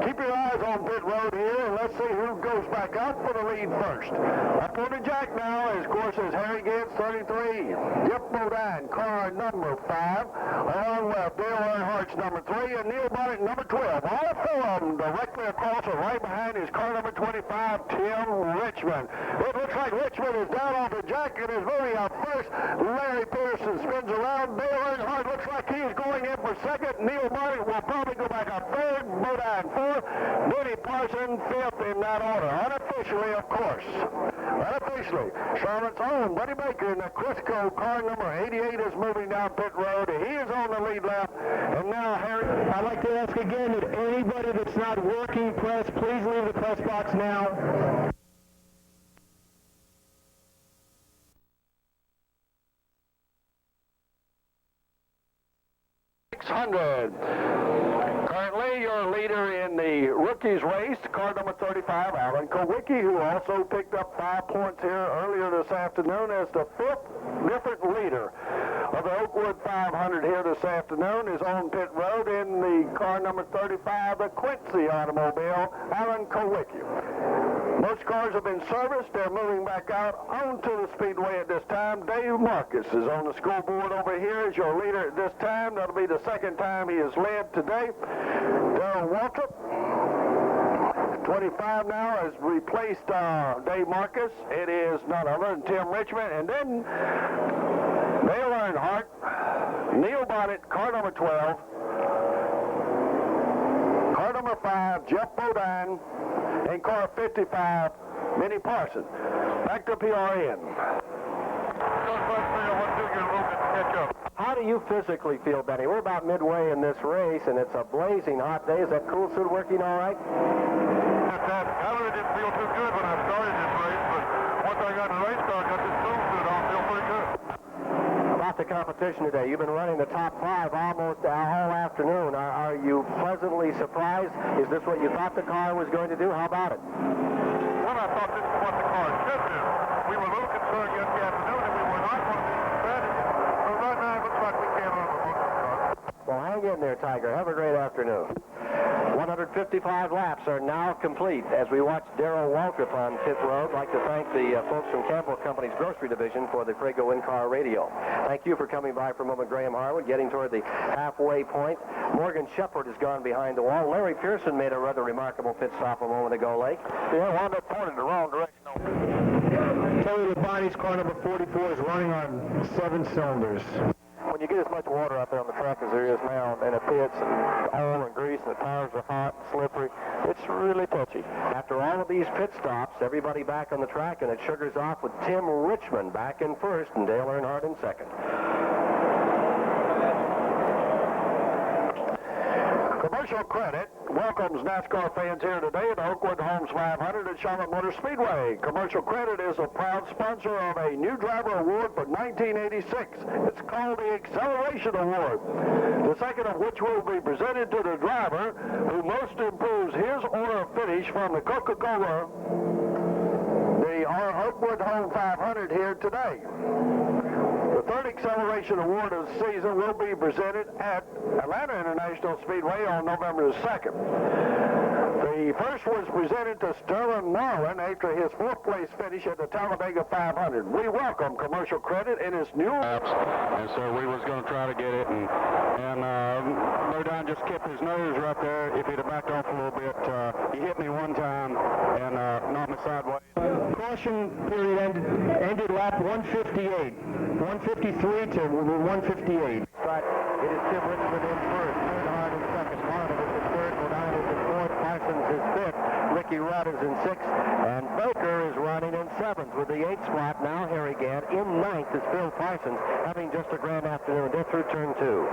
Keep your eyes on pit road here, and let's see who goes back out for the lead first. Up on the jack now, of course, is Harry Gant's 33. Jeff Bodine, car number 5, along with Dale Earnhardt's number 3, and Neil Bonnet, number 12. All 4 of them directly across or right behind is car number 25, Tim Richmond. It looks like Richmond is down off the jack and is moving out first. Larry Pearson spins around. Dale Earnhardt looks like he's going in for second. Neil Bonnet will probably go back out third. Bodine 4th. Benny Parson 5th in that order. Unofficially, of course. Unofficially, Charlotte's own Buddy Baker in the Crisco car number 88 is moving down pit road. He is on the lead lap. And now Harry, I'd like to ask again that anybody that's not working press, please leave the press box now. Currently, your leader in the rookies race, car number 35, Alan Kowicki, who also picked up 5 points here earlier this afternoon as the 5th different leader of the Oakwood 500 here this afternoon, is on pit road in the car number 35, the Quincy automobile, Alan Kowicki. Most cars have been serviced. They're moving back out onto the Speedway at this time. Dave Marcus is on the scoreboard over here as your leader at this time. That'll be the second time he has led today. Darrell Waltrip, 25 now, has replaced Dave Marcus. It is none other than Tim Richmond. And then Dale Earnhardt, Neil Bonnet, car number 12, 05, Jeff Bodine. In car 55, Minnie Parson. Back to PRN. How do you physically feel, Benny? We're about midway in this race, and it's a blazing hot day. Is that cool suit working all right? I really didn't feel too good when I started this race, but once I got in the race car, I got this cool suit on, feel pretty good. About the competition today, you've been running the top 5 almost all afternoon. Are you pleasantly surprised? Is this what you thought the car was going to do? How about it? Well, I thought this is what the car should do. We were a little concerned yesterday afternoon that we were not going to be competitive, but right now it looks like we can run the motor car. Well, hang in there, Tiger. Have a great afternoon. 155 laps are now complete as we watch Darrell Waltrip on pit road. I'd like to thank the folks from Campbell Company's grocery division for the Prego in-car radio. Thank you for coming by for a moment, Graham Harwood, getting toward the halfway point. Morgan Shepherd has gone behind the wall. Larry Pearson made a rather remarkable pit stop a moment ago, Lake. Yeah, wound up pointing the wrong direction. Terry Labonte's car number 44 is running on 7 cylinders. When you get as much water out there on the track as there is now, and it pits and oil and grease, and the tires are hot and slippery, it's really touchy. After all of these pit stops, everybody back on the track, and it sugars off with Tim Richmond back in first and Dale Earnhardt in second. Commercial Credit welcomes NASCAR fans here today at Oakwood Homes 500 at Charlotte Motor Speedway. Commercial Credit is a proud sponsor of a new driver award for 1986. It's called the Acceleration Award, the second of which will be presented to the driver who most improves his or her finish from the Coca-Cola, our Oakwood Home 500 here today. The third Acceleration Award of the season will be presented at Atlanta International Speedway on November the 2nd. The first was presented to Sterling Marlin after his 4th place finish at the Talladega 500. We welcome Commercial Credit in its new laps, and so we was going to try to get it, and Bodine just kept his nose right there. If he'd have backed off a little bit, he hit me one time and knocked me sideways. Caution period ended lap 158. 153 to 158. But it is Tim Richmond in first, Earnhardt in second, Marvin is in third, Bodine is in fourth, Parsons is fifth, Ricky Rudd is in sixth, and Baker is running in seventh with the 8th spot. Now Harry Gant in ninth is Phil Parsons, having just a grand afternoon. They're through turn 2.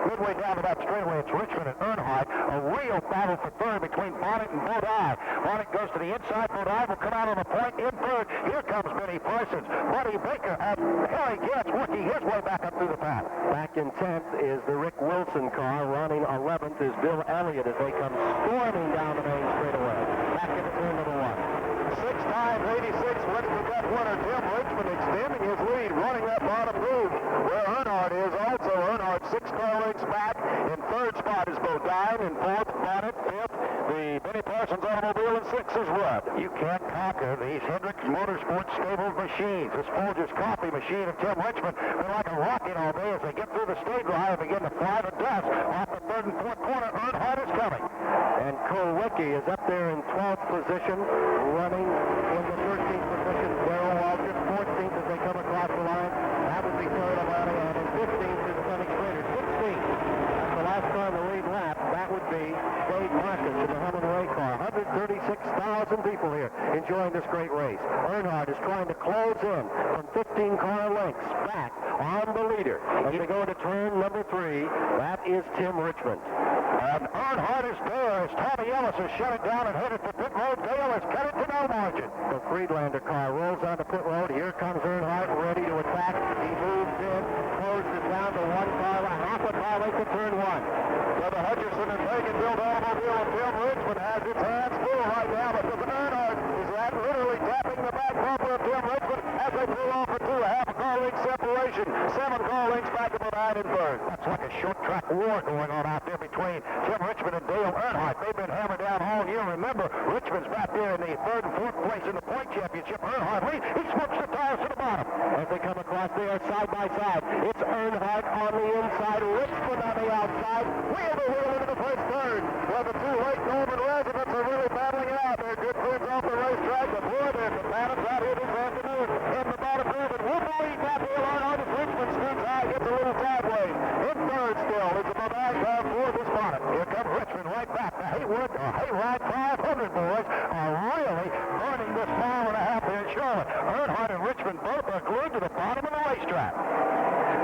Midway down to that straightaway, it's Richmond and Earnhardt. A real battle for third between Bonnet and Bodine. Bonnet goes to the inside. Bodine will come out on the point in third. Here comes Benny Parsons. Buddy Baker and Harry Gant's working his way back up through the pack. Back in 10th is the Rick Wilson car. Running 11th is Bill Elliott as they come storming down the main straightaway. Back into turn number 1. 6 times 86 Western Cup winner Tim Richmond extending his lead, running that bottom groove where Earnhardt is. Also Earnhardt 6 car lengths back. In third spot is Bodine. In fourth, Bonnet. Fifth, the Benny Parsons automobile. And 6 is Rudd. You can't conquer these Hendricks Motorsports stable machines. This Folgers coffee machine of Tim Richmond been like a rocket all day as they get through the stage drive and begin to fly to dust. Off the third and fourth corner, Earnhardt is coming. And Kulwicki is up there in 12th position, running in the 13th position. Darrell Waltrip 14th as they come across the line. That would be Terry Labonte, and in 15th is Lennox Rader. 16th. That's the last car in the lead lap. That would be Dave Marcus in the Hemingway car. 136,000 people here enjoying this great race. Earnhardt is trying to close in from 15 car lengths back on the leader. As they go into turn number 3, that is Tim Richmond. And Earnhardt is there as Tommy Ellis has shut it down and headed for pit road. Dale has cut it to no margin. The Friedlander car rolls onto pit road. Here comes Earnhardt ready to attack. He moves in, closes down to 1 car, half a car length to turn 1. So the Hutcherson and Reagan-built automobile of Tim Richmond has its hands full right now, but the Earnhardt is literally tapping the back bumper of Tim Richmond as they pull off for 2, a half a car length separation. 7 car lengths back to Bodine and Burns. That's like a short track war going on out there between Tim Richmond and Dale Earnhardt. They've been hammered down all year. Remember, Richmond's back there in the 3rd and 4th place in the point championship. Earnhardt leads. He smokes the tires to the bottom. As they come across there side by side, it's Earnhardt on the inside, Richmond on the outside. Wheel to wheel into the first turn. Well, the 2 Lake Norman residents are really battling it out. They're good friends off the racetrack, but boy, there's some battles out here this afternoon in the bottom groove. And we'll believe that Dale Earnhardt as Richmond scoots high, gets a little sideways. In third still is the Bodine car for this Bonnet. Here comes Richmond right back Oakwood, the Hayride 500 boys are really burning this mile and a half here in Charlotte. Earnhardt and Richmond both are glued to the bottom of the racetrack.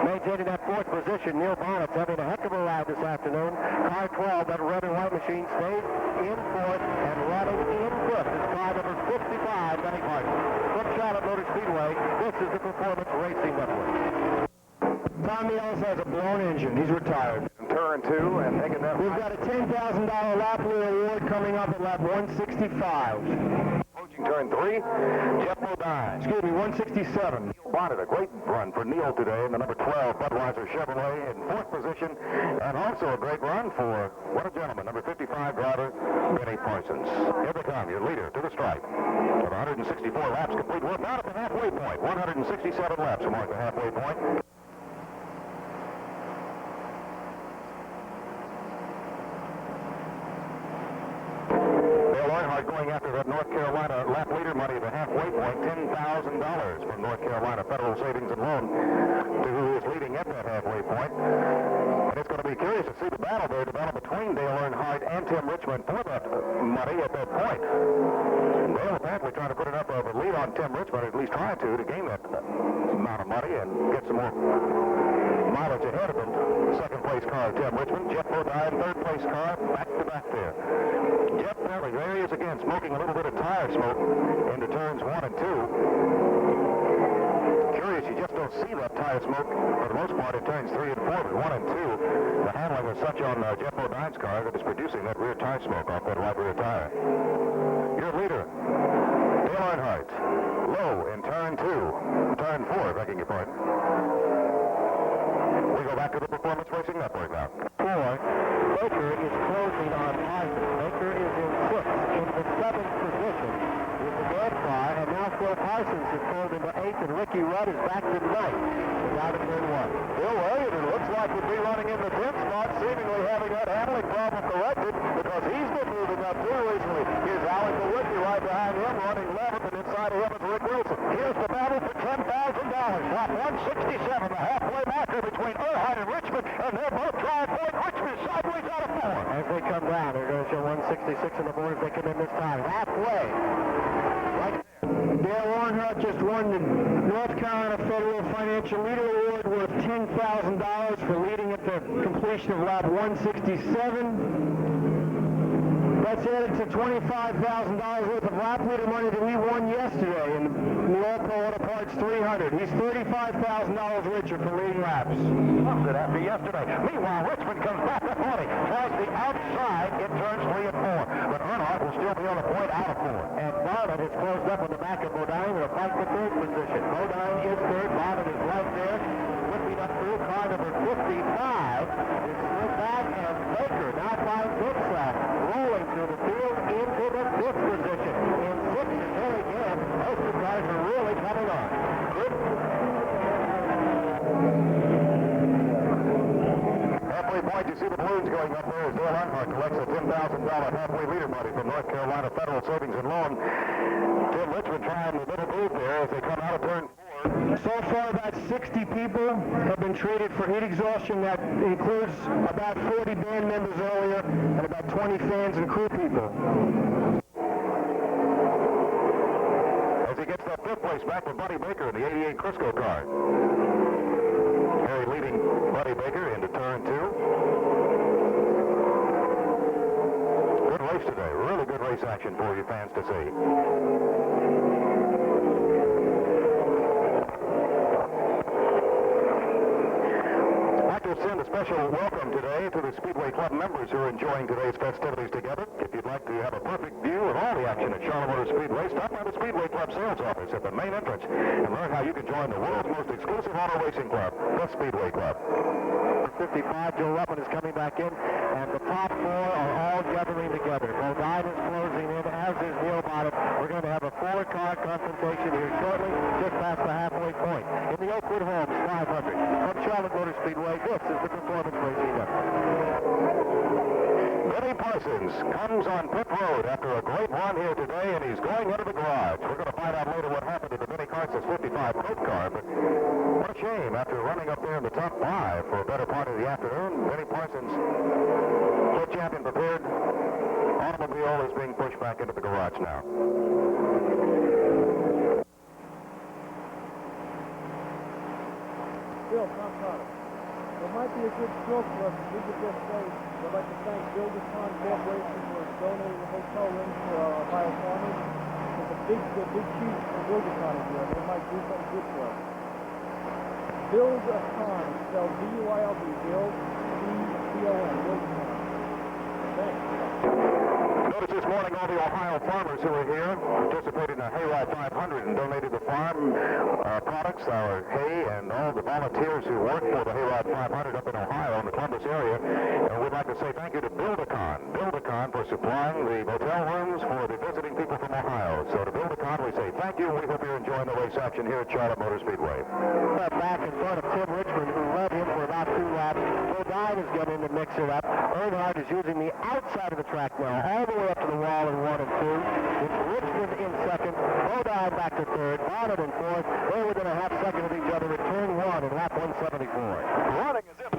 Maintaining that fourth position, Neil Bonnet's having a heck of a ride this afternoon. Car 12, that red and white machine, stays in fourth and running in fifth is car number 55, Benny Martin. From Charlotte Motor Speedway, this is the Performance Racing Network. Tommy Ellis has a blown engine. He's retired. Turn 2 and taking that. We've got a $10,000 lap leader award coming up at lap 165. Approaching turn 3, Jeff Modine. Excuse me, 167. Neil Bonnet, a great run for Neil today in the number 12 Budweiser Chevrolet in fourth position, and also a great run for, what a gentleman, number 55 driver, Benny Parsons. Here they come, your leader to the stripe. With 164 laps complete, we're about at the halfway point. 167 laps will mark the halfway point. Going after that North Carolina lap leader money at the halfway point, $10,000 from North Carolina Federal Savings and Loan, to who is leading at that halfway point. And it's going to be curious to see the battle there develop between Dale Earnhardt and Tim Richmond for that money at that point. And Dale apparently trying to put enough of a lead on Tim Richmond, at least trying to gain that amount of money and get some more mileage ahead of him. Second place car, Tim Richmond. Jeff Bodine, third place car, back to back there. Jeff Perry, there he is again, smoking a little bit of tire smoke into turns 1 and 2. Curious, you just don't see that tire smoke for the most part in turns 3 and 4, but 1 and 2, the handling was such on Jeff Bodine's car that it's producing that rear tire smoke off that right rear tire. Your leader, Dale Earnhardt, low in turn 2, turn 4, begging your pardon. We go back to the Performance Racing Network now. 4. Baker is closing on Parsons. Baker is in 6th. In the 7th position with the red car, and now Phil Parsons is pulled into 8th, and Ricky Rudd is back to 9th. Without a turn 1. Bill Elliott, it looks like would be running in the 10th spot, seemingly having that handling problem corrected, because he's been moving up too recently. Here's Alec DeWittke right behind him, running 11th, and inside of him is Rick Wilson. Here's the battle for $10,000. Lap 167, the halfway marker between Earnhardt and Richmond, and they're both trying for it. Richmond sideways out of 4. As they come down, they're going to show 166 on the board as they come in this time. Halfway. Right. Dale Earnhardt just won the North Carolina Federal Financial Leader Award worth $10,000 for leading at the completion of lap 167. That's added to $25,000 worth of lap leader money that we won yesterday in the local auto parts 300. He's $35,000 richer for leading laps. Loves it after yesterday. Meanwhile, Richmond comes back to 40. Tries the outside in turns 3 and 4. But Earnhardt will still be on the point out of 4. And Barnett is closed up on the back of Bodine in a fight for third position. Bodine is third. Barnett is right there. Whipping up through car number 55. It's split back, and Baker now finds himself rolling through the field into the 5th position. In 6th, and there again, most of the guys are really coming on. Good. Halfway point, you see the balloons going up there as Dale Earnhardt collects a $10,000 halfway leader money from North Carolina Federal Savings and Loan. Tim Richmond trying the little move there as they come out of turn 4. So far, about 60 people have been treated for heat exhaustion. That includes about 40 band members earlier and about 20 fans and crew people. As he gets that 5th place back from Buddy Baker in the 88 Crisco car. Harry leading Buddy Baker into turn 2. Good race today. Really good race action for you fans to see. Send a special welcome today to the Speedway Club members who are enjoying today's festivities together. If you'd like to have a perfect view of all the action at Charlotte Motor Speedway, stop by the Speedway Club sales office at the main entrance and learn how you can join the world's most exclusive auto racing club, the Speedway Club. 55, Joe Ruppin is coming back in, and the top 4 are all gathering together. Bodine is closing in, as is Neil Bonnet. We're going to have a 4-car confrontation here shortly, just past the halfway point. In the Oakwood Homes 500. From Charlotte Motor Speedway, this is the Performance Racing Network. Benny Parsons comes on pit road after a great run here today, and he's going into the garage. We're going to find out later what happened to the Benny Parsons 55 Coke car, but what a shame. After running up there in the top 5 for a better part of the afternoon, Benny Parsons, pit champion, prepared automobile is being pushed back into the garage now. Bill, Tom Potter. It might be a good stroke for us if we could just say we'd like to thank Bill DeCon Corporation for donating the hotel rooms for our Ohio farmers. It's a big cheese for Bill DeCon here, and they might do something good for us. Bill DeCon, spelled B-U-I-L-D, Bill D-C-O-N, Bill DeCon. Thanks. Notice this morning all the Ohio farmers who were here participated in a Hayride 500 and donated the farm products, our hay, and all the volunteers who work for the Hayride 500 up in Ohio in the Columbus area. And we'd like to say thank you to Bill DeCon for supplying the motel rooms for the visiting people from Ohio. So to Bill DeCon, we say thank you, and we hope you're enjoying the race action here at Charlotte Motor Speedway. Back in front of Tim Richmond, who led him for about 2 laps. Bodine is getting to mix it up. Earnhardt is using the outside of the track now, all the way up to the wall in 1 and 2. It's Richmond in second, Bodine back to third, Bonnet in fourth. They're within a half second of each other at turn 1 in lap 174. Running as if...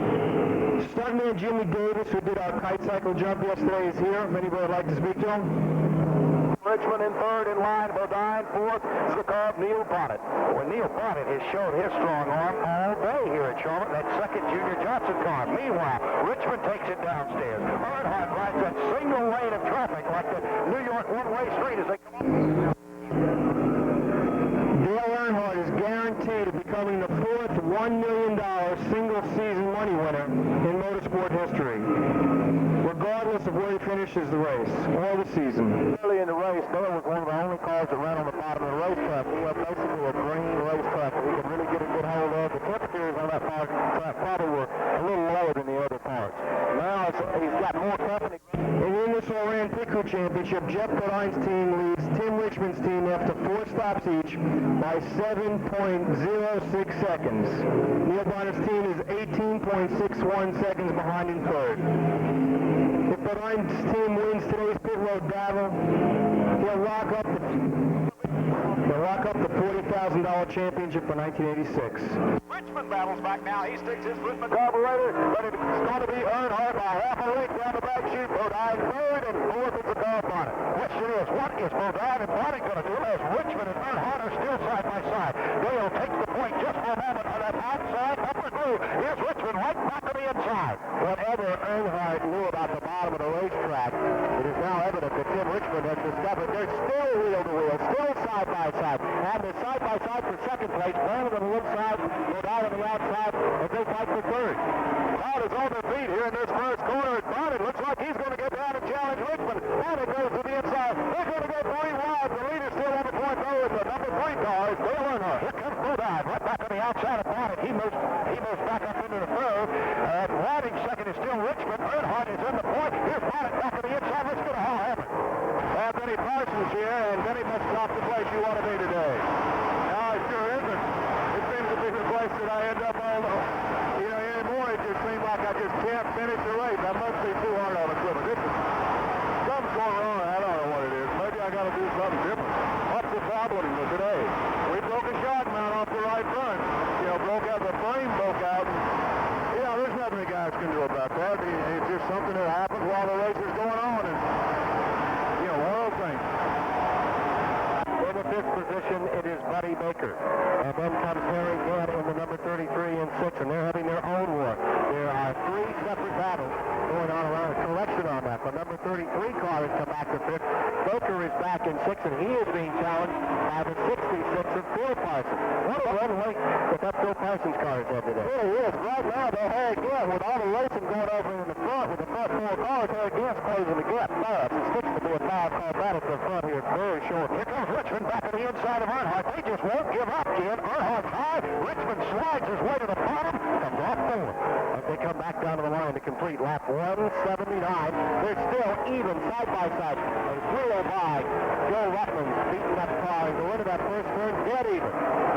Stuntman Jimmy Davis, who did our kite cycle jump yesterday, is here. If anybody would like to speak to him. Richmond in third, in line, Bodine fourth. This is the car of Neil Bonnet. Well, Neil Bonnet has showed his strong arm all day here at Charlotte, that second Junior Johnson car. Meanwhile, Richmond takes it downstairs. Earnhardt rides that single lane of traffic like the New York one-way street as they come up. Dale Earnhardt is guaranteed of becoming the 4th $1 million single-season money winner in motorsport history, regardless of where he finishes the race or the season. Early in the race, Dale was one of the only cars that ran on the bottom of the racetrack. He had basically a green racetrack that he could really get a good hold of. The temperatures on that track probably were a little lower than the other parts. Now he's got more company. And in this All-Ran Pit Crew Championship, Jeff Bodine's team leads Tim Richmond's team after 4 stops each by 7.06 seconds. Neil Bonner's team is 18.61 seconds behind in third. If Bodine's team wins today's pit road battle, he'll lock up the $40,000 championship for 1986. Richmond battles back now. He sticks his foot in the carburetor, but it's going to be Earnhardt by half a length down the back chute. Bodine third, and fourth is the car of Bonnet. Question is, what is Bodine and Bonnet going to do as Richmond and Earnhardt are still side by side? Dale takes the point just for a moment on that outside upper groove. Here's Richmond right back to the inside. Whatever Earnhardt knew about the bottom of the racetrack, it is now evident that Tim Richmond has discovered they're still wheel-to-wheel, still side-by-side. And they're side-by-side for second place. Bonnet on the inside, Bodine on the outside, as they fight for third. Crowd is on their feet here in this first corner. Bonnet looks like he's going to get down and challenge Richmond. Bonnet goes to the inside. They're going to go 3 wide. The leader still on the point, though, is the number 3 car, is Dale Earnhardt. Here comes Bodine right back on the outside of Bonnet. He moves back up into the third. And riding second is still Richmond. Earnhardt is in the point. Here's Bonnet back on the inside. Let's go to Hall Hammond. Benny Parsons here, and Benny must not the place you want to be today. No, it sure isn't. It seems to be the place that I end up all over. You know, anymore it just seems like I just can't finish the race. I must be too hard on equipment. Something's going wrong. I don't know what it is. Maybe I got to do something different. What's the problem today? We broke a shock mount off the right front. You know, broke out, the frame broke out. And, you know, there's nothing the guys can do about that. It's just something that happens while the race is going on. And, you know, one of those things. In the 5th position, it is Buddy Baker. And then comes Harry Gant in the number 33 and 6, and they're having their own war. There are 3 separate battles going on around a correction on that. The number 33 car has come back to 5th. Baker is back in 6th, and he is being challenged by the 66 of Phil Parsons. What a run length that Phil Parsons car has had today. It really is. Right now, they're Harry Gant, with all the racing going over in the front, with the front 4 cars, Harry Gant's closing the gap fast. It's fixed to be a 5-car battle to the front here. It's very short. Here comes Richmond back to the inside of Earnhardt. They just won't give up, Ken. Earnhardt's high. Richmond slides his way to the bottom, comes off forward. As they come back down to the line to complete lap 179, they're still even side by side. A 305, Joe Rutland beating that car and going into that first turn dead even.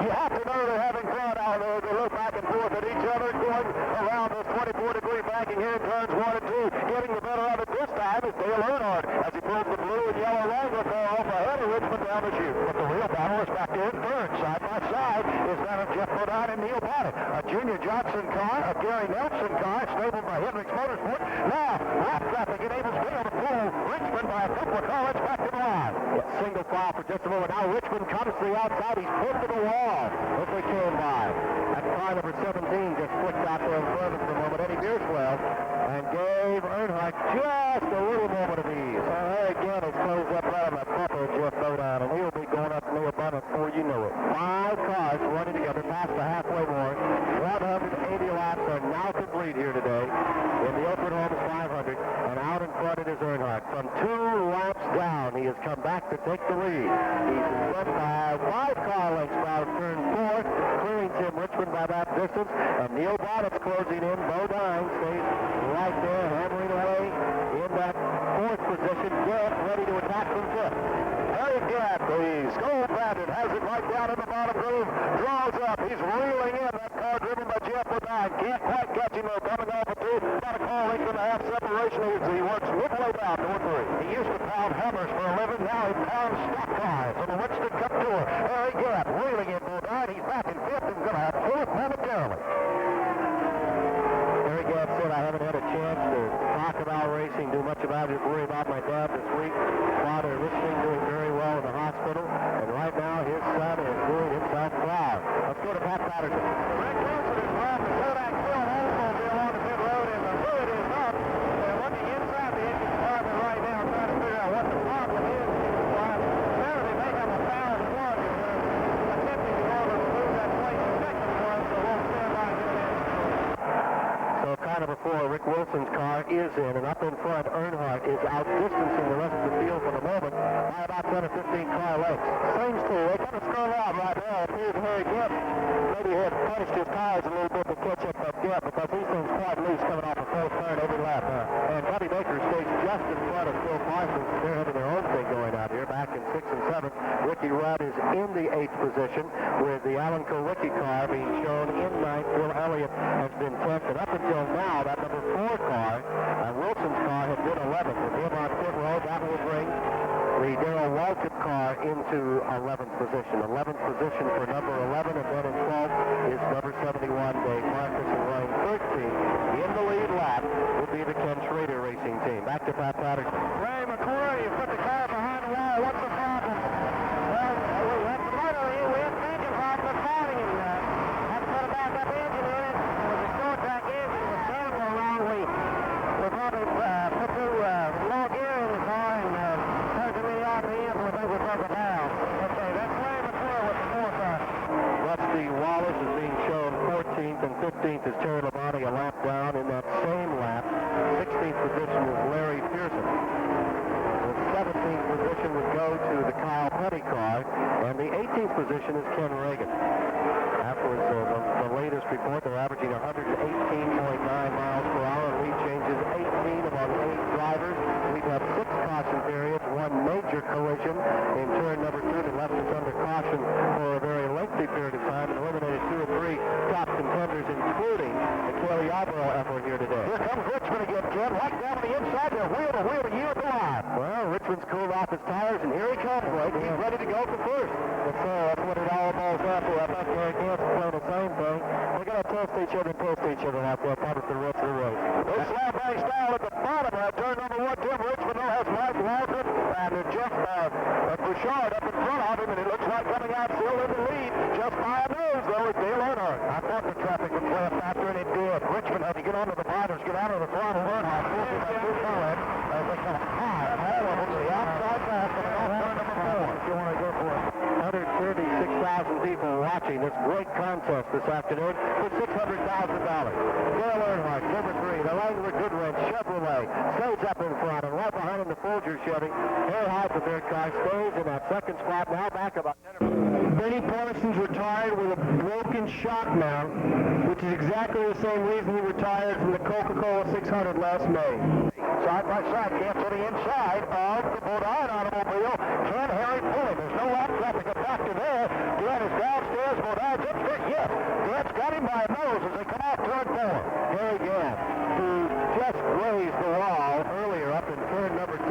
You have to know they're having fun out there. They look back and forth at each other, going around this 24-degree banking here in turns 1 and 2. Getting the better of it this time is Dale Earnhardt as he pulls the blue and yellow Wrangler car off ahead of Richmond down the chute. But the real battle is back there in third. Side by side is that of Jeff Bodine and Neil Bonnet. A Junior Johnson car, a Gary Nelson car, stabled by Hendricks Motorsport. Now, lap traffic enables Dale to pull Richmond Richmond by a couple of cars back to the line. Single file for just a moment. Now Richmond comes to the outside. He's pinned to the wall as they came by. That car number 17 just flicked out there in front of him for a moment. Eddie Beerswell and gave Earnhardt just a little moment of ease. So there again, it's closed up right on that bumper of Jeff Bodine, and he'll be going up near Bunny before you know it. 5 cars running together past the halfway mark. 180 laps are now complete here today in the Oakwood Homes 500, and out in front it is Earnhardt. From 2 laps down, he has come back to take the lead. He's in front by 5 car lengths by turn 4, clearing Tim Richmond by that distance, and Neil Bonnett's closing in. Bodine stays right there, hammering away in that 4th position. Jeff ready to attack from 5th. Harry Gatt, the Skull Bandit, has it right down in the bottom groove, draws up, he's reeling in that car driven by Jeff Bodine. Can't quite catch him though, coming off a 2, about a car length and a half separation as he works midway down toward 3. He used to pound hammers for a living, now he pounds stock cars on the Winston Cup Tour. Harry Gatt reeling in Bodine, he's back in 5th and going to have 4th momentarily. Harry Gatt said, I haven't had a chance to talk about racing, do much about it, worry about my dad this week. Father Richmond doing very well in the hospital, and right now his son is doing himself proud. Let's go to Pat Patterson. Rick Wilson is off the Kodak Hill Oldsmobile on the pit road, and the hood is up. They're looking inside the engine compartment right now, trying to figure out what the problem is. Well, apparently they have a foul plug, and they're attempting to remove that plate second one, so we'll stand by and get it. So kind of before, Rick Wilson's car is in, and up in front, Earnhardt is outdistancing the rest of the field for the moment by about 10 or 15 car lengths. Seems to, they kind of scroll out right now. It appears Harry Gatt maybe had punished his tires a little bit to catch up that gap, because these things quite loose coming off a 4th turn every lap. And Buddy Baker stays just in front of Phil Parsons. They're having their own thing going out here, back in 6th and 7th. Ricky Rudd is in the 8th position, with the Alan Kulwicki car being shown in 9th. Bill Elliott has been 10th, and up until now, that number 4 car, Wilson's car, had been 11th. With him on pit road, that will bring the Darrell Waltrip car into 11th position. 11th position for number 11, and then in 12th is number 71, Dave Marcus, and running 13th in the lead lap would be the Ken Schrader racing team. Back to Pat Patterson. Ray McCoy, you put the car behind the wall. What's the problem? Well, we had the motor in. We had the engine problem this morning, and had to put a backup engine in it. It was a short track engine. It was standing so long. We probably put the low gear in the car and turned the RPM, so we think we broke it down. Okay, that's Ray McCoy with the 4th car. Rusty Wallace is being shown 14th, and 15th is Terry Labonte, a lap down in that same lap. 16th position is Larry Pearson. The 17th position would go to the Kyle Petty car, and the 18th position is Ken Reagan. That was the latest report. They're averaging 118.9 miles per hour. Lead changes 18 among 8 drivers. We've had 6 caution periods, 1 major collision in turn number 2 that left us under caution for a very lengthy period of time and eliminated 2 or 3 top contenders, including the Kelly Yarborough effort here today. Here comes Richmond again, Ken. Right down on the inside. They're wheel to wheel to yield the line. Well, Richmond's cooled off his tires, and here he comes, Blake. He's ready to go for first. That's what it all boils down to. I think Harry Gatt's playing the same thing. We're going to test each other out there, probably for the rest of the race. They slap bang style at the bottom of turn number 1. Tim Richmond now has Mike Waltrip and Jeff Bouchard up in front of him, and it looks like coming out still in the lead. Just by a nose, though, is Dale Earnhardt. I thought the traffic would play a factor, and it did. Richmond had to get onto the binders, get out of the throttle. Earnhardt forcing that 2 car in as they come high all over to the outside pass coming off turn number 4. If you want to go for it. 136,000 people watching this great contest this afternoon for $600,000. Dale Earnhardt, number 3, the Langler Goodwrench Chevrolet, stays up in front, and right behind him the Folger Chevy. Harry Hyde, the third car, stays in that second spot, now back about 10 or 15. Benny Parsons retired with a broken shock mount, which is exactly the same reason he retired from the Coca-Cola 600 last May. Side by side, Camp to the inside of the Bodine automobile. Can Harry pull him? There's no lap traffic factor there. Dan is downstairs. Bodine's up there. Yes, Dan's got him by a nose as they come off turn 4. Harry Gatt, who just grazed the wall earlier up in turn number 2,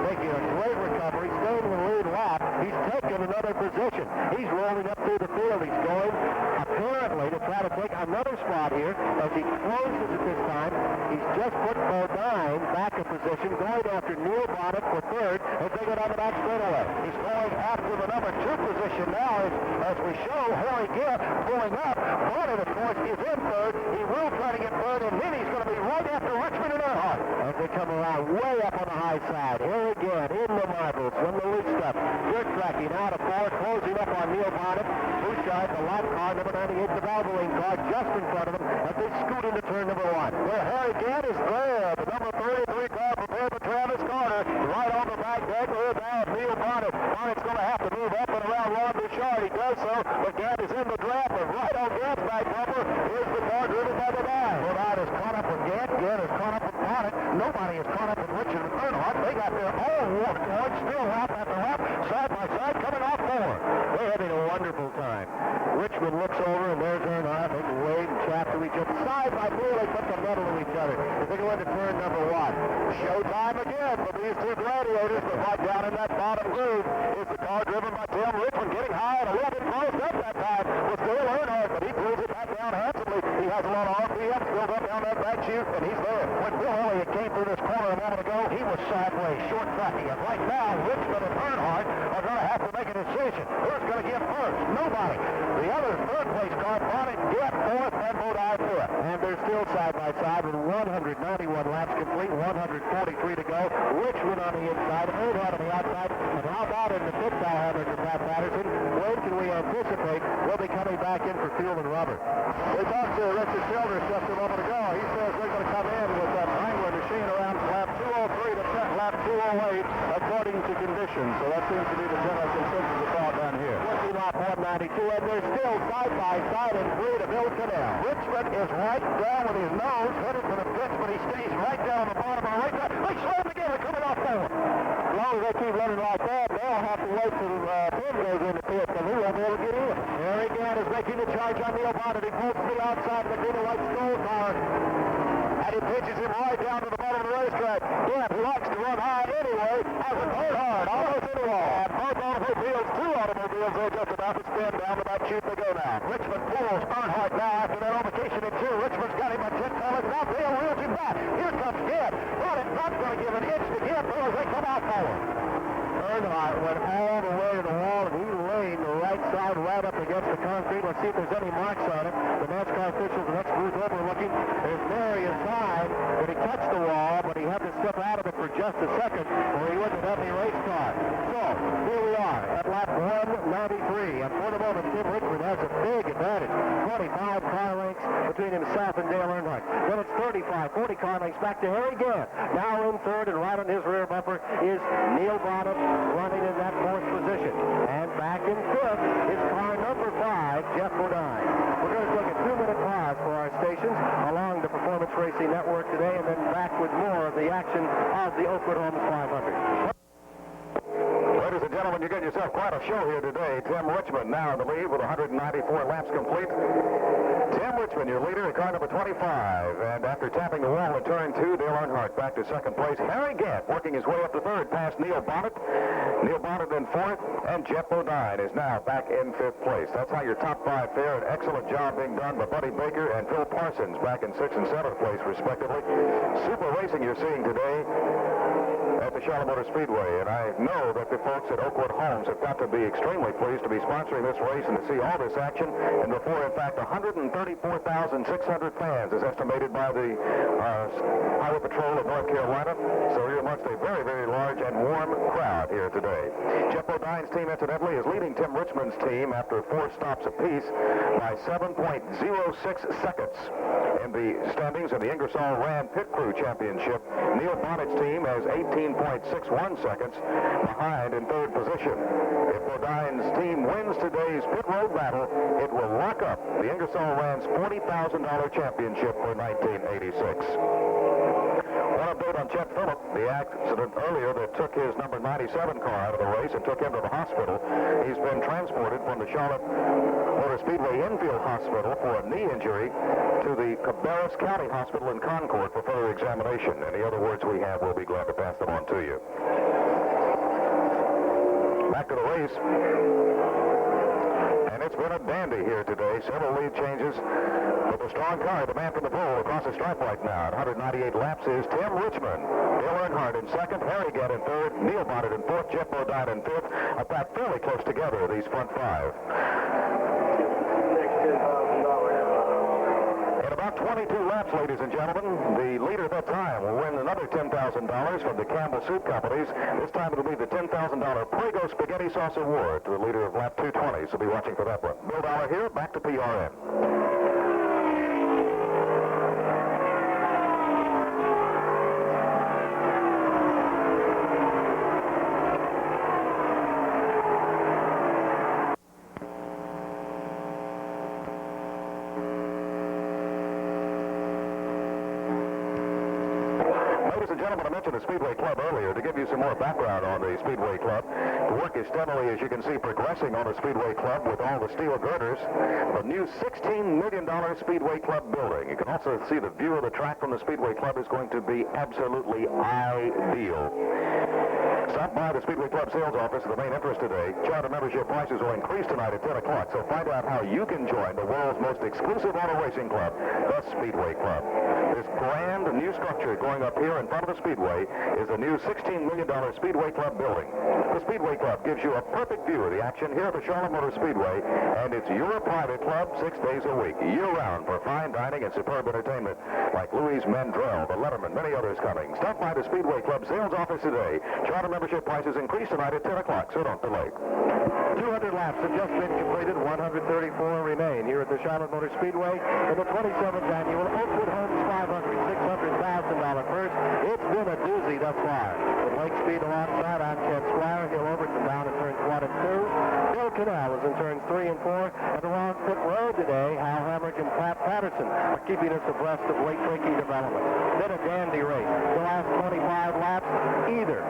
making a great recovery, staying in the lead lap. He's taken another position. He's rolling up through the field. He's going a apparently to try to take another spot here as he closes at this time. He's just put Bodine back in position, going after Neil Bonnet for third as they go down the back straightaway. He's going after the number 2 position now as we show Harry Gibb pulling up. Bonnet, of course, is in third. He will try to get third, and then he's going to be right after Richmond and Earnhardt. As they come around way up on the high side. Here again, in the marbles, from the loose stuff. Dirt tracking out of four, closing up on Neil Bonnet. Bouchard, the lap car, number 98, the Valvoline car, just in front of them as they scoot into turn number 1. Well, Harry Gibb is there. The number 33 car prepared for Travis Carter. Right on the back deck with Neil Bonnet. Bonnet's going to have to move up and around Ron Bouchard. He does so, but Gibb is in the draft, and right on Gibb's back bumper is the car driven by the guy. Bodine is caught up with Gibb. Gibb is caught up with Bonnet. Nobody is caught up with Richard and Earnhardt. They got their own war going, still lap after lap, side by side, coming off 4. They're having a wonderful time. Richmond looks over, and there's Earnhardt. They can wave and chat to each other. Side by side, they put the metal to each other as they go into turn number 1. Showtime again for these two gladiators, but right down in that bottom groove is the car driven by Tim Richmond, getting high and a little bit closed up that time with Dale Earnhardt, but he pulls it back down handsomely. He has a lot of RPM built up down that back chute, and he's there. When Bill Elliott came through this corner a moment ago, he was sideways, short tracking, and right now Richmond and Earnhardt are going to have to make a decision. Who's going to get first? Nobody. The other third place car, Bonnet, Gibb fourth, and Bodine fifth. And they're still side by side with 191 laps complete, 143 to go. Richmond on the inside, Earnhardt on the outside. And how about in the pit style hammer for Pat Patterson? When can we anticipate we'll be coming back in for fuel and rubber? We talked to Richard Childress just a moment ago. He says they're going to come in with that Wrangler machine around lap 203 to lap 208 according to conditions. So that seems to be the general consensus of thought down here. Working lap 192, and they're still side by side in 3 to Bill Canal. Richmond is right down with his nose headed for the pits, but he stays right down on the bottom of the racetrack. They slam together coming off forward. As long as they keep running like that, they'll have to wait till Tim goes in the pit, because he won't be able to get in. There again is making the charge on Neil Bonnet. He pulls to the outside of the green and white Stoll car. And he pitches him right down to the bottom of the racetrack. Gibb, who likes to run high anyway, has it hard hard, almost in the wall. And both automobiles, 2 automobiles, are just about to spin down the back chute they go now. Richmond pulls Earnhardt now after that overtaking in 2. Richmond's got him on 10 colors. Now Dale reels him back. Here comes Gibb. Bonnet not going to give an inch to Gibb as they come out forward. Earnhardt went all the way to the wall, and he laid the right side right up against the concrete. Let's see if there's any marks on it. The NASCAR officials, the next booth over looking. There's nary a sign that he touched the wall, but he had to step out of it for just a second, or he wouldn't have any race car. So, here we are at lap 193, and for the moment, Tim Richmond has a big advantage. 25 car lengths between himself and Dale Earnhardt. Then it's 35, 40 car lengths back to Harry Gibb. Now in third, and right on his rear bumper is Neil Bonnet, running in that 4th position. And back in 5th is car number 5, Jeff Bodine. We're going to take a 2-minute pause for our stations along the Performance Racing Network today, and then back with more of the action of the Oakwood Homes 500. Ladies and gentlemen, you get yourself quite a show here today. Tim Richmond now in the lead with 194 laps complete. Tim Richmond, your leader, at car number 25. And after tapping the wall at turn 2, Dale Earnhardt back to 2nd place. Harry Gibb working his way up to 3rd past Neil Bonnet. Neil Bonnet in 4th. And Jeff Bodine is now back in 5th place. That's how your top 5 fare. An excellent job being done by Buddy Baker and Phil Parsons back in 6th and 7th place, respectively. Super racing you're seeing today at the Charlotte Motor Speedway, and I know that the folks at Oakwood Homes have got to be extremely pleased to be sponsoring this race and to see all this action. And before, in fact, 134,600 fans is estimated by the Highway Patrol of North Carolina. So you must a very, very large and warm crowd here today. Jeff Bodine's team, incidentally, is leading Tim Richmond's team after 4 stops apiece by 7.06 seconds. In the standings of the Ingersoll Rand Pit Crew Championship, Neil Bonnet's team has 18.61 seconds behind in 3rd position. If Bodine's team wins today's pit road battle, it will lock up the Ingersoll Rand's $40,000 championship for 1986. One update on Chet Phillip, the accident earlier that took his number 97 car out of the race and took him to the hospital. He's been transported from the Charlotte Motor Speedway infield hospital for a knee injury to the Cabarrus County Hospital in Concord for further examination. Any other words we have, we'll be glad to pass them on to you. Back to the race. And it's been a dandy here today. Several lead changes. With a strong car, the man from the pole across the stripe right now. At 198 laps is Tim Richmond. Dale Earnhardt in second, Harry Gett in third, Neil Bonnet in fourth, Jeff Bodine in fifth. A pack fairly close together, these front five. In about 22 laps, ladies and gentlemen, the leader at that time will win another $10,000 from the Campbell Soup Companies. This time it'll be the $10,000 Prego Spaghetti Sauce Award to the leader of lap 220. So be watching for that one. Bill Dollar here, back to PRN. Gentlemen, I mentioned the Speedway Club earlier. To give you some more background on the Speedway Club, the work is steadily, as you can see, progressing on the Speedway Club with all the steel girders. The new $16 million Speedway Club building. You can also see the view of the track from the Speedway Club is going to be absolutely ideal. Stop by the Speedway Club sales office. The main interest today. Charter membership prices will increase tonight at 10 o'clock, so find out how you can join the world's most exclusive auto racing club, the Speedway Club. This brand new structure going up here in front of the Speedway is the new $16 million Speedway Club building. The Speedway Club gives you a perfect view of the action here at the Charlotte Motor Speedway, and it's your private club 6 days a week, year-round, for fine dining and superb entertainment like Louise Mandrell, the Letterman, many others coming. Stop by the Speedway Club sales office today. Charter membership prices increase tonight at 10 o'clock, so don't delay. 200 laps have just been completed. 134 remain here at the Charlotte Motor Speedway in the 27th annual Oakwood Homes 500, $600,000 purse. It's been a doozy thus far. With Lake Speed alongside, I'm Ken Squire. Hill Overton down in turns 1 and 2. Bill Canal is in turns 3 and 4. And along pit road today, Hal Hamrick and Pat Patterson are keeping us abreast of late breaking development. Been a dandy race. The last 25 laps, either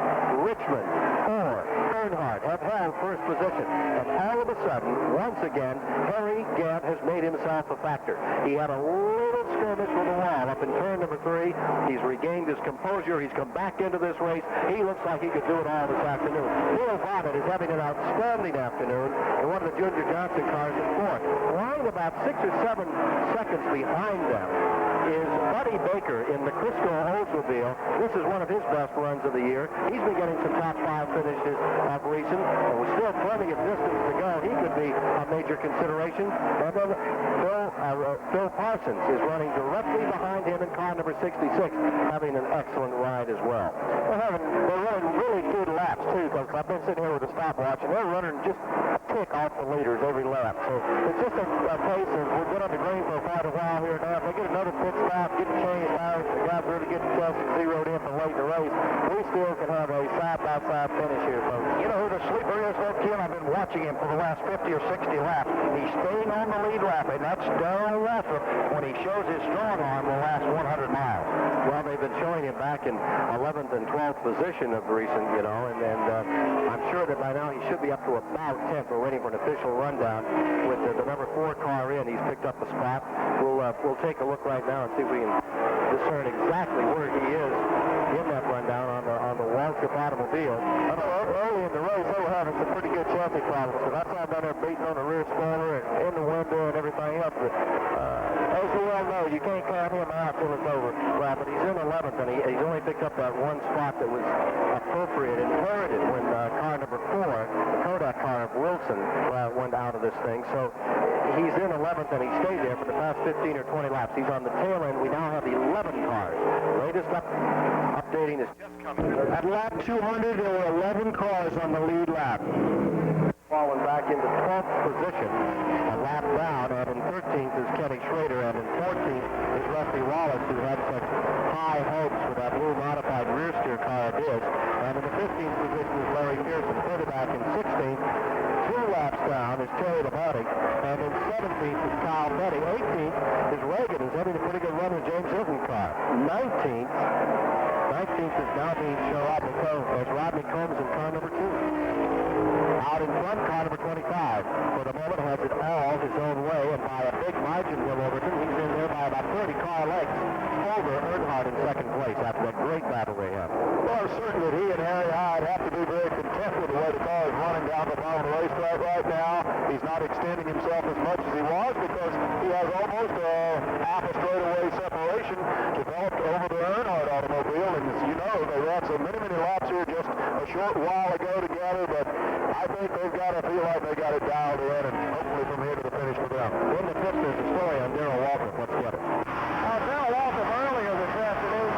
Richmond or Earnhardt have held first position. And all of a sudden, once again, Harry Gett has made himself a factor. He had a little skirmish with the wall up in turn number 3. He's regained his composure. He's come back into this race. He looks like he could do it all this afternoon. Neil Bonnet is having an outstanding afternoon in one of the Junior Johnson cars in fourth. Lying about 6 or 7 seconds behind them is Buddy Baker in the Crisco Oldsmobile. This is one of his best runs of the year. He's been getting some top 5 finishes of recent, and with still plenty of distance to go, he could be a major consideration. And then Phil Parsons is running directly behind him in car number 66, having an excellent ride as well. They're running really good laps, too, because I've been sitting here with a stopwatch, and they're running just a tick off the leaders every lap. So it's just a case of we've been on the green for quite a while here now. If they get another pit stop, get changed out, the guys really get tested, zeroed in for late in the race, we still can have a side-by-side finish here, folks. You know who the sleeper is, though, Ken? I've been watching him for the last 50 or 60 laps. He's staying on the lead lap, and that's Darrell Lathrop. When he shows his strong arm, will last 100 miles. Well, they've been showing him back in 11th and 12th position of recent, you know, and I'm sure that by now he should be up to about 10th. We're waiting for an official rundown with the number 4 car in. He's picked up a spot. We'll take a look right now and see if we can discern exactly where he is in that rundown on the Waltrip automobile. I know early in the race they were having some pretty good chassis problems, so that's why I'm down there beating on the rear spoiler and in the window and everything else. But as we all know, you can't count him out till it's over. Right, but he's in 11th, and he's only picked up that one spot that was appropriate, inherited when car number 4, the Kodak car of Wilson, went out of this thing. So he's in 11th, and he stayed there for the past 15 or 20 laps. He's on the tail end. We now have 11 cars. Latest updating is just coming. At lap 200, there were 11 cars on the lead lap. Fallen back into 12th position, a lap down, and in 13th is Kenny Schrader, and in 14th is Rusty Wallace, who had such high hopes for that blue modified rear steer car of his. And in the 15th position is Larry Pearson, further back in 16th. 2 laps down is Terry Labonte, and in 17th is Kyle Petty. 18th is Reagan, who's having a pretty good run with James Hilton's car. 19th is now being shown up as Rodney Combs in car number 2. Out in front, car number 25. For the moment, has it all his own way, and by a big margin, Will Overton. He's in there by about 30 car lengths over Earnhardt in second place after a great battle they had. Well, I'm certain that he and Harry Hyde have to be very very content with the way the car is running down the bottom of the racetrack right now. He's not extending himself as much as he was because he has almost a half a straightaway separation developed over the Earnhardt automobile. And as you know, they ran so many laps here just a short while ago together, but I think they've got to feel like they got it dialed in, and hopefully from here to the finish for them. In the pits, there's a story on Darrell Waltrip. Let's get it. Darrell Waltrip earlier this afternoon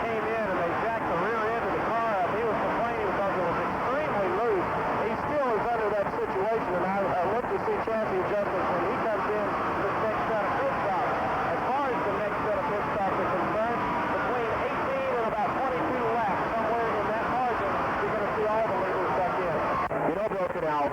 came in and they jacked the rear end of the car up. He was complaining because it was extremely loose. He still is under that situation, and I look to see chassis adjustments when he comes in this next set of pit stops. As far as the next set of pit stops are concerned, between 18 and about 22 laps, somewhere in that margin, you're going to see all the leaders back in. You know, Broken out,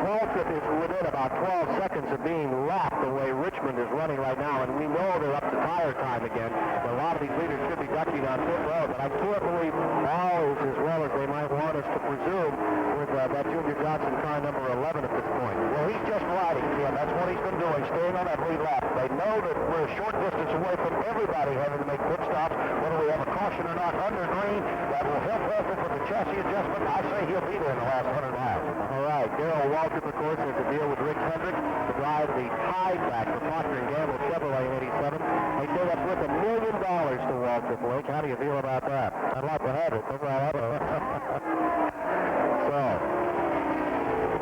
Waltrip is within about 12 seconds of being lapped the way Richmond is running right now, and we know they're up to tire time again. A lot of these leaders should be ducking on pit road, but I can't believe all is as well as they might want us to presume with that Junior Johnson car number 11 at this point. Well, he's just riding, Tim. That's what he's been doing, staying on that lead lap. They know that we're a short distance away from everybody having to make pit stops, whether we have a caution or not under green. That will help Waltrip with the chassis adjustment. I say he'll be there in the last 100 miles. All right, Darrell Waltrip, of course, has to deal with Rick Hendrick to drive the tie-back for Procter & Gamble Chevrolet in 87. They say that's worth $1 million to Waltrip, Lake. How do you feel about that? I'd like to have it. That's all right. So,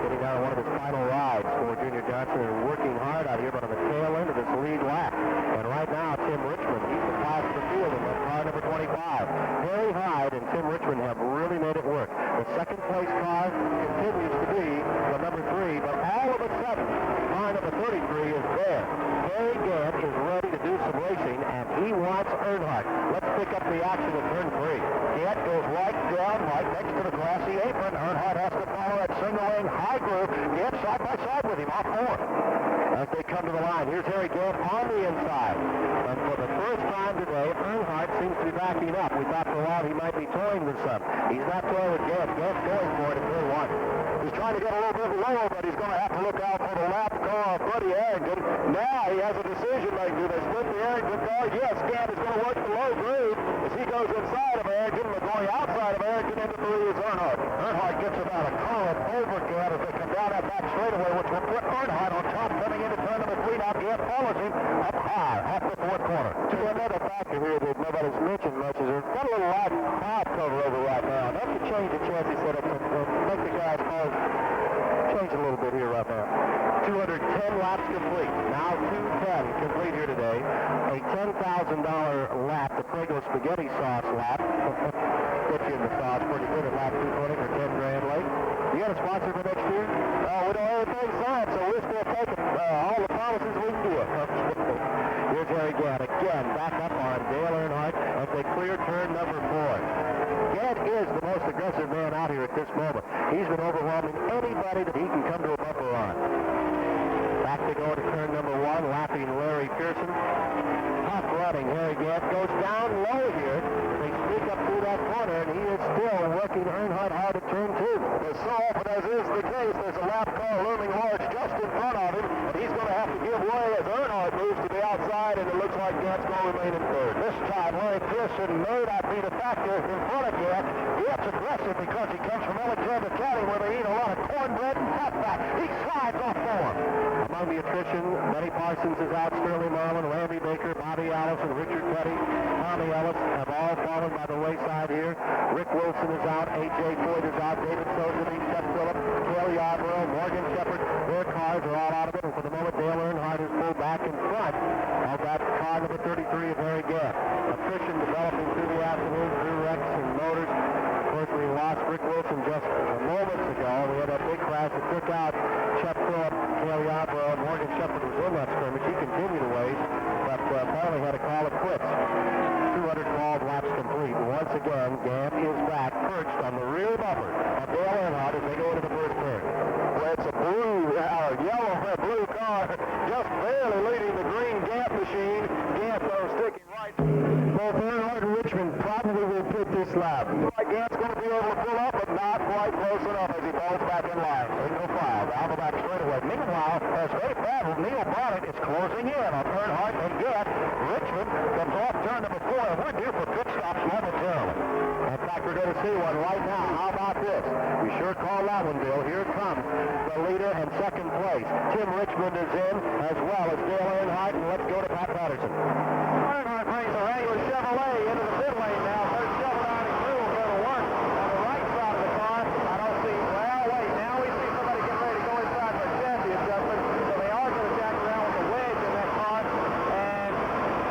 getting down one of his final rides for Junior Johnson and working hard out here, but on the tail end of this lead lap. And right now, Tim Richmond, he's the class of the field in the car number 25. Harry Hyde and Tim Richmond have really made it work. The second place car continues to be the number 3, but all of a sudden, car number 33 is there. Harry Gant is ready to do some racing, and he wants Earnhardt. Let's pick up the action at turn 3. Gant goes right down, right next to the grassy apron. Earnhardt has to follow that single-lane high groove. Gant side by side with him, off 4. As they come to the line, here's Harry Gant on the inside. And for the first time today, Earnhardt seems to be backing up. We thought for a while he might be toying with some. He's not toying with Gant. Gant's going for it at turn 1. He's trying to get a little bit lower, but he's going to have to look out for the lap car of Buddy Arrington. Now he has a decision making. Do they split the Arrington car? Yes, Gant is going to work the low groove as he goes inside of Arrington, but going outside of Arrington into 3 is Earnhardt. Earnhardt gets about a car over Gant as they come down that back straightaway, which will put Earnhardt on top coming into turn number 3. Now Gant follows him up high, off the 4th corner. To another factor here that nobody's mentioned much is there's got a little light cloud cover over right now. That's to change the chassis setup and make the guys cars change a little bit here right now. 210 laps complete. Now 210 complete here today. A $10,000 lap, the Prego spaghetti sauce lap. Get you in the sauce pretty good at lap 220 for 10 grand late. You got a sponsor for next year? We don't have anything signed, so we're still taking all the promises we can give. Here's Harry Gant again, back up on Dale Earnhardt as they clear turn number 4. Gant is the most aggressive man out here at this moment. He's been overwhelming anybody that he can come to a bumper on. Back to go to turn number 1, lapping Larry Pearson. Tough running. Harry Gant goes down low here. They sneak up through that corner, and he is still working Earnhardt hard at turn 2. As so often as is the case, there's a lap car looming large just in front of him, and he's going to have to give way as Earnhardt moves to the outside, and it looks like Gant's going to remain in 3rd. This time, Larry Pearson may not be the factor in front of Gant. Gant's aggressive because he comes from Alexander County where they eat a lot of cornbread and halfback. He slides off 4. Among the attrition, Benny Parsons is out, Sterling Marlin, Randy Baker, Bobby Allison, Richard Petty, Tommy Ellis have all fallen by the wayside here. Rick Wilson is out, A.J. Foyt is out, David Sozeby, Seth Phillip, Cale Yarborough, Morgan Shepherd. Their cars are all out of it, and for the moment, Dale Earnhardt is pulled back in front of that car number 33 of Harry Gant. Attrition developing through the afternoon through wrecks and motors. Of course, we lost Rick Wilson just moments ago. We had that big crash that took out Shep Phillip, Cale Yarborough. Morgan Shepherd was in that scrimmage. He continued a ways, but finally had to call it quits. 212 laps complete. Once again, Gant is back, perched on the rear bumper of Dale Earnhardt as they go into the first turn. Well, it's a yellow-blue car just barely leading the green Gant machine. Gant, though, sticking right. Both Earnhardt and Richmond probably will pit this lap. Gant's going to be able to pull up, but not quite close enough as he falls back in line. Single file down the back straightaway. Meanwhile, as they battle, Neil Bonnet is closing in on Earnhardt and Gant. Richmond comes off turn number 4, and we're due for pit stops momentarily. In fact, we're going to see one right now. How about this? We sure call that one, Bill. Here comes the leader and second place. Tim Richmond is in, as well as Dale Earnhardt, and let's go to Pat Patterson. Earnhardt brings the Wrangler Chevrolet into the pit lane now. Third shovel out and crew will go to work on the right side of the car. I don't see, well, wait, now we see somebody getting ready to go inside for a chassis adjustment. So they are going to jack around with the wedge in that car. And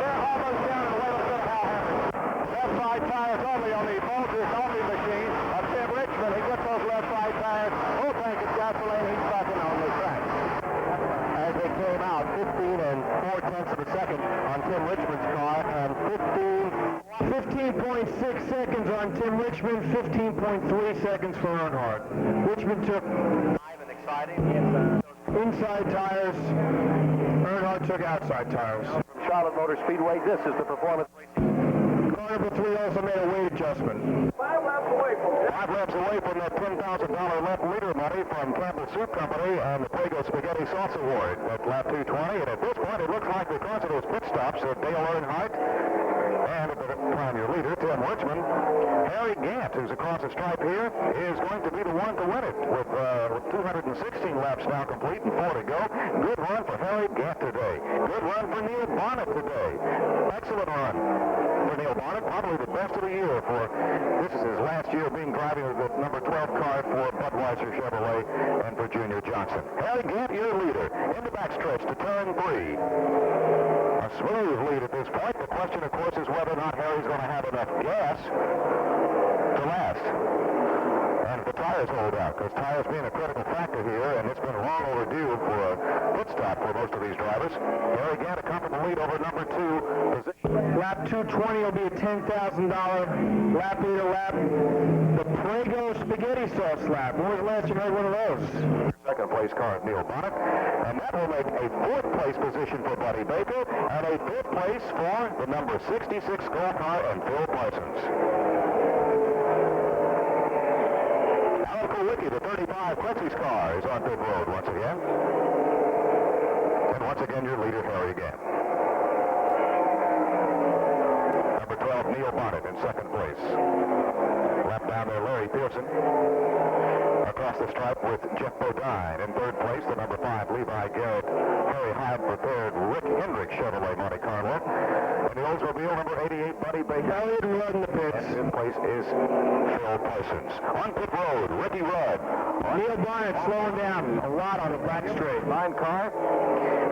they're almost down in the way. Let's go to Hal Hamilton. Left side tires only on the Bolger coffee machine of Tim Richmond. He gets those left side tires. Full tank of gasoline. He's back in on the track. As they came out, 15 and 4/10 of a second on Tim Richmond's car, and 15.6 seconds on Tim Richmond, 15.3 seconds for Earnhardt. Richmond took inside tires. Earnhardt took outside tires. From Charlotte Motor Speedway, this is the performance. Car number 3 also made a weight adjustment. 5 laps away from that $10,000 left leader money from Campbell Soup Company and the Prego Spaghetti Sauce Award at lap 220. And at this point, it looks like because of those pit stops that Dale Earnhardt and at the time your leader, Tim Richmond, Harry Gant, who's across the stripe here, is going to be the one to win it with 216 laps now complete and 4 to go. Good run for Harry Gant today. Good run for Neil Bonnet today. Excellent run for Neil Bonnet, probably the best of the year for, this is his last year being driving the number 12 car for Budweiser Chevrolet and for Junior Johnson. Harry Gant, your leader, in the backstretch to turn 3. A smooth lead at this point. The question, of course, is whether or not Harry's going to have enough gas to last. And if the tires hold out, because tires being a critical factor here, and it's been long overdue for a pit stop for most of these drivers. Harry Gant a comfortable lead over number 2 position. Lap 220 will be a $10,000 lap leader lap. The Prego Spaghetti Sauce lap. When was the last you heard one of those? Second place car of Neil Bonnet, and that will make a 4th place position for Buddy Baker, and a 5th place for the number 66 Skull car and Phil Parsons. Alan Kulwicki, the 35 Plexus car, is on pit road once again. And once again, your leader, Harry Gant. Number 12, Neil Bonnet in second place. Lap down there, Larry Pearson. Across the stripe with Jeff Bodine. In third place, the number 5, Levi Garrett. Harry Hyde prepared Rick Hendrick Chevrolet Monte Carlo. And the Oldsmobile, number 88, Buddy Baker. Elliott Rudd in the pits. And fifth place is Phil Parsons. On pit road, Ricky Rudd. Neil Bonnet slowing down a lot on the back straight. Line car.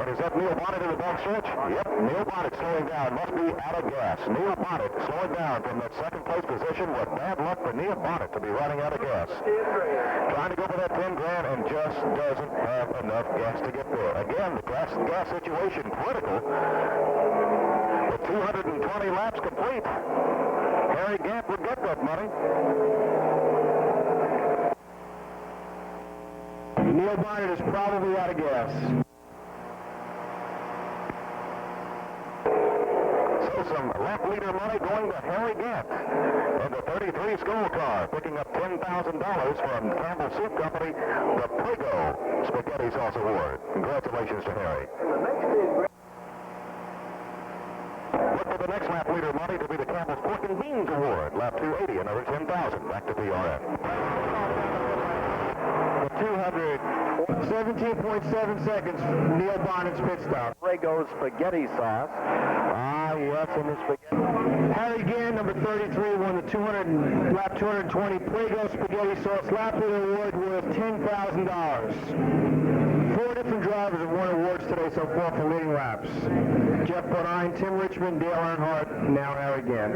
And is that Neil Bonnet in the back stretch? Yep, Neil Bonnet slowing down. Must be out of gas. Neil Bonnet slowing down from that second place position with bad luck for Neil Bonnet to be running out of gas. Trying to go for that 10 grand and just doesn't have enough gas to get there. Again, the gas situation critical. With 220 laps complete, Harry Gant would get that money. Neil Bonnet is probably out of gas. So some lap leader money going to Harry Gant in the 33 school car, picking up $10,000 from Campbell Soup Company, the Prego Spaghetti Sauce Award. Congratulations to Harry. Look for the next lap leader money to be the Campbell's Pork and Beans Award, lap 280, another $10,000. Back to PRN. The 17.7 seconds, Neil Bonnet's pit stop. Prego Spaghetti Sauce. Ah, yes, in the spaghetti. Harry Gant, number 33, won the lap 220 Prego Spaghetti Sauce lap leader award worth $10,000. 4 different drivers have won awards today so far for leading laps. Jeff Bodine, Tim Richmond, Dale Earnhardt, now Harry Gant.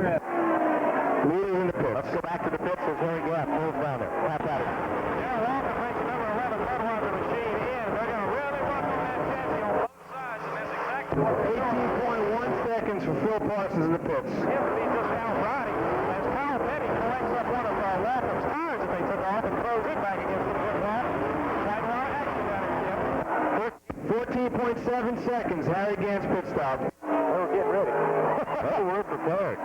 Leaders in the pits. Let's go back to the pits as Harry Gant moves down there. Lap at it. Yeah, Walker brings the number 11 Budweiser machine in. They're going to really work on that chassis on both sides, and that's exactly what they are. 18.1 seconds for Phil Parsons in the pits. It would be just out riding as Kyle Petty collects up one of Latham's tires that they took off and throws it back against the pit wall. Quite a lot of action down here, Jim. 14.7 seconds, Harry Gant's pit stop. We're getting ready. Well, we're prepared.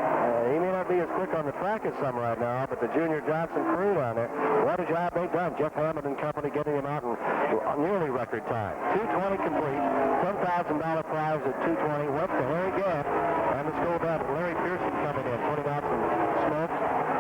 He may not be as quick on the track as some right now, but the Junior Johnson crew down there, what a job they've done. Jeff Hamilton Company getting him out in nearly record time. 220 complete, $10,000 prize at 220 went to Harry Gant. And let's go about Larry Pearson coming in, putting out some smoke.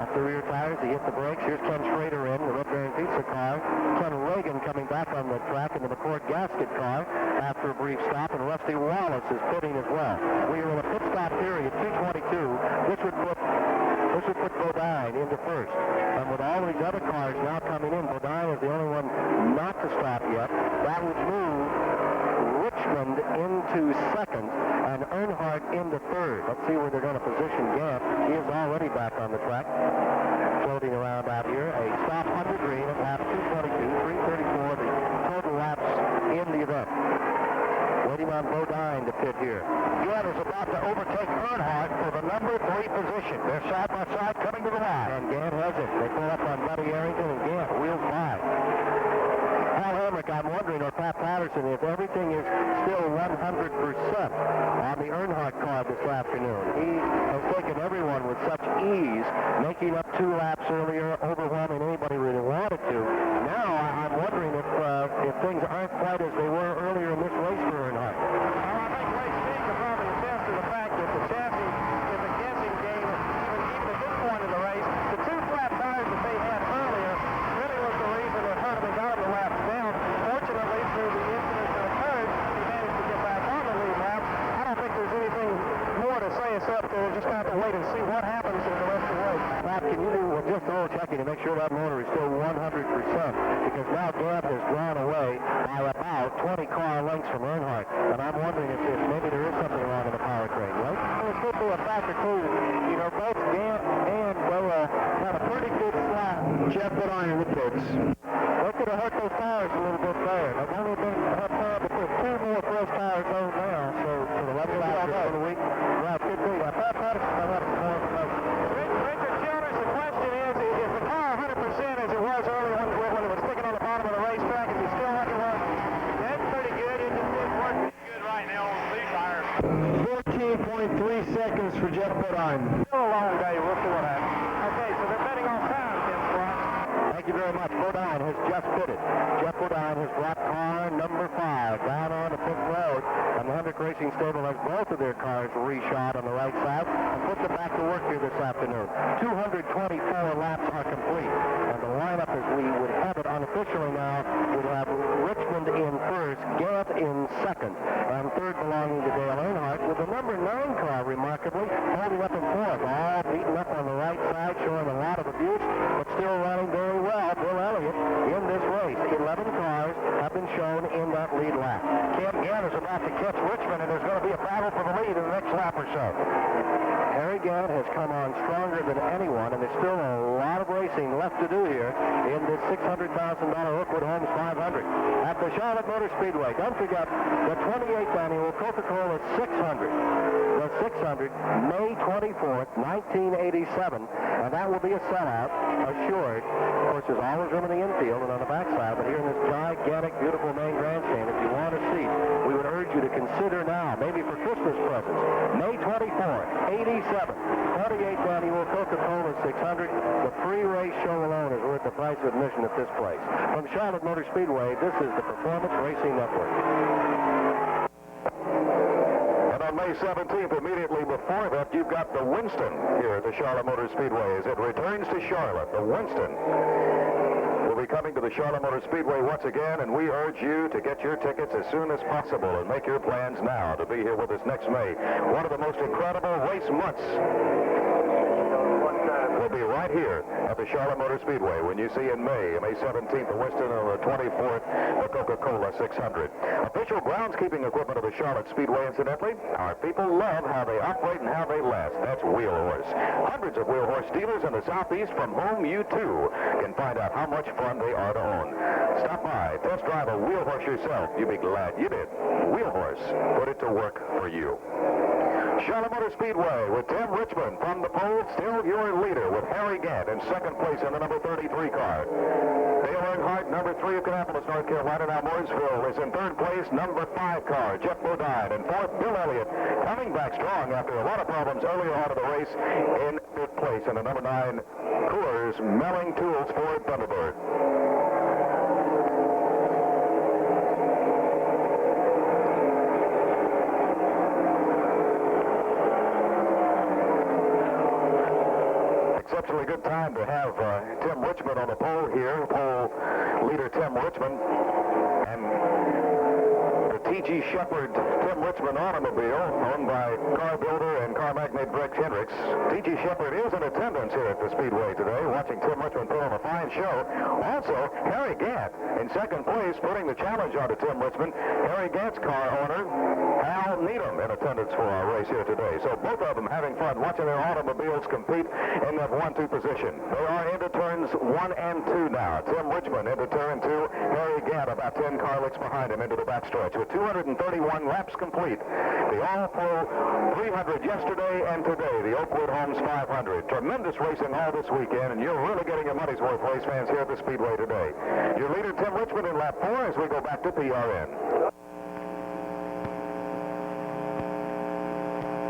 off the rear tires. He hit the brakes. Here's Ken Schrader in the Red Baron Pizza car. Ken Reagan coming back on the track in the McCord gasket car after a brief stop, and Rusty Wallace is pitting as well. We are in a pit stop period, 2:22. This would put Bodine into first. And with all these other cars now coming in, Bodine is the only one not to stop yet. That would move Richmond into second and Earnhardt into third. Let's see where they're going to position Gant. He is already back on the track, floating around out here. A stop under green at lap 222, 334, the total laps in the event. Waiting on Bodine to pit here. Gant is about to overtake Earnhardt for the number 3 position. They're side by side coming to the line. And Gant has it. They pull up on Buddy Arrington, and Gant wheels by. Hal Hamrick, I'm wondering, or Pat Patterson, if everything is still 100% on the Earnhardt car this afternoon. He has taken everyone with such ease, making up 2 laps earlier, overwhelming anybody really wanted to. Now I'm wondering if things aren't quite as they were earlier in this race for Earnhardt. Well, I think race speed could probably attest to the fact that the chassis is a guessing game, even at this point in the race. The 2 flat tires that they had earlier really was the reason that hurt him and got him the laps down. Fortunately, through the incident that occurred, he managed to get back on the lead lap. I don't think there's anything more to say except we'll just have to wait and see what happens in the rest of the race. Pat, can you do just a little checking to make sure that motor is still 100%? Because now Gant has drawn away by about 20 car lengths from Earnhardt. And I'm wondering if maybe there is something wrong in the powertrain, right? Well, it could be a factor, too. You know, both Gant and Boa had a pretty good slap. Jeff Bodine in the pits. They could have hurt those tires a little bit there. They've only been terrible to put 2 more fresh tires on now, so for the left lap for the week. Well, it could be. Pat Patterson, I have more information. Richard Childers, the question is the car 100% as it was earlier when it was sticking on the bottom of the racetrack? Is it still like it was? That's pretty good. It's working good right now on the lead tire. 14.3 seconds for Jeff Bodine. Still a long day. We'll see what happens. Okay, so they're betting on time, Tim Squat. Thank you very much. Bodine has just pitted. Jeff Bodine has brought car number 5 down on the pit road. And the Hendrick Racing Stable has both of their cars reshot on the right side and put them back to work here this afternoon. 224 laps are complete. And the lineup as we would have it unofficially now would have Richmond in first, Gant in second, and third belonging to Dale Earnhardt, with the number 9 car remarkably holding up in fourth. All beaten up on the right side, showing a lot of abuse, but still running very well. Bill Elliott in this race. 11 cars have been shown in that lead lap. Cam Gant is about to catch Richmond, and there's going to be a battle for the lead in the next lap or so. Harry Gant has come on stronger than anyone, and there's still a lot of racing left to do here in this $600,000 Oakwood Homes 500 at the Charlotte Motor Speedway. Don't forget the 28th annual Coca-Cola 600. The 600, May 24th, 1987, and that will be a sellout, assured. Of course, there's always room in the infield and on the backside, but here in this gigantic, beautiful main grandstand, if you want a seat, we would urge you to consider now, maybe for Christmas presents, May 24th, 87, 28th annual Coca-Cola 600. The pre-race show alone is worth the price of admission at this place. From Charlotte Motor Speedway, this is the Performance Racing Network. And on May 17th, immediately before that, you've got the Winston here at the Charlotte Motor Speedway as it returns to Charlotte. The Winston will be coming to the Charlotte Motor Speedway once again, and we urge you to get your tickets as soon as possible and make your plans now to be here with us next May. One of the most incredible race months will be right here at the Charlotte Motor Speedway when you see in May 17th, the Winston, and the 24th, the Coca-Cola 600. Official groundskeeping equipment of the Charlotte Speedway, incidentally. Our people love how they operate and how they last. That's Wheel Horse. Hundreds of Wheel Horse dealers in the Southeast from whom you, too, can find out how much fun they are to own. Stop by, test drive a Wheel Horse yourself. You'll be glad you did. Wheel Horse, put it to work for you. Charlotte Motor Speedway with Tim Richmond from the pole, still your leader with Harry Gant in second place in the number 33 car. Dale Earnhardt, number 3 of Kannapolis, North Carolina. Now Mooresville is in third place, number 5 car, Jeff Bodine. And fourth, Bill Elliott, coming back strong after a lot of problems earlier on in the race, in fifth place in the number 9 Coors Melling Tools Ford Thunderbird. Exceptionally good time leader Tim Richmond, and the T.G. Shepard Tim Richmond automobile, owned by car builder and car magnate Greg Hendricks. T.G. Shepard is in attendance here at the Speedway today, watching Tim Richmond put on a fine show. Also, Harry Gant in second place, putting the challenge onto Tim Richmond. Harry Gant's car owner, Al Needham, in attendance for our race here today. So both of them having fun watching their automobiles compete in that 1-2 position. They are into turns 1 and 2 now. Tim Richmond into turn 2. Harry Gant about 10 car licks behind him into the backstretch with 231 laps complete. The All-Pro 300 yesterday and today, the Oakwood Homes 500. Tremendous racing all this weekend, and you're really getting your money's worth, race fans, here at the Speedway today. Your leader, Tim Richmond, in lap 4 as we go back to PRN.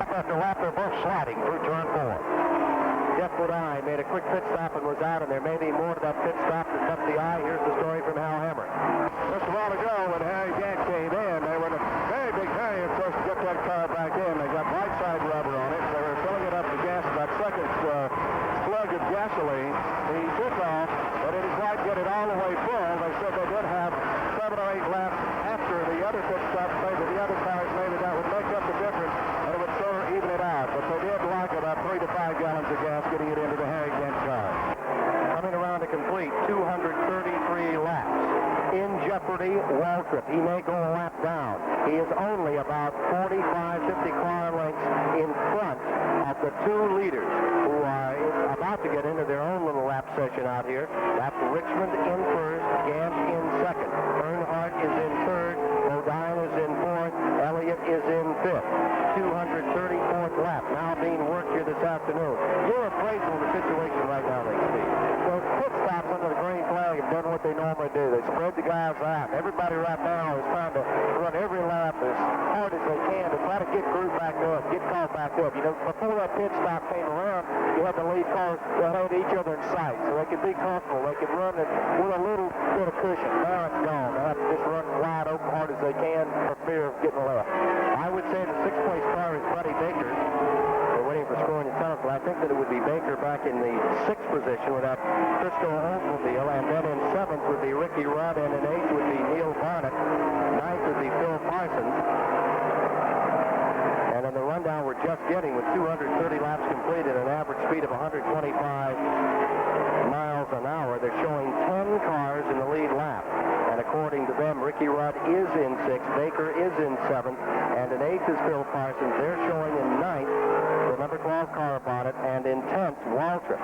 After lap, they're both sliding through turn 4. Jeff Woodine made a quick pit stop and was out, and there may be more to that pit stop than met the eye. Here's the story from Hal Hammer. Just a while ago, when Harry Gant came in, they were in a very big hurry, of course, to get that car back in. They got right side rubber on it. They were filling it up with gas. About second slug of gasoline. He took off, but it didn't quite get it all the way full. They said they did have 7 or 8 laps after the other pit stop. Maybe the other cars, maybe that would make up the difference, and it would sort of even it out. But they did like about 3 to 5 gallons of gas getting it into the Harry Gant car. Coming around to complete 233 laps. In jeopardy, Waltrip. He may go a lap down. He is only about 45, 50 car lengths in front of the 2 leaders who are about to get into their own little lap session out here. That's Richmond in first, Gant in second. Earnhardt is in third, Bodine is in fourth, Elliott is in fifth. 234th lap now being worked here this afternoon. Your appraisal of the situation right now, Steve. Those pit stops under the green flag have done what they normally do. They spread the guys out. Everybody right now is trying to run every lap as hard as they can to try to get group back up, get cars back up. You know, before that pit stop came around, you had the lead cars that had each other in sight, so they could be comfortable. They could run it with a little bit of cushion. Now it's gone. They have to just run wide open hard as they can for fear of getting left. I would say the 6th place car is Buddy Baker. They're waiting for scoring intelligence, but I think that it would be Baker back in the 6th position with that Frisco Oldsmobile, and then in 7th would be Ricky Rudd, and in 8th would be Neil Barnett. 9th would be Phil Parsons. And in the rundown we're just getting with 230 laps completed, an average speed of 125 miles an hour. They're showing 10 cars in the lead lap. And according to them, Ricky Rudd is in 6th, Baker is in 7th, and in 8th is Phil Parsons. They're showing in 9th the number 12 car Bonnet, and in 10th, Waltrip.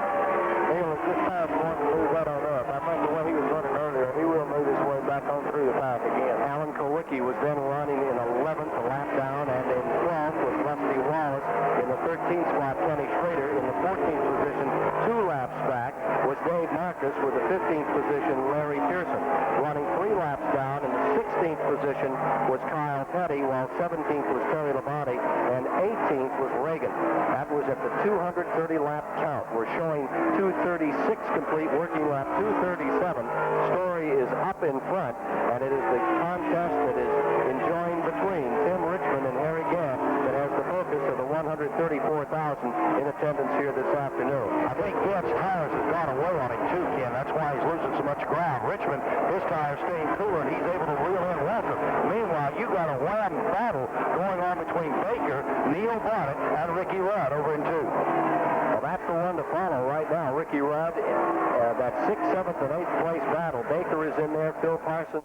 Neil, is this time going to move that on up? I think the way he was running earlier, he will move his way back on through the pack again. Alan Kowicki was then running in 11th, a lap down, and in 12th was Rusty Wallace. In the 13th spot, Kenny Schrader. In the 14th position, 2 laps back, was Dave Marcus. With the 15th position, Larry Pearson. Running 3 laps down, in the 16th position was Kyle Petty, while 17th was Terry Labonte, and 18th was Reagan. That was at the 230 lap count. We're showing 236 complete, working lap 237. Story is up in front, and it is the contest that is enjoined between Tim Richmond and Harry Gant that has the focus of the 134,000 in attendance here this afternoon. I think Gant's tires have gone away on him too, Ken. That's why he's losing so much ground. Richmond, his tires staying cooler, and he's able to reel in Walter. Meanwhile, you got a wild battle going on between Baker, Neil Bonnet, and Ricky Rudd over in 2. Well, that's the one to follow right now. Ricky Rudd, that 6th, 7th, and 8th place battle. Baker is in there, Phil Parsons.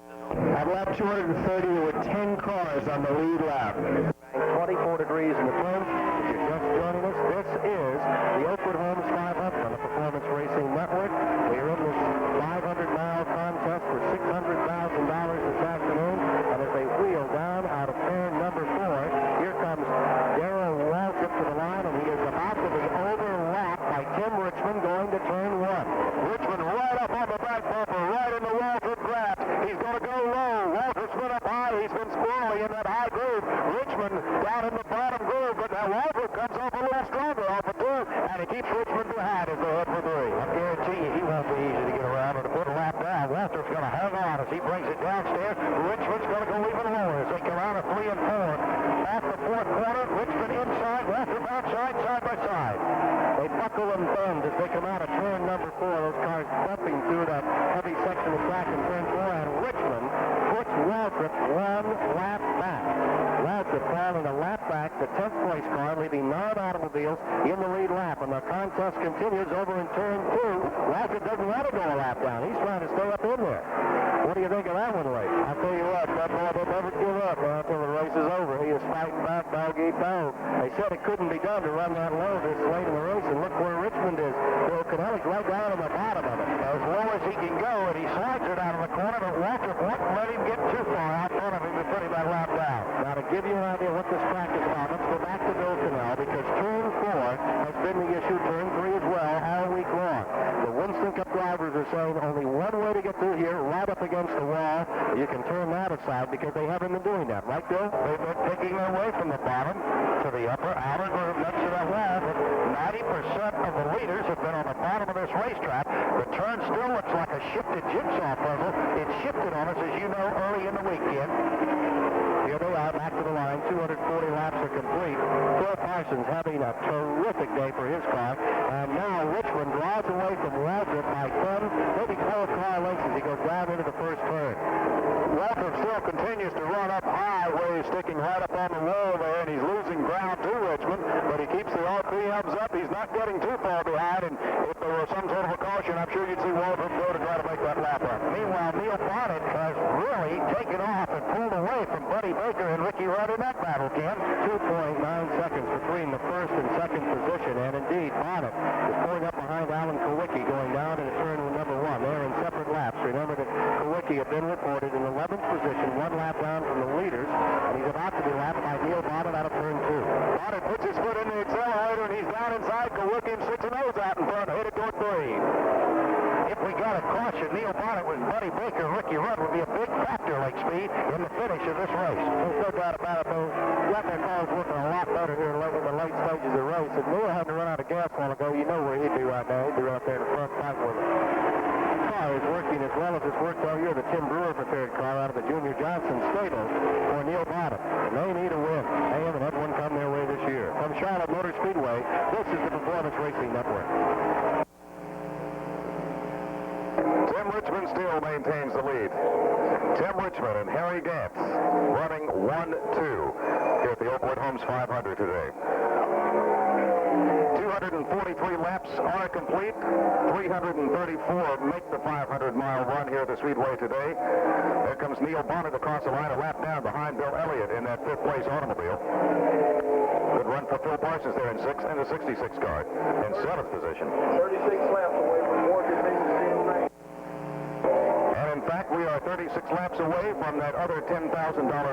At lap 230, there were 10 cars on the lead lap. 24 degrees in the front. If you're just joining us, this is the Oakwood Homes 500 on the Performance Racing Network. We are in this 500-mile contest for $600,000 this afternoon. And as they wheel down out of turn number 4, here comes Darrell Waltrip to the line, and he is about to be overlapped by Tim Richmond going to turn 1. Richmond right up on the back bumper, right in the Waltrip grab. He's going to go low. Waltrip's been up high. He's been squirrely in that high groove. Richmond down in the bottom groove, but now Waltrip comes off a little stronger off of 2, and he keeps Richmond behind as they head for 3. I guarantee you he won't be easy to get around or to put a lap down. Waltrip's going to hang on as he brings it downstairs. Richmond's going to go even lower as they come out of 3 and 4. At the fourth quarter, Richmond inside, Walker outside, side by side. They buckle and bend as they come out of turn number 4. Those cars bumping through that heavy section of track in turn 4, and Richmond puts Waltrip 1 lap back. Waltrip falling a lap back, the 10th place car, leaving 9 automobiles in the lead lap, and the contest continues over in turn 2. Waltrip doesn't want to go a lap down. He's trying to stay up in there. What do you think of that one, Ray? I'll tell you what, that boy will never give up until the race is over. He is fighting back, dog eat dog. They said it couldn't be done to run that low this late in the race, and look where Richmond is. Bill Canelli's right down on the bottom of it. As low as he can go, and he slides it out of the corner, but Waltrip won't let him get too far out front of him to put him that lap down. Now, to give you an idea what this track is about, let's go back to Bill Canell, because turn 4 has been the issue, turn 3 as well, all week long. The Winston Cup drivers are saying only one way to get through here, right up against the wall. You can turn that aside because they haven't been doing that, right, Bill? They've been picking their way from the bottom to the upper outer group next to that wall, but 90% of the leaders have been on the bottom of this racetrack. The turn still looks like a shifted jigsaw puzzle. It shifted on us, as you know, early in the weekend. Here they are, back to the line. 240 laps are complete. Phil Parsons having a terrific day for his car. And now Richmond draws away from Waltrip by 10, maybe 12 car lengths as he goes down into the first turn. Waltrip still continues to run up high where he's sticking right up on the wall there, and he's losing ground to Richmond, but he keeps the RPMs up. He's not getting too far behind, and if there was some sort of a caution, I'm sure you'd see Waltrip go to try to make that lap up. Meanwhile, Neil Bonnet has really taken off and pulled away from Buddy Baker and Ricky Rudd in that battle, Ken. 2.9 seconds between the first and second position, and indeed, Bonnet is pulling up behind Alan Kowicki going down into turn number 1. They're in separate laps. Remember that Kowicki had been reported in 11th position, 1 lap down from the leaders, and he's about to be lapped by Neil Bonnet out of turn 2. Bonnet puts his foot in the accelerator, and he's down inside Kowicki and sticks a nose out in front, headed toward 3. If we got a caution, Neil Bonnet with Buddy Baker and Ricky Rudd would be a big factor, Lake Speed, in the finish of this race. There's no doubt about it, though. Got their cars working a lot better here in the late stages of the race. If Neil hadn't run out of gas a while ago, you know where he'd be right now. He'd be right there in the front fight with him. The car is working as well as it's worked all year. The Tim Brewer prepared car out of the Junior Johnson stable for Neil Bonnet. And they need a win. They haven't had one come their way this year. From Charlotte Motor Speedway, this is the Performance Racing Network. Tim Richmond still maintains the lead. Tim Richmond and Harry Gantz running 1-2 here at the Oakwood Homes 500 today. 243 laps are complete. 334 make the 500-mile run here at the Speedway today. There comes Neil Bonnet across the line, a lap down behind Bill Elliott in that 5th place automobile. Good run for Phil Parsons there in 6th and the 66 car in 7th position. 36 laps away from Morgan. In fact, we are 36 laps away from that other $10,000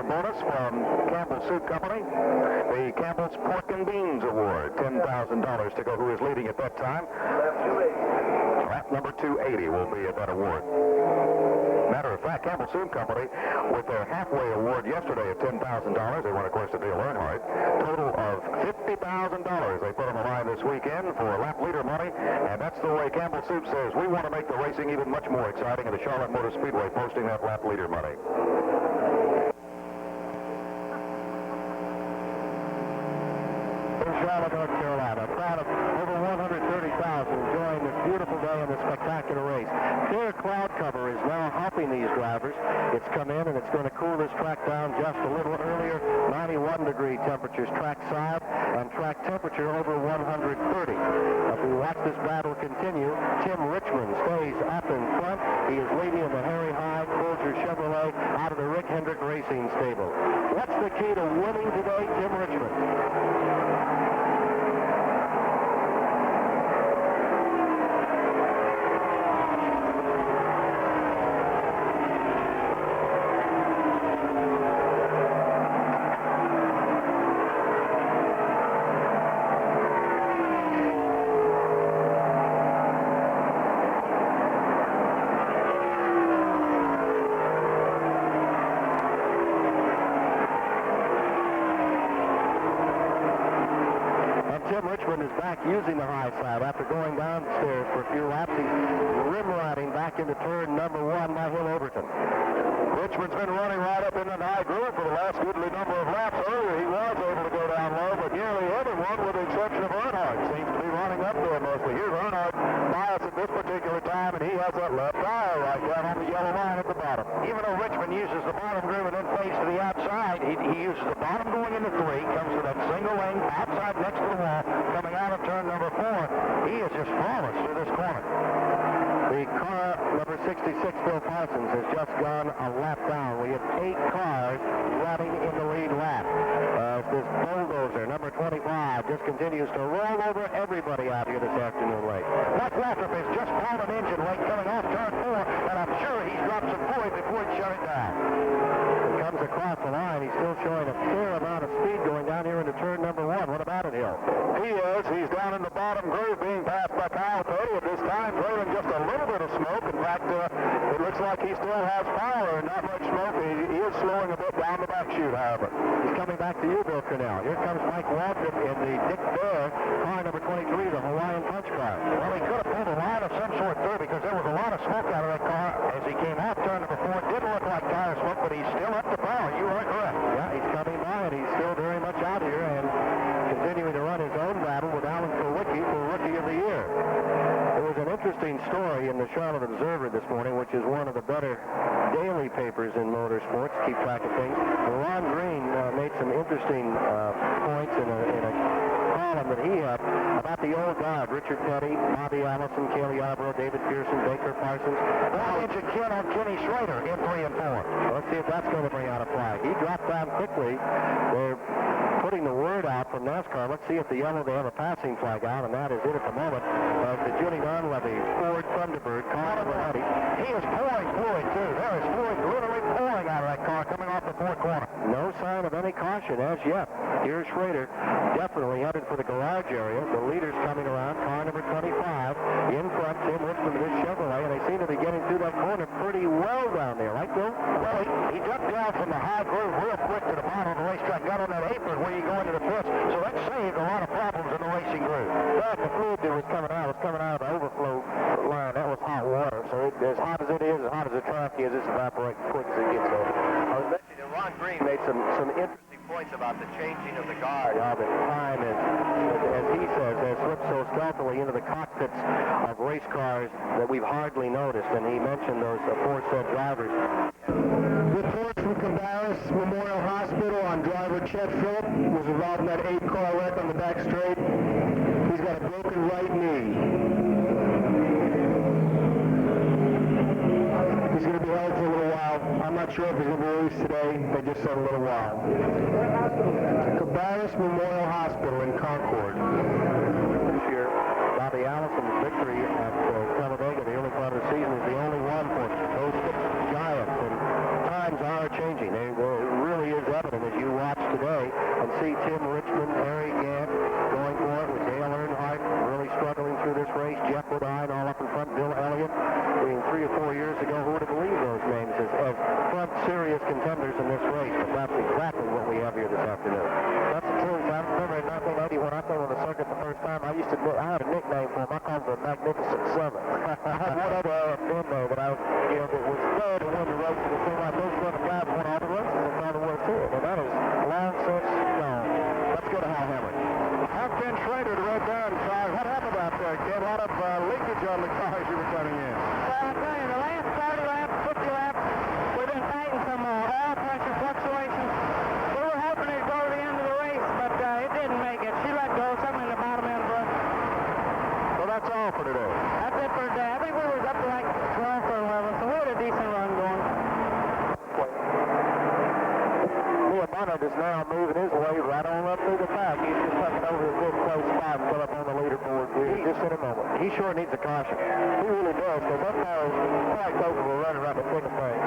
bonus from Campbell Soup Company. The Campbell's Pork and Beans Award, $10,000 to go. Who is leading at that time? Lap number 280 will be at that award. Matter of fact, Campbell Soup Company, with their halfway award yesterday of $10,000, they won, of course, to Dale Earnhardt. Total of $50,000 they put on the line this weekend for lap leader money, and that's the way Campbell Soup says we want to make the racing even much more exciting, and the Charlotte Motor Speedway posting that lap leader money. In Charlotte, North Carolina, a crowd of over 130,000 enjoying this beautiful day and this spectacular race. Clear cloud cover is now helping these drivers. It's come in and it's going to cool this track down just a little earlier. 91-degree temperatures track side and track temperature over 130. As we watch this battle continue, Tim Richmond stays up in front. He is leading in the Harry Hyde Folger Chevrolet out of the Rick Hendrick Racing stable. What's the key to winning today, Tim Richmond? back using the high side. After going downstairs for a few laps, he's rim riding back into turn number 1 by Hill Overton. Richmond's been running right up in the high groove for the last goodly number of laps. Earlier, he was able to go down low, but nearly everyone, with the exception of Earnhardt, seems to be running up there mostly. Here's Earnhardt bias at this particular time, and he has that left tire right down on the yellow line at the bottom. Even though Richmond uses the bottom groove and then fades to the outside, he uses the bottom going into 3, comes to that single lane outside next to the wall, coming out of turn number 4. He is just flawless through this corner. The car number 66, Bill Parsons, has just gone a lap down. We have 8 cars running in the lead lap. This bulldozer, number 25, just continues to roll over everybody out here this afternoon late. Mike Lathrop has just blown an engine light coming off turn 4, and I'm sure he's dropped some fluid before he shut it down. He comes across the line. He's still showing a fair amount of speed going down here into turn number 1. What about it, Hill? He is. He's down in the bottom groove being passed by Kyle Petty at this time, trailing just a little bit of smoke. In fact, it looks like he still has power and not much smoke. He is slowing a bit down the back chute, however. He's coming back to you, Bill Cornell. Here comes Mike Waltrip in the Dick Bear car number 23, the Hawaiian Punch car. Well, he could have pulled a line of some sort through because there was a lot of smoke out of that car as he came out turn number 4. It didn't look like tire smoke, but he's still up to power. You are correct. Yeah, he's coming by, and he's still very much out here and continuing to run his own battle with Alan Kulwicki for Rookie of the Year. There was an interesting story in the Charlotte Observer this morning, which is one of the better daily papers in motorsports, keep track of things. Ron Green made some interesting points in a column that he had about the old guard, Richard Petty, Bobby Allison, Kelly Yarborough, David Pearson, Baker Parsons. One engine kid on Kenny Schrader in 3 and 4. Let's see if that's going to bring out a flag. He dropped down quickly. They're putting the word out from NASCAR. Let's see if the yellow, they have a passing flag out, and that is it at the moment. The Judy Donlevy Ford Thunderbird car number 90. He is pouring fluid, too. There is fluid literally pouring out of that car coming off the 4th corner. No sign of any caution as yet. Here's Schrader, definitely headed for the garage area. The leader's coming around, car number 25. In front, Tim Richmond of this Chevrolet, and they seem to be getting through that corner pretty well down there, right, Bill? Well, he jumped down from the high groove real quick to the bottom of the racetrack, got on that apron where you go into the pits, so that saved a lot of problems in the racing groove. But the fluid that was coming out of the overflow line. That was hot water, so as hot as it is, as hot as the track is, it's evaporating quick as it gets over. I was mentioning that Ron Green made some interesting points about the changing of the guard. How the time is, as he says, has slipped so stealthily into the cockpits of race cars that we've hardly noticed, and he mentioned those aforesaid drivers. Report from Cabarrus Memorial Hospital on driver Chet Phillip was involved in that 8-car wreck on the back straight. He's got a broken right knee. He's going to be held for a little while. I'm not sure if he's going to be released today. They just said a little while. Cabarrus Memorial Hospital in Concord. This year, Bobby Allison's victory at Talladega, the early part of the season, is the only one for those Giants. And times are changing. It really is evident as you watch today and see Tim Richmond, Harry Gant going for it with Dale Earnhardt really struggling through this race. Jeff Woodine all up in front. Bill Elliott. Being 3 or 4 years ago, who would have believed those names as front serious contenders in this race? But that's exactly what we have here this afternoon. That's the truth. I remember in 1980 when I came on the circuit the first time, I had a nickname for him. I called him the Magnificent Seven. I had one other RFN though, but I was, that was there to win the race, and it seemed like those other guys won all the races and found a way to it. And that is long since gone. Let's go to Hal Hammer. Hal Ken Schrader, the red down side. What happened out there, Ken? A lot of leakage on the car as you were coming in. Well, I tell you, the last 30 laps, 50 laps, we've been fighting some oil pressure fluctuations. We were hoping it'd go to the end of the race, but it didn't make it. She let go, something in the bottom end brush. Well, that's all for today. That's it for today. I think we was up to like 12 or 11, so we had a decent run going. Neil Bonnet is now moving his way right on up through the pack. He's just tucking over his good close spot and put up on the leaderboard here just in a moment. He sure needs a caution. He really does, because that car is quite capable of running right in the thick of things.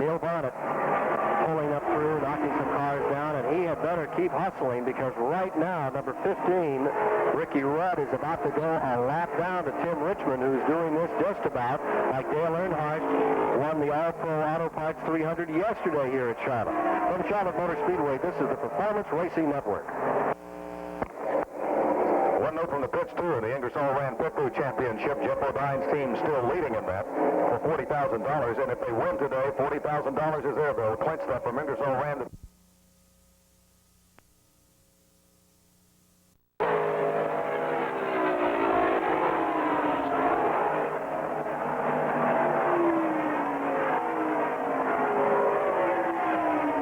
Neil Bonnet pulling up through, knocking some cars down, and he had better keep hustling because right now, number 15, Ricky Rudd, is about to go a lap down to Tim Richmond, who's doing this just about like Dale Earnhardt won the All-Pro Auto Parts 300 yesterday here at Charlotte. From Charlotte Motor Speedway, this is the Performance Racing Network. note from the pits, too, in the Ingersoll Rand Pit Crew Championship, Jeff Odine's team still leading in that for $40,000. And if they win today, $40,000 is there. They'll clinch that from Ingersoll Rand.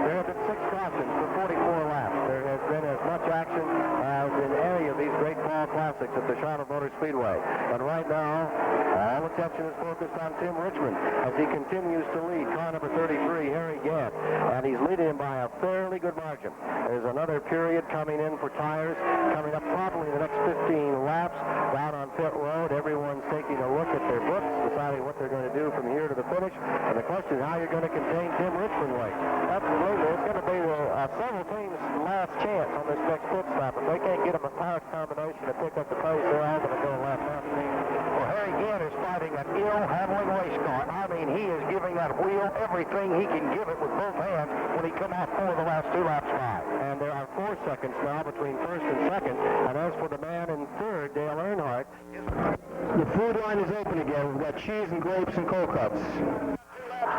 There have been 6 crossings for 44 laps. There has been as much action as in any of these great fall classics at the Charlotte Motor Speedway. And right now, all attention is focused on Tim Richmond as he continues to lead car number 33, Harry Gant. And he's leading him by a fairly good margin. There's another period coming in for tires, coming up probably in the next 15 laps. Down on pit road, everyone's taking a look at their books, deciding what they're going to do from here to the finish. And the question is how you're going to contain Tim Richmond late. Absolutely. It's going to be several teams' last chance on this next pit stop. If they can't get them a power combination to pick up the pace, they're all going to go lap out. Well, Harry Gant is fighting an ill-handling race car. I mean, he is giving that wheel everything he can give it with both hands when he come off 4 of the last 2 laps by. And there are 4 seconds now between first and second. And as for the man in third, Dale Earnhardt, The food line is open again. We've got cheese and grapes and cold cuts.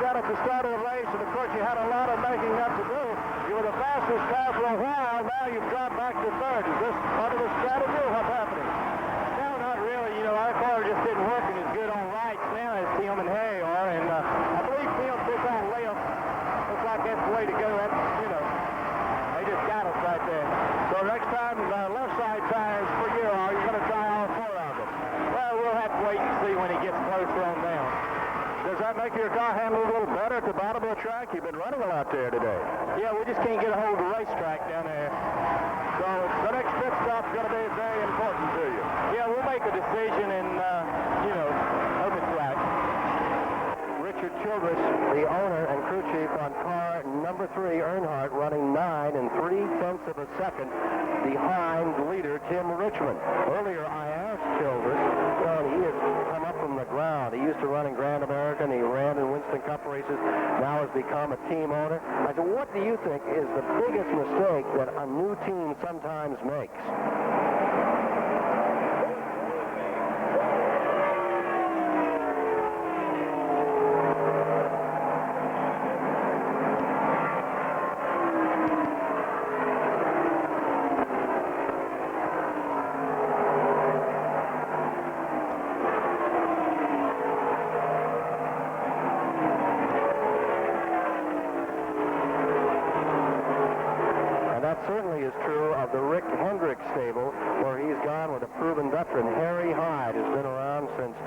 Got at the start of the race, and of course you had a lot of making up to do. You were the fastest car for a while. Now you've dropped back to third. Is this part of the strategy or what's happening? No, not really. You know, our car just isn't working as good on rights now as Tim and Harry are, and I believe Tim took on left. Looks like that's the way to go. That's, you know, they just got us right there. So next time, left side tires for you, are you going to try all 4 of them? Well, we'll have to wait and see when he gets closer on down. Does that make your car handle a little better at the bottom of the track? You've been running a lot there today. Yeah, we just can't get a hold of the racetrack down there. So the next pit stop's going to be very important to you. Yeah, we'll make a decision and, you know, hope it's right. Richard Childress, the owner and crew chief on car number 3, Earnhardt, running 9 3/10 of a second behind leader Tim Richmond. Earlier, I asked Childress, he has come up from the ground. He used to run in Grand American. He ran in Winston Cup races. Now has become a team owner. I said, what do you think is the biggest mistake that a new team sometimes makes? Certainly is true of the Rick Hendrick stable, where he's gone with a proven veteran. Harry Hyde has been around since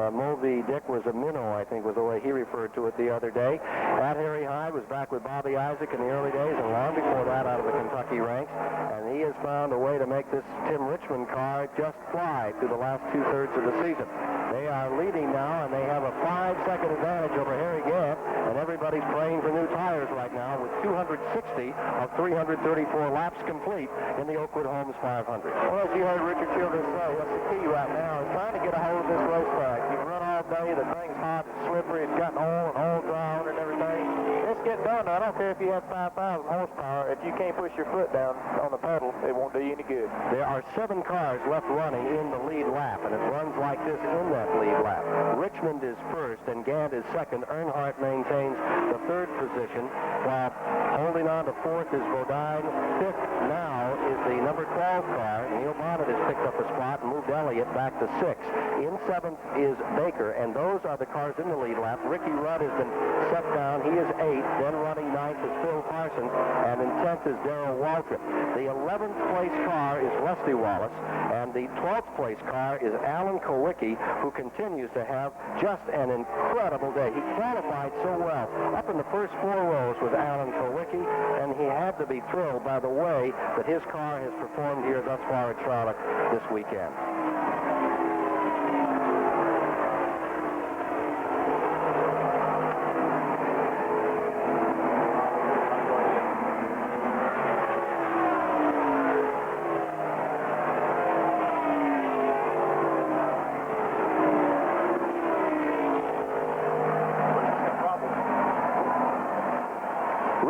Moby Dick was a minnow, I think was the way he referred to it the other day. That Harry Hyde was back with Bobby Isaac in the early days, and long before that out of the Kentucky ranks. And he has found a way to make this Tim Richmond car just fly through the last 2/3 of the season. They are leading now, and they have a 5-second advantage over Harry Gant, and everybody's praying for new tires right now with 260 of 334 laps complete in the Oakwood Homes 500. Well, as you heard Richard Childress say, that's the key right now is trying to get a hold of this racetrack. You can run all day, the thing's hot, it's slippery, it's got oil and oil dry on it and everything. Let's get done. I don't care if you have 5,000 horsepower. If you can't push your foot down on the pedal, it won't do you any good. There are 7 cars left running in the lead lap, and it runs like this in that lead lap. Richmond is first, and Gant is second. Earnhardt maintains the 3rd position, while holding on to 4th is Bodine. 5th now is the number 12 car. Neil Bonnet has picked up a spot and moved Elliott back to 6th. In 7th is Baker, and those are the cars in the lead lap. Ricky Rudd has been set down. He is 8th. Then running 9th is Phil Parsons, and in 10th is Darrell Waltrip. The 11th place car is Rusty Wallace, and the 12th place car is Alan Kowicki, who continues to have just an incredible day. He qualified so well up in the first 4 rows with Alan Kowicki, and he had to be thrilled by the way that his car has performed here thus far at Charlotte this weekend.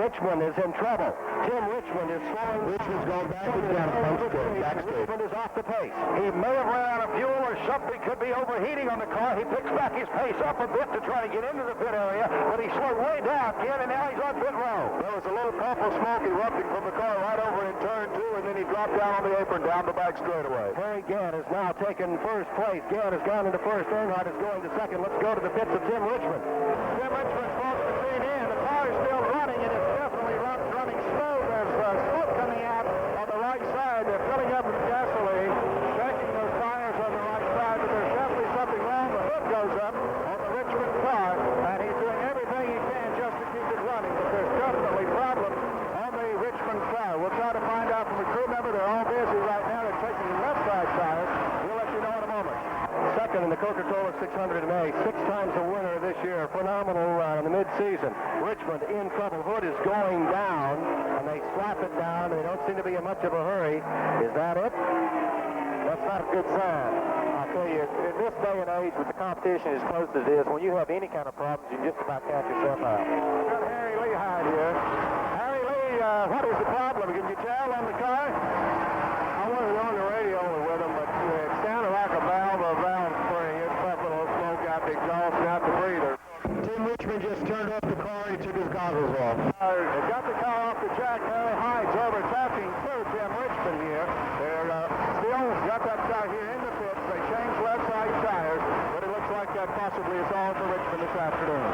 Richmond is in trouble. Tim Richmond is slowing. Richmond's going back again. Richmond is off the pace. He may have run out of fuel or something could be overheating on the car. He picks back his pace up a bit to try to get into the pit area, but he slowed way down, Ken, and now he's on pit row. There was a little puff of smoke erupting from the car right over in turn 2, and then he dropped down on the apron down the back straightaway. Harry Gant has now taken first place. Gant has gone into first. Earnhardt is going to second. Let's go to the pits of Tim Richmond. Tim Richmond's supposed to be in. The car is still running, and it's definitely running slow. There's smoke coming out on the right side. They're filling up with gasoline, checking those tires on the right side, but there's definitely something wrong. The hood goes up on the Richmond car, and he's doing everything he can just to keep it running, but there's definitely problems on the Richmond car. We'll try to find out from a crew member. They're all busy right now. They're checking the left side tires. We'll let you know in a moment. Second in the Coca-Cola 600 in May, 6 times a winner this year. Phenomenal run in the mid-season. Richmond in trouble. Hood is going down, and they slap it down. They don't seem to be in much of a hurry. Is that it? That's not a good sign. I'll tell you, in this day and age, with the competition as close as it is, when you have any kind of problems, you just about count yourself out. Got Harry Lehigh here. Harry Lee, what is the problem? Can you tell on the car? I wasn't on the radio with him, but it sounded like a valve spring. It's puffing a little smoke out the exhaust and out the breather. Tim Richmond just turned off the car and he took his goggles off. They got the car off the track. Harry Hyde's overtaking through Tim Richmond here. They're still got that car here in the pits. They changed left side tires, but it looks like that possibly is all for Richmond this afternoon.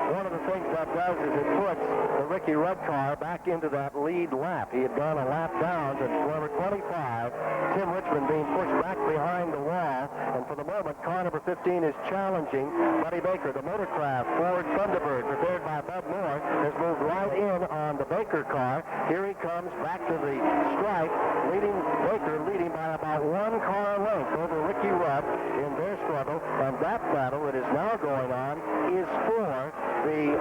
One of the things that does is it puts the Ricky Rudd car back into that lead lap. He had gone a lap down to number 25. Tim Richmond being pushed back behind the wall. And for the moment, car number 15 is challenging Buddy Baker. The Motorcraft Ford Thunderbird, prepared by Bud Moore, has moved right in on the Baker car. Here he comes back to the stripe, Baker leading by about 1 car length over Ricky Rudd in their struggle. And that battle that is now going on is for the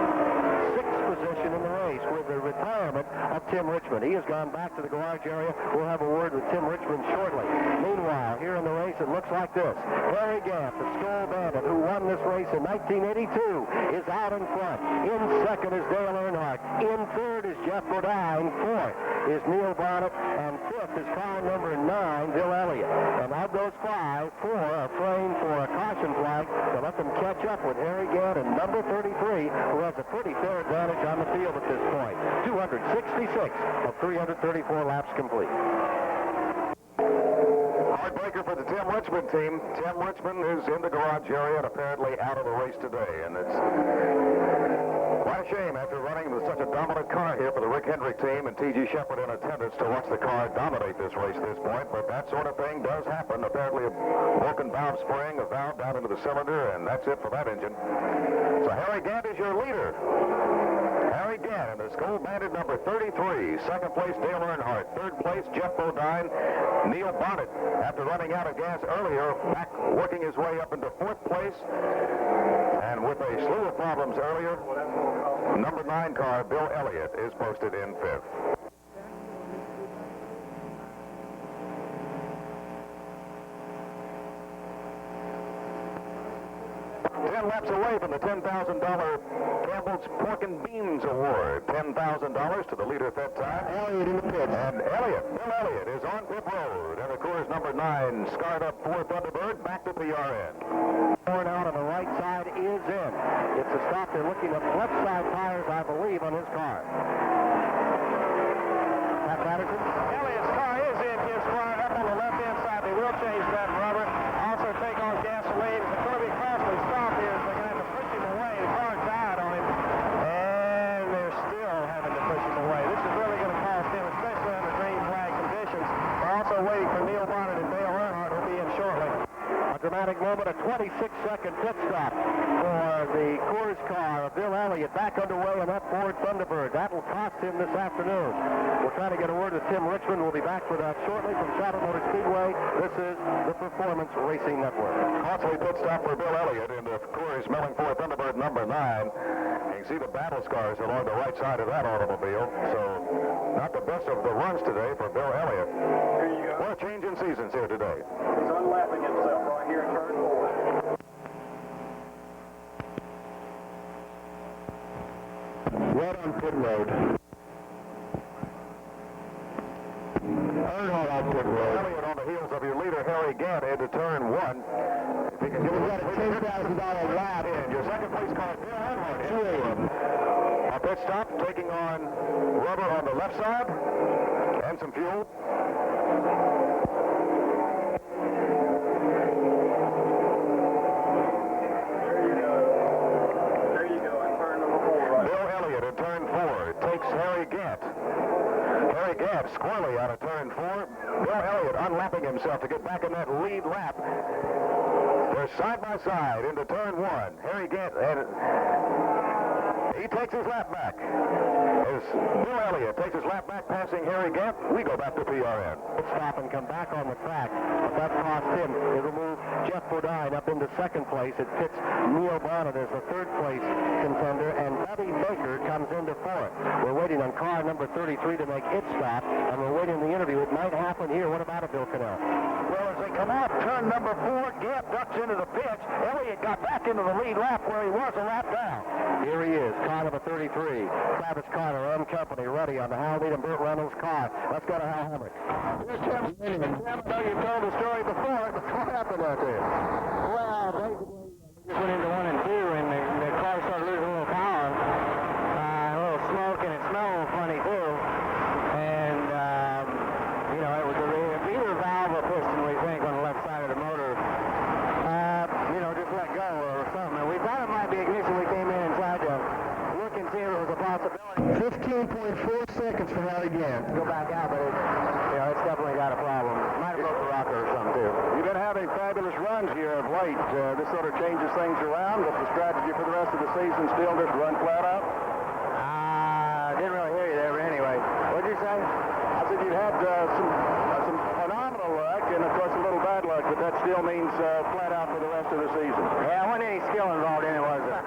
6th position in the race with the retirement of Tim Richmond. He has gone back to the garage area. We'll have a word with Tim Richmond shortly. Meanwhile, here in the race, it looks like this. Harry Gant, the Skull Bandit, who won this race in 1982, is out in front. In second is Dale Earnhardt. In third is Jeff Bodine. Fourth is Neil Bonnet. And fifth is car number 9, Bill Elliott. And of those 5, 4 are framed for a caution flag to let them catch up with Harry Gant and number 33, who has a pretty fair advantage on the field at this point. 266 of 334 laps complete. Heartbreaker for the Tim Richmond team. Tim Richmond is in the garage area and apparently out of the race today. And it's quite a shame after running with such a dominant car here for the Rick Hendrick team and T.G. Shepard in attendance to watch the car dominate this race at this point. But that sort of thing does happen. Apparently a broken valve spring, a valve down into the cylinder, and that's it for that engine. So Harry Gant is your leader. Harry Gant in the Skull Bandit number 33. Second place, Dale Earnhardt. Third place, Jeff Bodine. Neil Bonnet, after running out of gas earlier, back working his way up into 4th place. And with a slew of problems earlier, number 9 car, Bill Elliott, is posted in 5th. 10 laps away from the $10,000 Campbell's Pork and Beans Award. $10,000 to the leader at that time. Elliott in the pit. And Bill Elliott is on pit road. And of course, number 9, scarred up Ford Thunderbird, back to PRN. Torn out on the right side is in. It's a stop. They're looking at left side tires, I believe, on his car. Pat Patterson? Elliott's car is in his car up on the left-hand side. They will change that rubber. Also take on gasoline. It's going to be costly stop here. They're going to have to push him away. The car died on him. And they're still having to push him away. This is really going to cost him, especially under green flag conditions. We're also waiting for Neil Bonnet and Dale Earnhardt, who'll be in shortly. A dramatic moment, a 26-second pit stop for the Coors car of Bill Elliott back underway on that Ford Thunderbird. That will cost him this afternoon. We'll try to get a word with Tim Richmond. We'll be back with that shortly from Charlotte Motor Speedway. This is the Performance Racing Network. Costly pit stop for Bill Elliott in the Coors Melling Ford Thunderbird number 9. You can see the battle scars along the right side of that automobile. So not the best of the runs today for Bill Elliott. Here you go. What a change in seasons here today. He's unlapping himself right here in turn 4. Right on pit road. Earnhardt on pit road. Elliott on the heels of your leader, Harry Gant, into turn 1. If he can get a $10,000 lap in. Your second place car, Bill Earnhardt. A pit stop, taking on rubber on the left side and some fuel. Squirrely out of turn 4. Bill Elliott unlapping himself to get back in that lead lap. They're side by side into turn 1. Harry Gant, he takes his lap back. As Bill Elliott takes his lap back, passing Harry Gant, we go back to PRN. Stop and come back on the track. But that cost him. It'll move Jeff Bodine up into second place. It fits Neil Bonnet as the third place contender, and Bobby Baker comes into fourth. We're waiting on car number 33 to make its stop, and we're waiting the interview. It might happen here. What about it, Bill Cannell? Well, as they come out, turn number 4, Gant ducks into the pits. Elliott got back into the lead lap where he was a lap down. Here he is, car number 33. Travis Carter, M Company, ready on the Hal Needham Burt Reynolds car. Let's go to Hal Hemrick. Here's Tim. Tim, I know you've told the story before, but what happened out there? Well, basically, just went into 1 and 2, and the car started losing a little power. A little smoke, and it smelled funny, too. And, you know, it was either valve or piston, we think, on the left side of the motor. You know, just let go or something. And we thought it might be ignition. We came in and tried to look and see if it was a possibility. 15.4 seconds for Harry Gant. Go back out, but it's definitely got a problem. Might have broke the rocker or something, too. You've been having fabulous runs here of late. This sort of changes things around. What's the strategy for the rest of the season? Still just run flat out? Didn't really hear you there, but anyway. What'd you say? I said you had some phenomenal luck and, of course, a little bad luck, but that still means flat out for the rest of the season. Yeah, wasn't any skill involved in it, was there?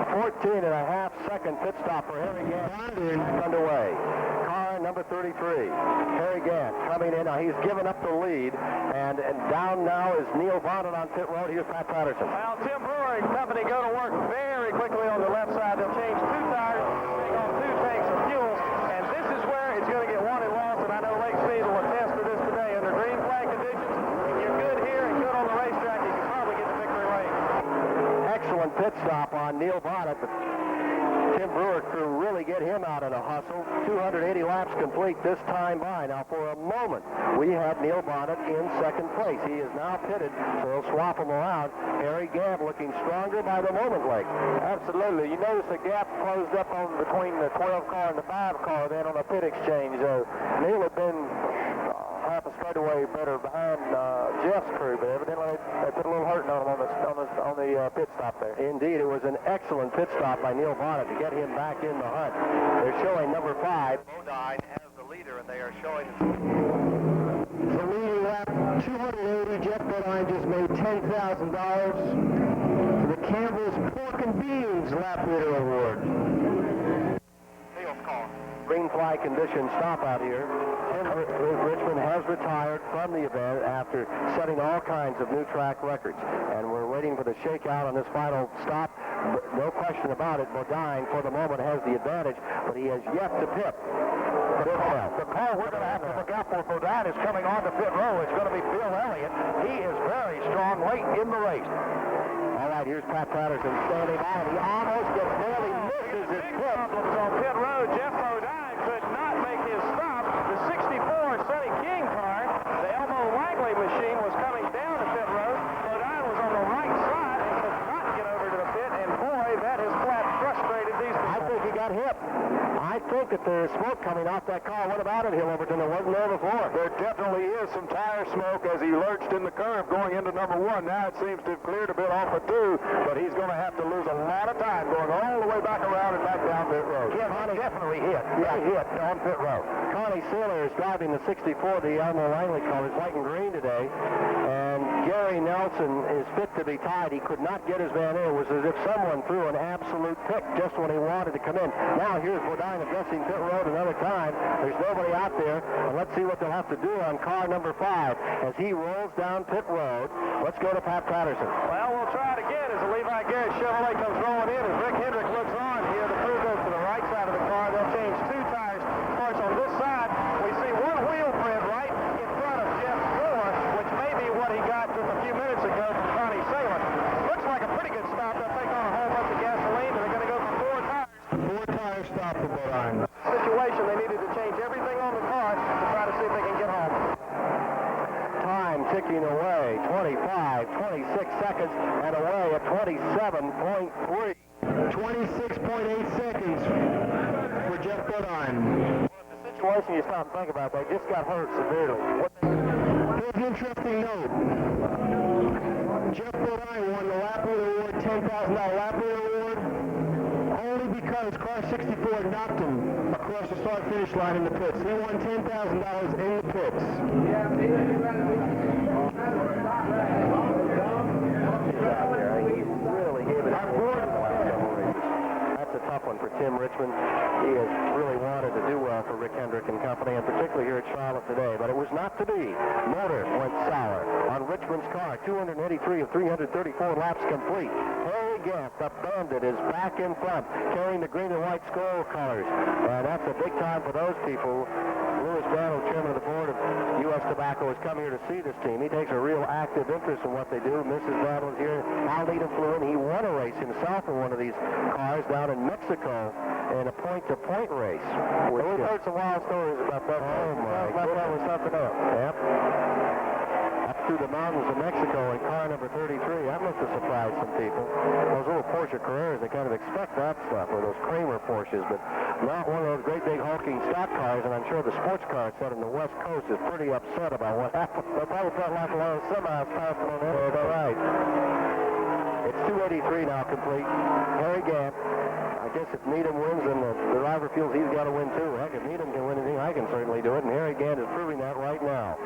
14.5-second pit stop for Harry Gant underway. Car number 33. Harry Gant coming in. Now he's given up the lead, and down now is Neil Bonnet on pit road. Here's Pat Patterson. Well, Tim Brewer and company go to work very quickly on the left side. They'll change 2 tires, take on 2 tanks of fuel, and this is where it's going to get won and lost, and I know Lake Speed will attest to this today. Under green flag conditions, if you're good here and good on the racetrack, you can probably get the victory lane. Excellent pit stop on Neil Bonnet, but Tim Brewer crew really get him out in a hustle. 280 laps complete this time by. Now, for a moment, we had Neil Bonnet in second place. He is now pitted, so they'll swap him around. Harry Gant looking stronger by the moment, Lake. Absolutely. You notice the gap closed up between the 12 car and the 5 car then on a pit exchange. Neil had been half a straightaway better behind Jeff's crew, but evidently they put a little hurting on him on the pit stop there. Indeed, it was an excellent pit stop by Neil Bonnet to get him back in the hunt. They're showing number 5. Bodine as the leader, and they are showing The leading lap, 280. Jeff Bodine just made $10,000 for the Campbell's Pork and Beans Lap Leader Award. Neil's car. Green flag condition stop out here. Richmond has retired from the event after setting all kinds of new track records. And we're waiting for the shakeout on this final stop. No question about it, Bodine for the moment has the advantage, but he has yet to pit. The car we're going to have to look out for Bodine is coming on to pit row. It's going to be Bill Elliott. He is very strong late in the race. All right, here's Pat Patterson standing by. He almost just barely misses his pit. Problems on pit road. Jeff Bodine could not make his stop. The 64 Sonny King car, the Elmo Langley machine, was coming down to pit road. Bodine was on the right side and could not get over to the pit, and boy, that has flat frustrated these people. I think he got hit. I think that there's smoke coming off that car. What about it, Hill Overton? There wasn't there before. There definitely is some tire smoke as he lurched in the curve going into number 1. Now it seems to have cleared a bit off of 2, but he's going to have to lose a lot of time going all the way back around and back down pit road. Connie definitely hit. Yeah, hit on pit road. Connie Saylor is driving the 64, the Elmo Langley car. It's white and green today. And Gary Nelson is fit to be tied. He could not get his man in. It was as if someone threw an absolute pick just when he wanted to come in. Now here's Bodine addressing pit road another time. There's nobody out there. And let's see what they'll have to do on car number 5 as he rolls down pit road. Let's go to Pat Patterson. Well, we'll try it again as the Levi Garrett Chevrolet comes rolling in. As Rick Hendrick looks on here, the crew goes to the right side of the car. They'll change 2 tires. Of course, on this side, we see entire stop for Bodine. Situation, they needed to change everything on the car to try to see if they can get home. Time ticking away, 25, 26 seconds, and away at 27.3. 26.8 seconds for Jeff Bodine. The situation you stop and think about, they just got hurt severely. Here's an interesting note. Jeff Bodine won the lap leader award, $10,000 lap leader award, only because car 64 knocked him across the start-finish line in the pits. He won $10,000 in the pits. He really gave it That's a tough one for Tim Richmond. He has really wanted to do well for Rick Hendrick and company, and particularly here at Charlotte today, but it was not to be. Motor went sour on Richmond's car. 283 of 334 laps complete. Harry Gant, the bandit, is back in front, carrying the green and white skull colors. And that's a big time for those people. Louis Battle, chairman of the board of U.S. Tobacco, has come here to see this team. He takes a real active interest in what they do. Mrs. Battle is here. Al Needham flew in. He won a race himself in one of these cars down in Mexico in a point-to-point race. We've heard some wild stories about that. Oh, my God. That was something else. Yep. Up through the mountains of Mexico in car number 33. That must have surprised some people. Those little Porsche Carreras, they kind of expect that stuff, or those Kramer Porsches, but not one of those great big hulking stock cars, and I'm sure the sports car set on the West Coast is pretty upset about what happened. They probably felt like a lot of semis passing on that. All right. It's 283 now complete. Harry Gant. I guess if Needham wins, then the driver feels he's got to win too. Heck, if Needham can win anything, I can certainly do it, and Harry Gant is proving that right now.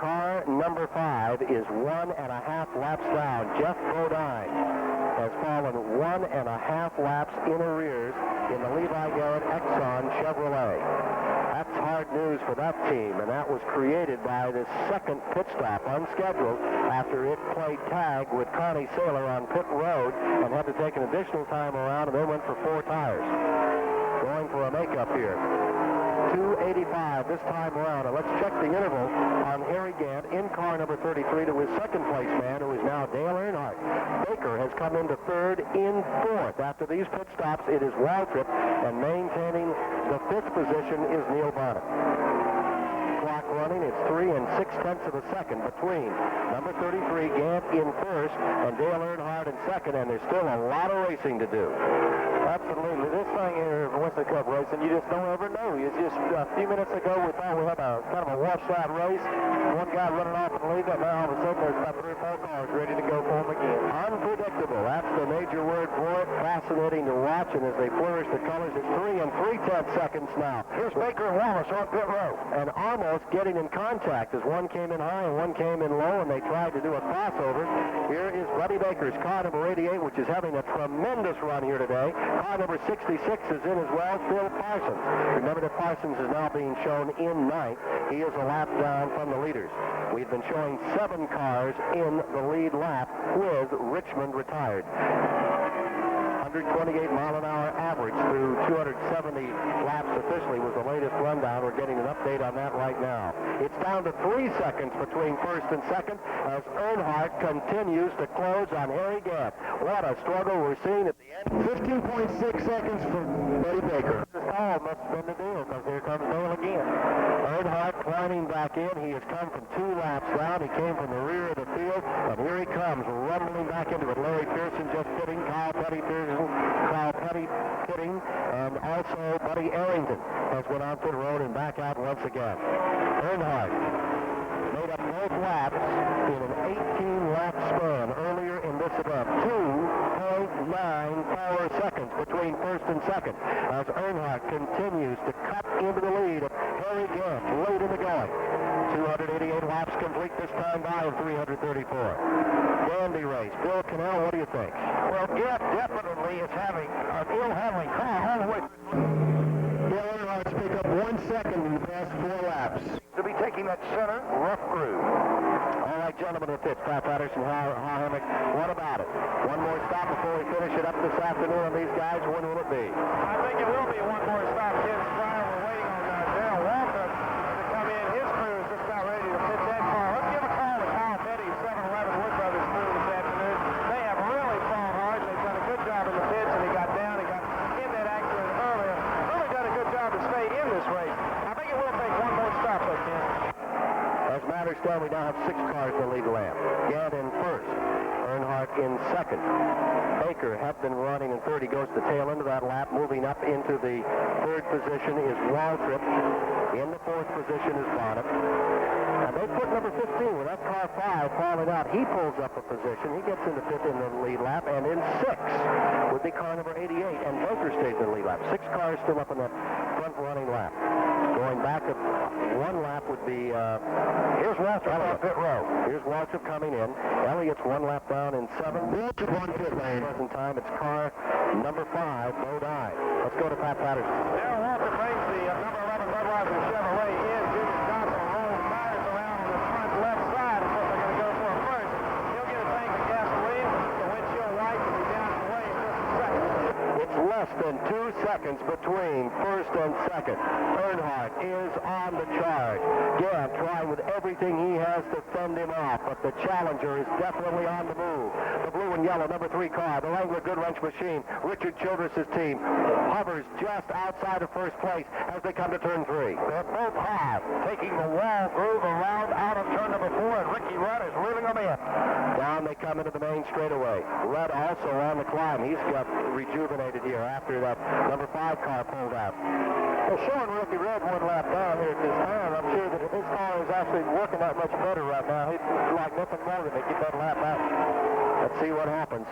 Car number 5 is 1.5 laps down. Jeff Bodine has fallen 1.5 laps in arrears in the Levi Garrett Exxon Chevrolet. That's hard news for that team, and that was created by this second pit stop, unscheduled, after it played tag with Connie Saylor on pit road and had to take an additional time around, and then went for 4 tires. Going for a makeup here. 285 this time around, and let's check the interval on Harry Gant in car number 33 to his second place man, who is now Dale Earnhardt. Baker has come into third in fourth. After these pit stops, it is Waltrip, and maintaining the 5th position is Neil Bonnet. Clock running, it's 3 6/10 of a second between number 33, Gant, in first, and Dale Earnhardt in second, and there's still a lot of racing to do. Absolutely. This thing here, Winston Cup racing, you just don't ever know. It's just a few minutes ago, we thought we had a kind of a washed-out race. One guy running off and leaving, and now all of a sudden there's about 3 or 4 cars ready to go for him again. Unpredictable. That's the major word for it. Fascinating to watch, and as they flourish the colors, it's 3 3/10 seconds now. Here's Baker and Wallace on pit road. And almost getting in contact as one came in high and one came in low, and they tried to do a crossover. Here is Buddy Baker's car number 88, which is having a tremendous run here today. Car number 66 is in as well, Phil Parsons. Remember that Parsons is now being shown in ninth. He is a lap down from the leaders. We've been showing 7 cars in the lead lap with Richmond retired. 128-mile-an-hour average through 270 laps officially was the latest rundown. We're getting an update on that right now. It's down to 3 seconds between first and second as Earnhardt continues to close on Harry Gant. What a struggle we're seeing at the end. 15.6 seconds for Buddy Baker. This all must have been the deal, because here comes Dale again. Earnhardt climbing back in. He has come from 2 laps down. He came from the rear of the field, and here he comes, rumbling back into it. Larry Pearson just pitting, Kyle Petty pitting, and also Buddy Arrington has went on pit road and back out once again. Earnhardt made up both laps in an 18-lap span earlier in this event. 2.94 seconds between first and second as Earnhardt continues to cut into the lead of Harry Gant late in the going. 288 laps complete this time by in 334. Dandy race. Bill Cannell, what do you think? Well, Gant definitely is having an ill-handling car all the way. Dale Earnhardt's picked up 1 second in the past 4 laps. To be taking that center rough groove. All right, gentlemen of the pits, Pat Patterson, Hemmick, what about it? One more stop before we finish it up this afternoon on these guys. When will it be? I think it will be one more stop, Ken Fryer. We're waiting on Dale Walker to come in. His crew is just about ready to pit that car. Let's give a call to Kyle Petty, 711 Wood Brothers crew this afternoon. They have really fought hard. They've done a good job in the pits, and he got down and got in that accident earlier. stand, we now have 6 cars to lead the lap. Gant in first. Earnhardt in second. Baker, Hepton running in third. He goes to the tail end of that lap. Moving up into the third position is Waltrip. In the fourth position is Bonnet. And they put number 15 with that car 5 falling out. He pulls up a position. He gets into fifth in the lead lap. And in sixth would be car number 88. And Baker stays in the lead lap. 6 cars still up in that front running lap. Going back to one lap would be, here's Waltrip on pit row. Here's Waltrip coming in. Elliott's 1 lap down in 7th. Waltrip on pit lane. Present time, it's car number 5, Bo Dye. Let's go to Pat Patterson. Darrell Waltrip brings the number 11 Budweiser Chevrolet in. Junior Johnson rolls tires around on the front left side. Of course, they're going to go for him first. He'll get a tank of gasoline. The windshield light will be down and away in just a second. It's less than 2 seconds between first and second. Earnhardt is on the charge. Gant trying with everything he has to fend him off, but the Challenger is definitely on the move. The blue and yellow number 3 car, the Wrangler Goodwrench machine, Richard Childress' team, hovers just outside of first place as they come to turn 3. They're both high, taking the wall groove around out of turn number 4, and Ricky Rudd is reeling them in. Down they come into the main straightaway. Rudd also on the climb. He's got rejuvenated here after that number 5 car pulled out. Well, showing Ricky Rudd 1 lap down here at this time, I'm sure that if his car is actually working that much better right now, he'd like nothing more than to get that lap out. Let's see what happens.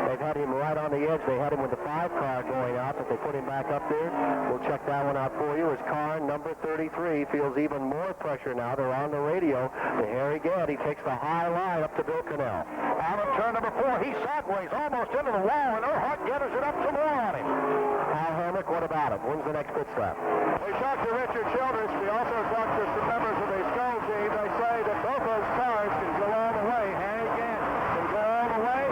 They've had him right on the edge. They had him with the 5 car going out, but they put him back up there. We'll check that one out for you. His car number 33 feels even more pressure now. They're on the radio to Harry Gant. He takes the high line up to Bill Cannell. Out of turn number 4, he's sideways, almost into the wall, and Earnhardt gathers it up some more on him. Al Hamrick, what about it? When's the next pit stop? We talked to Richard Childress. We also talked to some members of the Skull team. They say that both those cars can go all the way. Harry Gant can go all the way.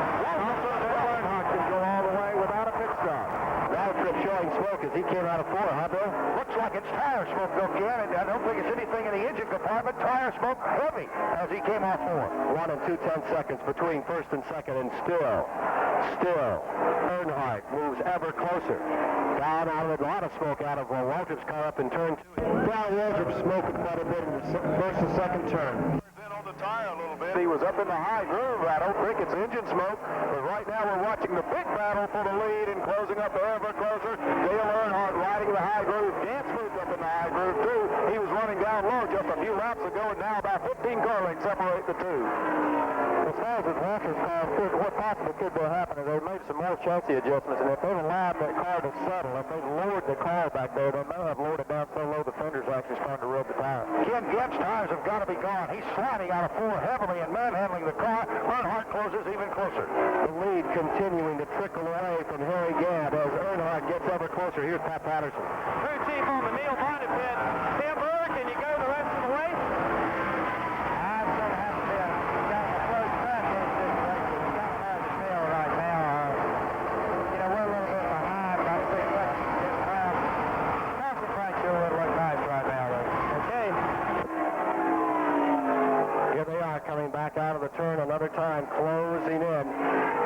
Also, Dale Earnhardt can go all the way without a pit stop. Waltrip showing smoke as he came out of 4, huh, Bill? Looks like it's tire smoke, Bill Gant. I don't think it's anything in the engine compartment. Tire smoke heavy as he came off 4. 1 and 2/10 seconds between first and second, and still, Earnhardt moves ever closer. Down out of a lot of smoke out of Waltrip's car up in turn 2. Down Waltrip smoking quite a bit in the first and second turn. On the tire a little bit. He was up in the high groove. I don't think it's engine smoke, but right now we're watching the big battle for the lead and closing up ever closer. Dale Earnhardt riding the high groove. Gant's moved up in the high groove too. He was running down low just a few laps ago, and now about 15 car lengths separate the two. As far as Waltrip's car, what possibly could be happening, they made some more chassis adjustments, and if they'd allowed that car to settle, if they'd lowered the car back there, they may have lowered it down so low the fenders actually starting to rub the tire. Ken Gant's tires have got to be gone. He's sliding out of 4 heavily and manhandling the car. Earnhardt closes even closer. The lead continuing to trickle away from Harry Gant as Earnhardt gets ever closer. Here's Pat Patterson. Crew chief on the Neil Bonnet pit. Tim Burr, can you go the rest of the way? I'm going to have to be down the first track in this race. It's not hard to tell right now. We're a little bit behind by 6 seconds. Concentrate sure would look nice right now, though. Okay. Here they are coming back out of the turn another time, closing in.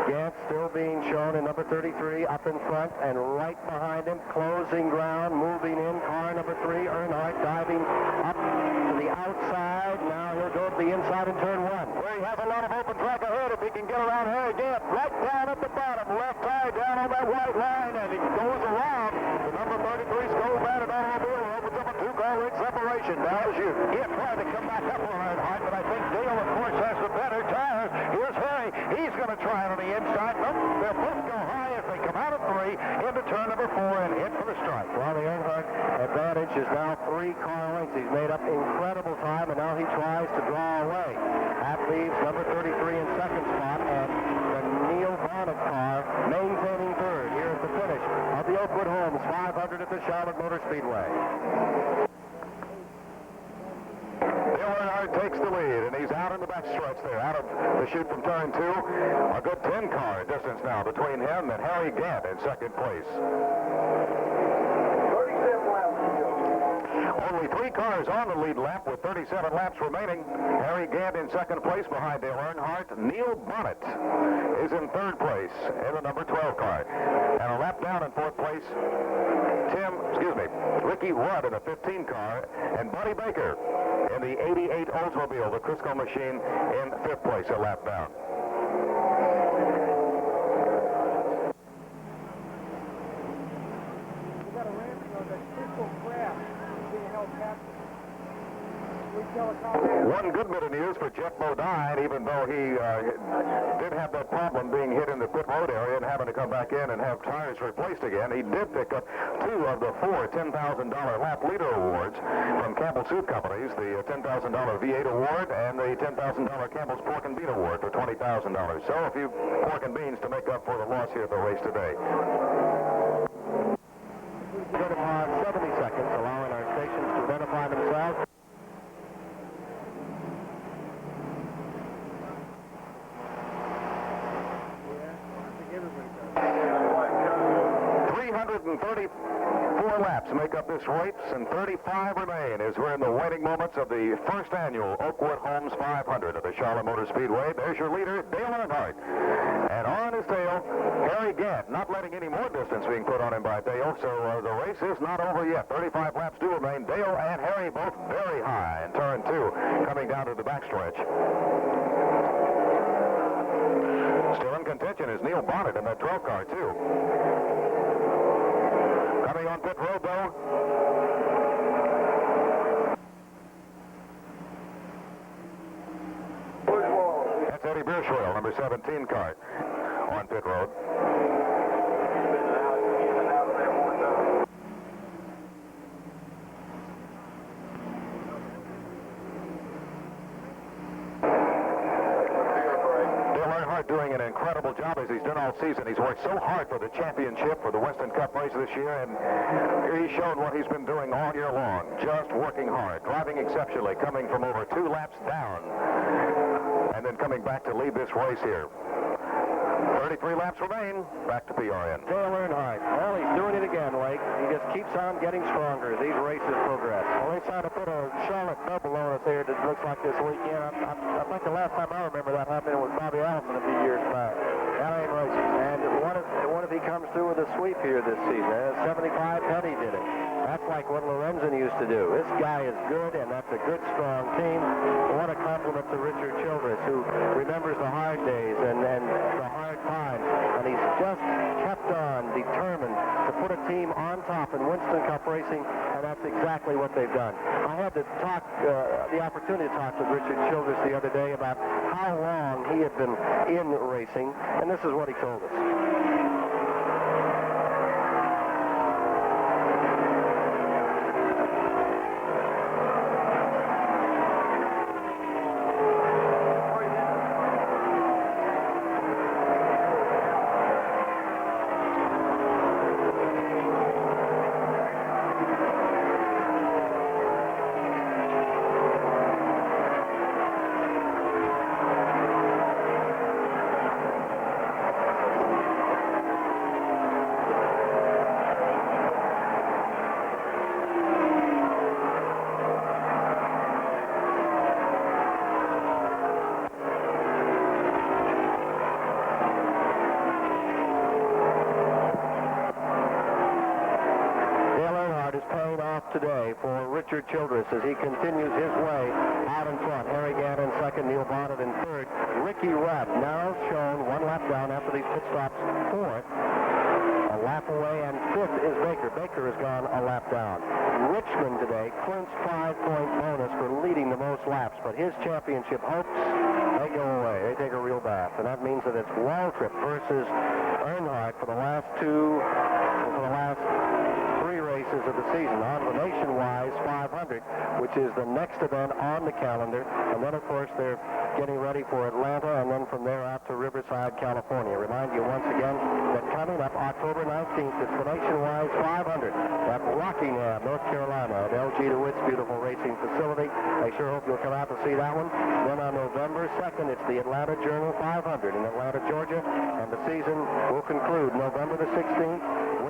Gant still being shown in number 33 up in front, and right behind him, closing ground, moving in, car number 3, Earnhardt diving up to the outside. Now he'll go to the inside in turn 1. Where he has a lot of open track ahead if he can get around Harry Gant. Right down at the bottom, left tire down on that white line, and he goes around. The number 33 Skull-Banded automobile opens up a 2-car length separation. Now as you get trying to come back up on Earnhardt, but I think Dale, of course, has the better tires. Here's Harry. He's going to try it on the inside. Nope, they'll both go high as they come out of 3 into turn number 4 and hit for the strike. Well, the Earnhardt advantage is now 3 car lengths. He's made up incredible time, and now he tries to draw away. That leaves number 33 in second spot, and the Neil Bonnet car maintaining third here at the finish of the Oakwood Homes 500 at the Charlotte Motor Speedway. Earnhardt takes the lead, and he's out in the back stretch there, out of the chute from turn 2. A good 10-car distance now between him and Harry Gant in second place. 37 laps to go. Only 3 cars on the lead lap with 37 laps remaining. Harry Gant in second place behind Dale Earnhardt. Neil Bonnet is in third place in the number 12 car. And a lap down in fourth place, Ricky Rudd in a 15 car, and Buddy Baker in the 88 Oldsmobile, the Crisco machine, in fifth place, a lap down. We got a ramping on that crystal craft being held captive. One good bit of news for Jeff Bodine, even though he did have that problem being hit in the pit road area and having to come back in and have tires replaced again. He did pick up 2 of the 4 $10,000 lap leader awards from Campbell Soup Companies, the $10,000 V8 award and the $10,000 Campbell's Pork and Bean award for $20,000. So a few pork and beans to make up for the loss here at the race today. Good upon 70 seconds, allowing our stations to identify themselves. And 34 laps make up this race, and 35 remain as we're in the waiting moments of the first annual Oakwood Homes 500 at the Charlotte Motor Speedway. There's your leader, Dale Earnhardt. And on his tail, Harry Gant, not letting any more distance being put on him by Dale, so the race is not over yet. 35 laps do remain. Dale and Harry both very high in turn 2, coming down to the backstretch. Still in contention is Neil Bonnet in that 12 car, too. Coming on pit road, though. That's Eddie Bierswell, number 17 car, on pit road. Doing an incredible job as he's done all season. He's worked so hard for the championship, for the Winston Cup race this year, and he showed what he's been doing all year long. Just working hard, driving exceptionally, coming from over 2 laps down, and then coming back to lead this race here. 33 laps remain. Back to PRN. Dale Earnhardt. Well, he's doing it again, Lake. He just keeps on getting stronger as these races progress. Well, they tried to put a Charlotte double on us here that looks like this weekend. I think the last time I remember that happening was Bobby Allison a few years back. That ain't racing. And what if he comes through with a sweep here this season? 75 Petty did it. That's like what Lorenzen used to do. This guy is good, and that's a good, strong team. What a compliment to Richard Childress, who remembers the hard days and the hard times, and he's just kept on, determined to put a team on top in Winston Cup racing, and that's exactly what they've done. I had to talk, the opportunity to talk with Richard Childress the other day about how long he had been in racing, and this is what he told us. Today for Richard Childress as he continues his way out in front. Harry Gant in second, Neil Bonnet in third. Ricky Rudd now shown 1 lap down after these pit stops, fourth. A lap away, and fifth is Baker. Baker has gone a lap down. Richmond today clinched 5-point bonus for leading the most laps, but his championship hopes, they go away. They take a real bath, and that means that it's Waltrip versus Earnhardt for the last 3 races of the season on the Nationwide 500, which is the next event on the calendar. And then, of course, they're getting ready for Atlanta, and then from there out to Riverside, California. Remind you once again that coming up October 19th, it's the Nationwide 500 at Rockingham, North Carolina, at LG DeWitt's beautiful racing facility. I sure hope you'll come out to see that one. Then on November 2nd, it's the Atlanta Journal 500 in Atlanta, Georgia, and the season will conclude November the 16th.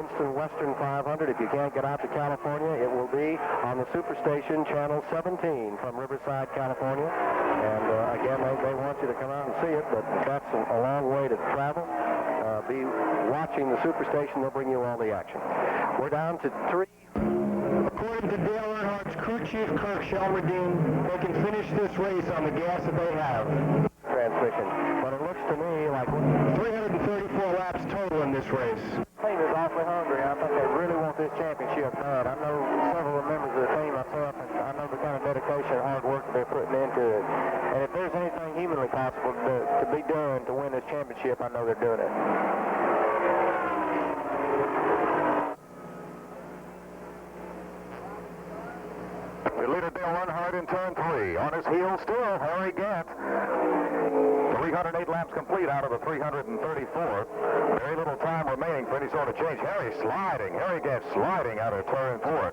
Winston Western 500. If you can't get out to California, it will be on the Superstation Channel 17 from Riverside, California. And again, they want you to come out and see it, but that's a long way to travel. Be watching the Superstation. They'll bring you all the action. We're down to 3. According to Dale Earnhardt's crew chief, Kirk Shelmerdine, they can finish this race on the gas that they have. Transmission. But it looks to me like 334 laps total in this race. The team is awfully hungry. I think they really want this championship bad. I know several members of the team myself, and I know the kind of dedication and hard work that they're putting into it. And if there's anything humanly possible to be done to win this championship, I know they're doing it. The leader, Dale Earnhardt, in turn 3. On his heels still, Harry Gant. 308 laps complete out of the 334. Very little time remaining for any sort of change. Harry Gant sliding out of turn 4.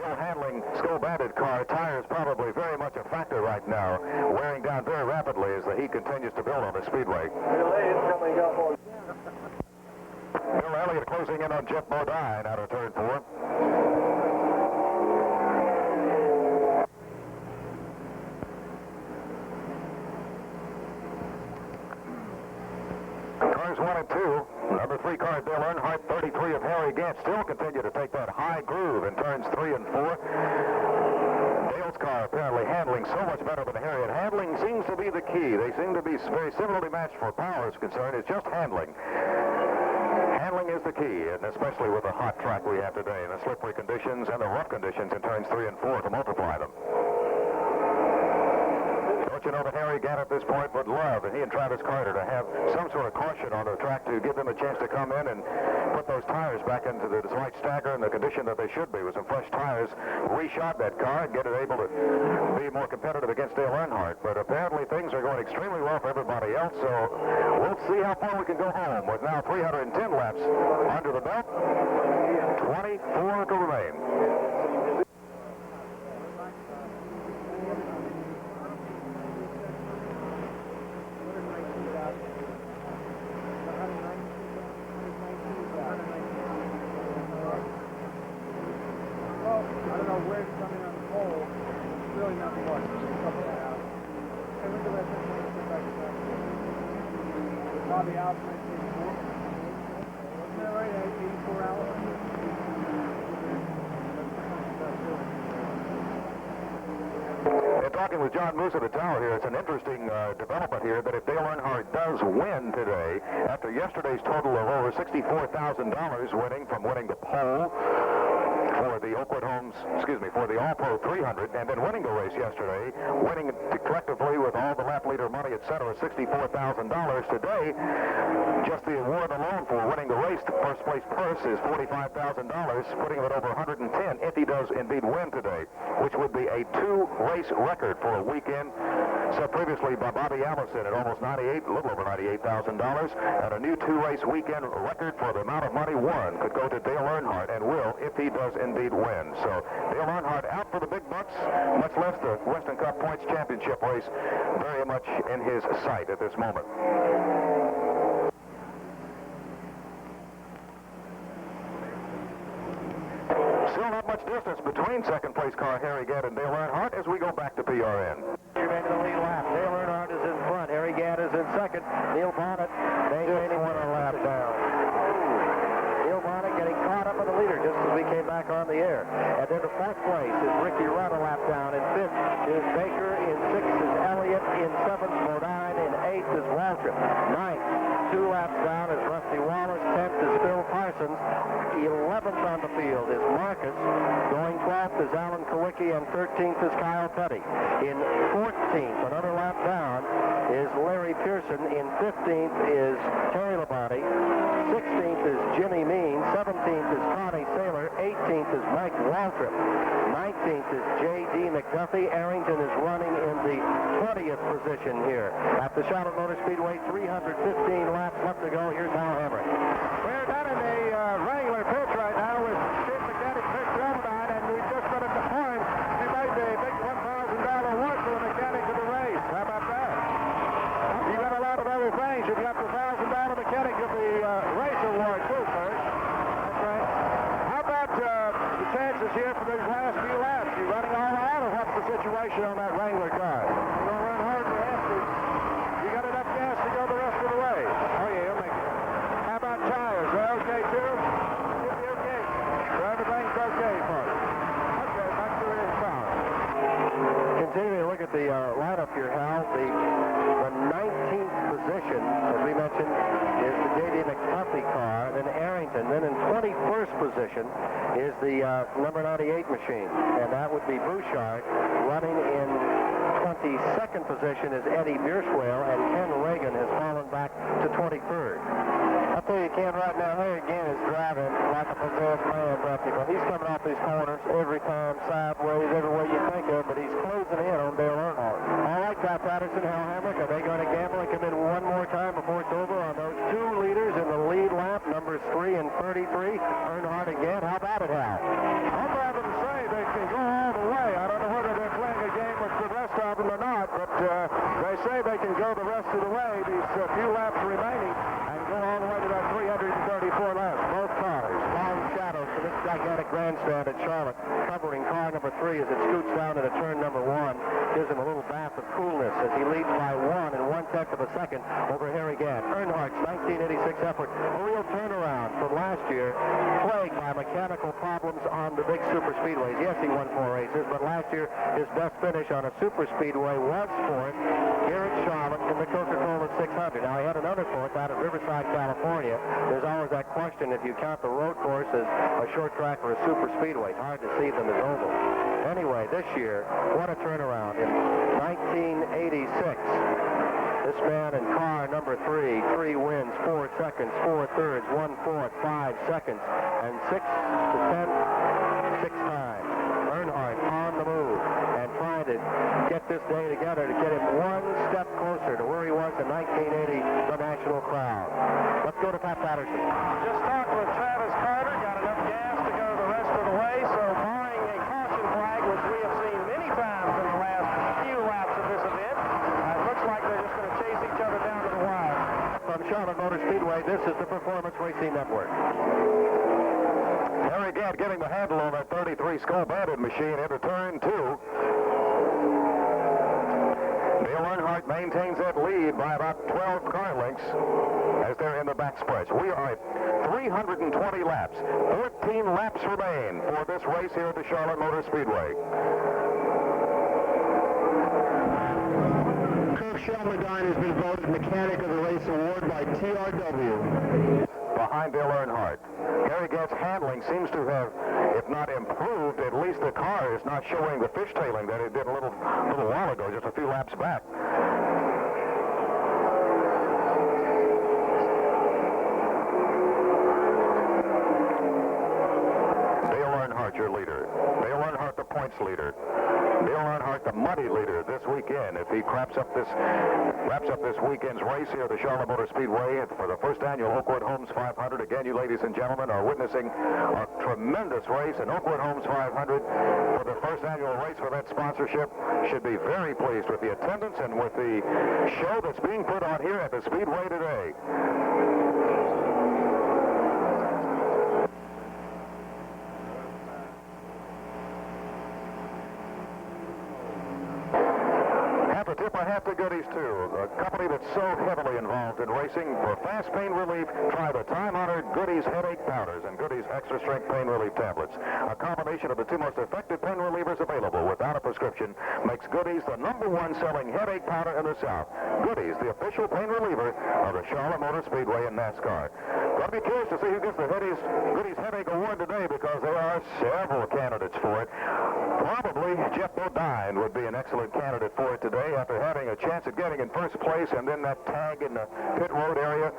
Ill-handling, skull-banded car. Tires probably very much a factor right now, wearing down very rapidly as the heat continues to build on the Speedway. Bill Elliott closing in on Jeff Bodine out of turn 4. Cars 1 and 2. Number 3 car, Dale Earnhardt, 33 of Harry Gant, still continue to take that high groove in turns 3 and 4. Dale's car apparently handling so much better than Harriet. Handling seems to be the key. They seem to be very similarly matched for power is concerned. It's just handling. Handling is the key, and especially with the hot track we have today, and the slippery conditions and the rough conditions in turns 3 and 4 to multiply them. Don't you know that Harry Gant at this point would love, and he and Travis Carter, to have some sort of caution on the track to give them a chance to come in and put those tires back into the slight stagger in the condition that they should be, with some fresh tires, reshod that car and get it able to be more competitive against Dale Earnhardt. But apparently things are going extremely well for everybody else, so we'll see how far we can go home with now 310 laps under the belt, 24 to remain. Talking with John Moose at the tower here, it's an interesting development here that if Dale Earnhardt does win today, after yesterday's total of over $64,000 winning the pole for the Oakwood Homes, for the All-Pro 300, and then winning the race yesterday, winning collectively with all the lap leader money, etc., $64,000 today. Just the award alone for winning the race, the first place purse is $45,000, putting him at over 110 if he does indeed win today, which would be a 2-race record for a weekend, set previously by Bobby Allison at almost a little over $98,000, and a new 2-race weekend record for the amount of money won could go to Dale Earnhardt, and will if he does indeed win. So Dale Earnhardt out for the big bucks, much less the Winston Cup Points Championship race, very much in his sight at this moment. Still not much distance between second-place car Harry Gant and Dale Earnhardt as we go back to PRN. You're into the lead lap. Dale Earnhardt is in front. Harry Gant is in second. Neil Bonnet, they only one lap down. Neil Bonnet getting caught up in the leader just as we came back on the air. And then the fourth place is Ricky Rudd a lap down. In fifth is Baker. In sixth is Elliott. In seventh, Modine. In eighth is Waltrip. Ninth, 2 laps down is Rusty Wallace. 10th is Phil Parsons. 11th on the field is Marcus. Going 12th is Alan Kowicki, and 13th is Kyle Petty. In 14th, another lap down, is Larry Pearson. In 15th is Terry Labonte. 16th is Jimmy Mean. 17th is Connie Saylor. 18th is Mike Waltrip. 19th is J.D. McDuffie. Arrington is running in the 20th position here. At the Charlotte Motor Speedway, 315 laps left to go. Here's Hal Hamrick. We're done in the regular pitch right now with Chief Mechanic Chris Robinine, and we've just got at the point. He made the big $1,000 award for the mechanic of the race. How about that? You got a lot of other things. You've got the $1,000 mechanic of the race award, too, first. That's right. acceleration on that Wrangler car. You're going to run hard and hefty. You got enough gas to go the rest of the way. Oh, yeah, he'll make it. How about tires? They're okay, too? Should be okay. So everything's okay for you. Okay, back to his power. Continuing to look at the lineup here, Hal, the 19th position, as we mentioned, is the J.D. McPuffy car, then Arrington. Then in 21st position is the number 98 machine, and that would be Bouchard. Running in 22nd position is Eddie Bierswale, and Ken Reagan has fallen back to 23rd. I'll tell you, Ken, right now, here again is driving like a possessed man, practically. He's coming off these corners every time, sideways, every way you think of, but he's closing in on Dale Earnhardt. All right, Ty Patterson, Hal Hamrick, are they going to gamble and come in one more time before it's over on those two leaders in the lead lap, numbers 3 and 33? Earnhardt again. How about it, Hal? I'm happy to say they can go all the way. I don't know whether they're playing a game with the rest of them or not, but they say they can go the rest of the way, these few laps remaining, and go all the way to that 334 laps. Both cars. Long shadows to this gigantic grandstand at Charlotte, covering car number 3 as it scoots down into turn number 1. Gives him a little bath of coolness as he leads by 1 1/10 of a second over Harry Gant. Earnhardt's 1986 effort, a real turnaround from last year, plagued by mechanical problems on the big super speedways. Yes, he won 4 races, but last year his best finish on a super speedway was fourth here at Charlotte in the Coca-Cola 600. Now, he had another fourth out of Riverside, California. There's always that question if you count the road course as a short track or a super speedway. It's hard to see them as oval. Anyway, this year, what a turnaround. In 1986, this man in car number 3, 3 wins, 4 seconds, 4 thirds, 1 fourth, 5 seconds, and 6 to 10, 6 times. Earnhardt on the move and trying to get this day together to get him one step closer to where he was in 1980, the national crowd. Let's go to Pat Patterson. Just talked with Travis Carter, got enough gas to go the rest of the way, so barring a caution flag, which we have seen many times in the last few laps of this event, it looks like they're just going to chase each other down to the wire. From Charlotte Motor Speedway, this is the Performance Racing Network. Harry Gant getting the handle on that 33 Skull Banded machine into turn 2. Dale Earnhardt maintains that lead by about 12 car lengths as they're in the back stretch. We are at 320 laps. 14 laps remain for this race here at the Charlotte Motor Speedway. Kirk Shelmadine has been voted Mechanic of the Race Award by TRW. Behind Dale Earnhardt. Harry Gant's handling seems to have, if not improved, at least the car is not showing the fishtailing that it did a little while ago, just a few laps back. Dale Earnhardt, your leader. Dale Earnhardt, the points leader. Dale Earnhardt, the money leader this weekend. If he wraps up this weekend's race here at the Charlotte Motor Speedway for the first annual Oakwood Homes 500. Again, you ladies and gentlemen are witnessing a tremendous race in Oakwood Homes 500 for the first annual race for that sponsorship. Should be very pleased with the attendance and with the show that's being put on here at the Speedway today. I have the Goodies, too. A company that's so heavily involved in racing. For fast pain relief, try the time-honored Goodies headache powders and Goodies extra strength pain relief tablets. A combination of the two most effective pain relievers available without a prescription makes Goodies the #1 selling headache powder in the South. Goodies, the official pain reliever of the Charlotte Motor Speedway and NASCAR. Going to be curious to see who gets the Goodies headache award today because there are several candidates for it. Probably Jeff Bodine would be an excellent candidate for it today after having a chance at getting in first place and then that tag in the pit road area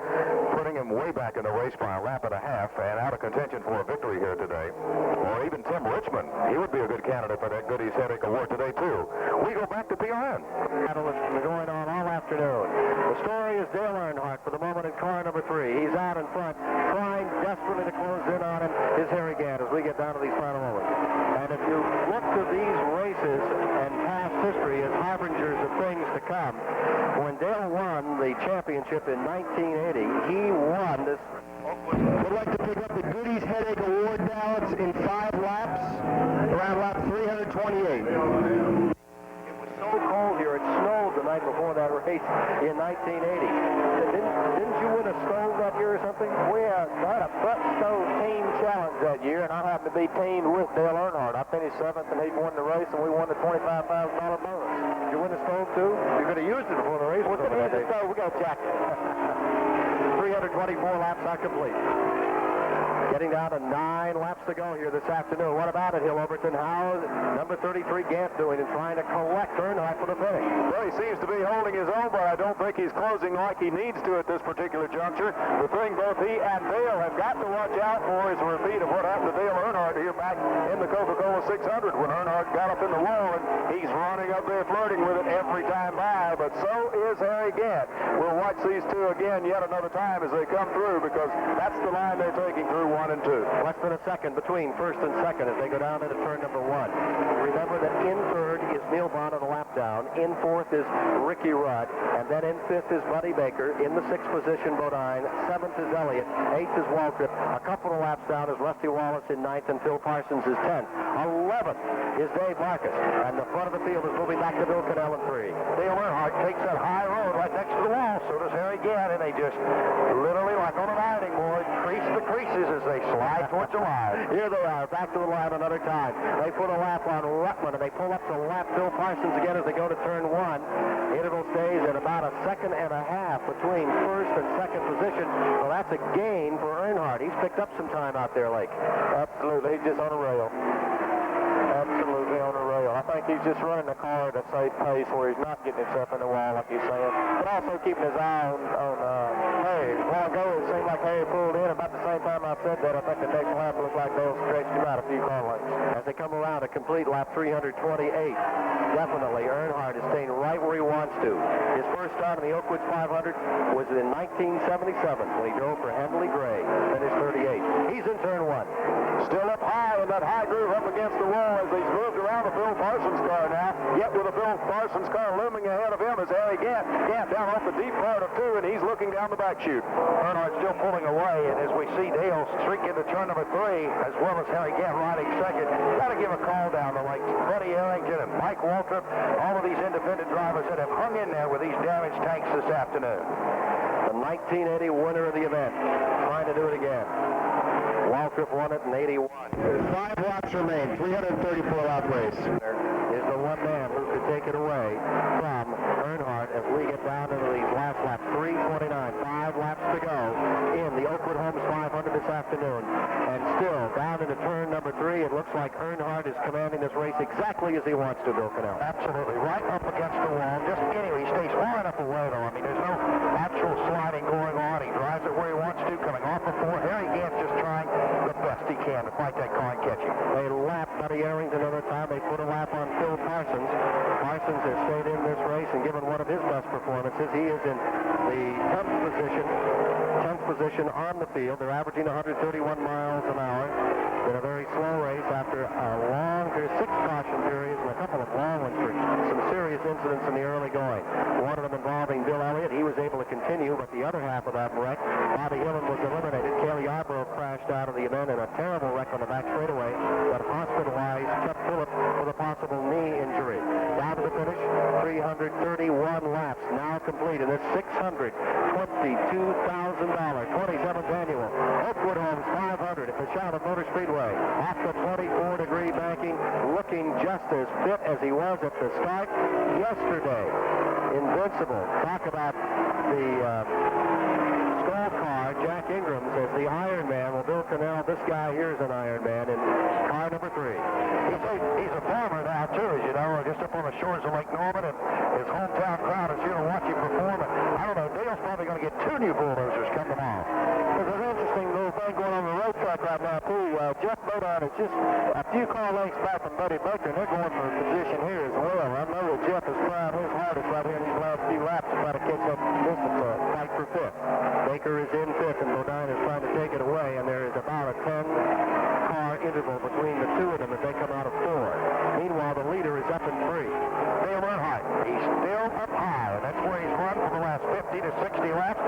putting him way back in the race by a lap and a half and out of contention for a victory here today. Or even Tim Richmond. He would be a good candidate for that Goodies headache award today, too. We go back to PRN. Battle has been going on all afternoon. The story is Dale Earnhardt for the moment in car number 3. He's out in front, trying desperately to close in on him is Harry Gant as we get down to these final moments. And if you look to these races and past history as harbingers of things to come, when Dale won the championship in 1980, he won this. Would like to pick up the Goodies Headache Award ballots in 5 laps, around lap 328. night before that race in 1980. Didn't you win a stove that year or something? We had a butt stove team challenge that year, and I happened to be teamed with Dale Earnhardt. I finished 7th, and he won the race, and we won the $25,000 bonus. Did you win the stove, too? You could have used it before the race. We could have used the stove. We got jacked. 324 laps are complete. Getting down to 9 laps to go here this afternoon. What about it, Hill Overton? How is number 33 Gant doing in trying to collect Earnhardt for the finish? Well, he seems to be holding his own, but I don't think he's closing like he needs to at this particular juncture. The thing both he and Dale have got to watch out for is a repeat of what happened to Dale Earnhardt here back in the Coca-Cola 600 when Earnhardt got up in the wall, and he's running up there flirting with it every time by, but so is Harry Gant. We'll watch these two again yet another time as they come through, because that's the line they're taking through 1 and 2. Less than a second between first and second as they go down into turn number 1. Remember that in third is Neil Bond on the lap down. In fourth is Ricky Rudd. And then in fifth is Buddy Baker. In the sixth position, Bodine. Seventh is Elliott. Eighth is Waltrip. A couple of laps down is Rusty Wallace in ninth, and Phil Parsons is 10th. 11th is Dave Marcus. And the front of the field is moving back to Bill Cannell in 3. Dale Earnhardt takes that high road right next to the wall. So does Harry Gant, and they just literally, like on an ironing board, crease the creases as they slide towards the line. Here they are, back to the line another time. They put a lap on Rutland, and they pull up to lap Phil Parsons again as they go to turn 1. Interval stays at about a second and a half between first and second position. Well, that's a gain for Earnhardt. He's picked up some time out there, Lake. Absolutely. He's just on a rail. Absolutely on a rail. I think he's just running the car at a safe pace where he's not getting himself in the wall, like you're saying, but also keeping his eye on Harry. A while ago, it seemed like Harry pulled in. About the same time I said that, I think the next lap looked like they'll stretch him out a few car lengths. As they come around a complete lap 328, definitely Earnhardt is staying right where he wants to. His first start in the Oakwood 500 was in 1977 when he drove for Henley Gray, finished 38. He's in turn 1. Still up high in that high groove up against the wall as he's moved around the Bill Parsons car now. Yet with the Bill Parsons car looming ahead of him is Harry Gant. Gant down off the deep part of 2, and he's looking down the back chute. Earnhardt still pulling away, and as we see Dale streak into turn number 3, as well as Harry Gant riding second, got to give a call down to like Buddy Arrington and Mike Waltrip, all of these independent drivers that have hung in there with these damaged tanks this afternoon. The 1980 winner of the event, trying to do it again. Waltrip won it in 81. 5 laps remain, 334-lap race. Is the one man who could take it away from Earnhardt as we get down into these last laps. 3:29, 5 laps to go in the Oakwood Homes 500 this afternoon. And still down into turn number 3, it looks like Earnhardt is commanding this race exactly as he wants to, Bill Cannell. Absolutely, right up against the wall. Just anyway, he stays far enough away though. I mean, there's no actual sliding going on. He drives it where he wants to, coming off the 4. Harry Gant's just trying the best he can to fight that car and catch him. They lap Buddy Arrington another time. They put a lap on Phil Parsons. Parsons has stayed in this race and given one of his best performances. He is in the 10th position on the field. They're averaging 131 miles an hour. Been a very slow race after a long, there's 6 caution periods and a couple of long ones for some serious incidents in the early going. One of them involving Bill Elliott. He was able to continue, but the other half of that wreck, Bobby Hillen was eliminated. Kelly Yarborough crashed out of the event in a terrible wreck on the back straightaway, but hospitalized Chuck Phillips with a possible knee injury. Down to the finish, 331 laps now complete in this $622,000 27th annual Oakwood Homes 500 at the Charlotte Motor Speedway. Off the 24-degree banking, looking just as fit as he was at the start yesterday. Invincible. Talk about the skull car, Jack Ingram says the Iron Man. Well, Bill Cannell, this guy here is an Iron Man in car number 3. He's a farmer now, too, as you know, just up on the shores of Lake Norman, and his hometown crowd is here to watch him perform. And I don't know, Dale's probably going to get 2 new bulldozers come tomorrow. There's an interesting little thing going on the road track right now, too. Jeff Bodine is just a few car lengths back from Buddy Baker, and they're going for a position here as well. I know that Jeff is trying his hardest right here in these last few laps to try to catch up distance, fight for 5th. Baker is in 5th, and Bodine is trying to take it away, and there is about a 10-car interval between the 2 of them as they come out of 4. Meanwhile, the leader is up in 3. Dale Earnhardt, he's still up high, and that's where he's run for the last 50 to 60 laps.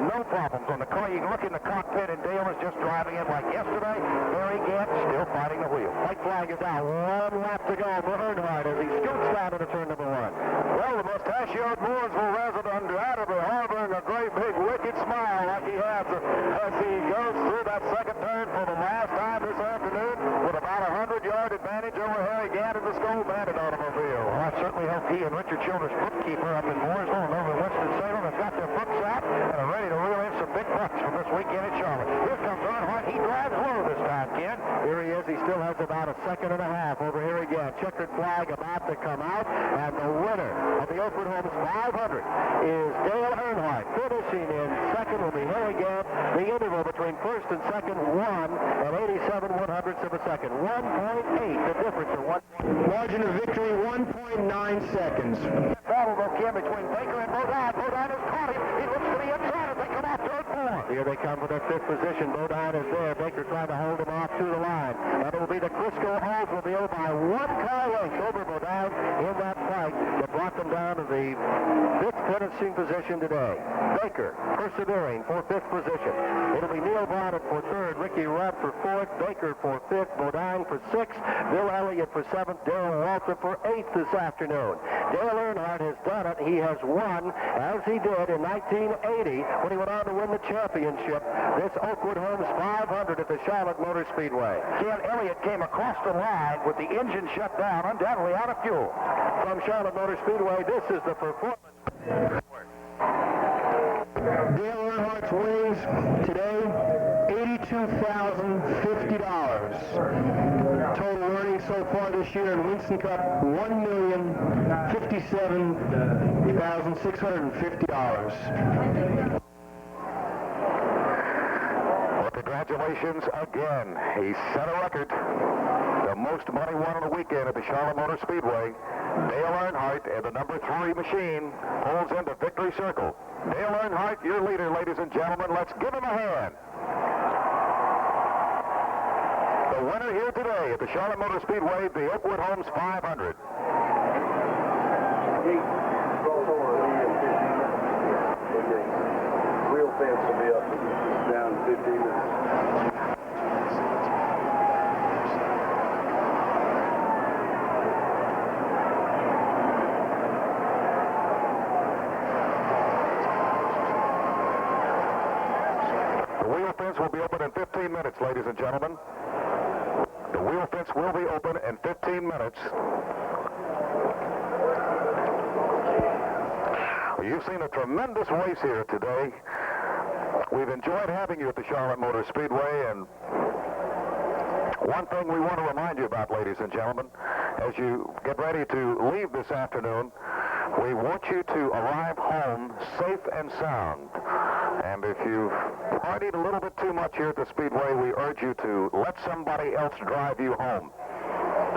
No problems on the car. You can look in the cockpit, and Dale is just driving it like yesterday. Harry Gant still fighting the wheel. White flag is out. 1 lap to go for Earnhardt as he scoots down into turn number 1. Well, the mustachioed Mooresville resident undoubtedly harboring a great big wicked smile like he has as he goes through that second turn for the last time this afternoon with about a 100-yard advantage over Harry Gant in the Skull Bandit automobile. Well, I certainly hope he and Richard Childress, bookkeeper up in Mooresville and over in Winston-Salem, have got their books out and are ready to reel in some big bucks from this weekend at Charlotte. Here comes Earnhardt. He drives low this time, Ken. Here he is. He still has about a second and a half over here again. Checkered flag about to come out, and the winner of the Oakwood Homes 500 is Dale Earnhardt. Finishing in second will be Harry Gant. The interval between first and second, 1 and 87/100ths of a second. 1.8, the difference of 1. Margin of victory, 1.9 seconds. Battle though, Ken, between Baker and Bodine. Bodine has caught him. He looks to the inside as they come out third four. Here they come for their 5th position. Bodine is there. Baker trying to hold him off to the line. And it will be the Crisco Oldsmobile by 1 car length over Bodine in that fight that brought them down to the 5th finishing position today. Baker persevering for 5th position. It'll be Neil Bonnet for 3rd, Ricky Rudd for 4th, Baker for 5th, Bodine for 6th, Bill Elliott for 7th, Darrell Walter for 8th this afternoon. Dale Earnhardt has done it. He has won, as he did in 1980 when he went on to win the championship, this Oakwood Homes 500 at the Charlotte Motor Speedway. Ken, Elliott came across the line with the engine shut down, undoubtedly out of fuel. From Charlotte Motor Speedway, this is the performance. Dale Earnhardt's winnings today, $82,050. Total earnings so far this year in Winston Cup, $1,057,650. Well, congratulations again. He set a record. The most money won on a weekend at the Charlotte Motor Speedway. Dale Earnhardt and the number 3 machine pulls into victory circle. Dale Earnhardt, your leader, ladies and gentlemen. Let's give him a hand. The winner here today at the Charlotte Motor Speedway, the Oakwood Homes 500. Real fence will be up down in 15 minutes. The wheel fence will be open in 15 minutes, ladies and gentlemen. The wheel fence will be open in 15 minutes. You've seen a tremendous race here today. We've enjoyed having you at the Charlotte Motor Speedway, and one thing we want to remind you about, ladies and gentlemen, as you get ready to leave this afternoon, we want you to arrive home safe and sound. And if you've partied a little bit too much here at the Speedway, we urge you to let somebody else drive you home.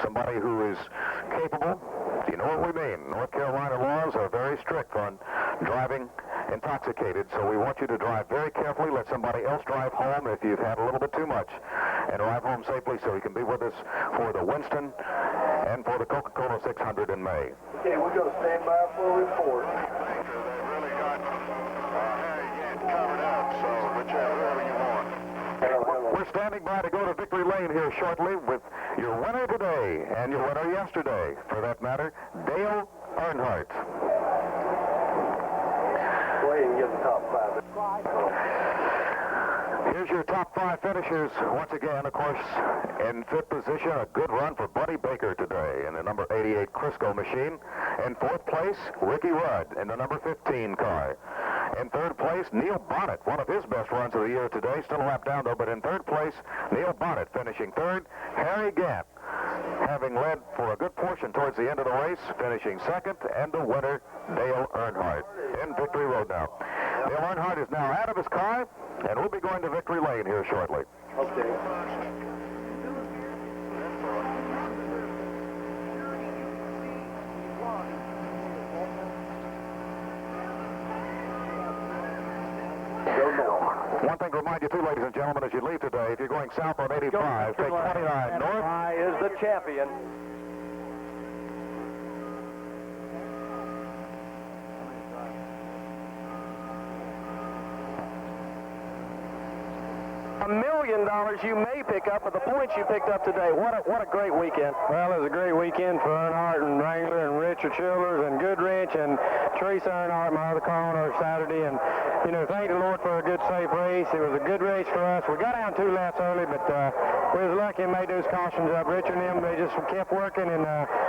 Somebody who is capable. You know what we mean. North Carolina laws are very strict on driving intoxicated, so we want you to drive very carefully. Let somebody else drive home if you've had a little bit too much, and arrive home safely so you can be with us for the Winston and for the Coca-Cola 600 in May. Okay, we're going to stand by for a report. They've really got Harry Gant covered up, so whichever you want. We're standing by to go to Victory Lane here shortly with your winner today and your winner yesterday, for that matter, Dale Earnhardt. Go ahead and get the top 5. Here's your top 5 finishers. Once again, of course, in 5th position, a good run for Buddy Baker today in the number 88 Crisco machine. In 4th place, Ricky Rudd in the number 15 car. In 3rd place, Neil Bonnet, one of his best runs of the year today. Still a lap down, though, but in 3rd place, Neil Bonnet finishing 3rd. Harry Gant, having led for a good portion towards the end of the race, finishing 2nd. And the winner, Dale Earnhardt, in Victory Road now. Dale Earnhardt is now out of his car, and we'll be going to Victory Lane here shortly. Okay. One thing to remind you, too, ladies and gentlemen, as you leave today, if you're going south on 85, take 29 north. Is the champion. $1 million you may pick up with the points you picked up today. What a great weekend. Well, it was a great weekend for Earnhardt and Wrangler and Richard Childers and Goodrich and Teresa Earnhardt, my other car owner, Saturday. And, you know, thank the Lord for a good, safe race. It was a good race for us. We got down 2 laps early, but we was lucky and made those cautions up. Richard and them, they just kept working and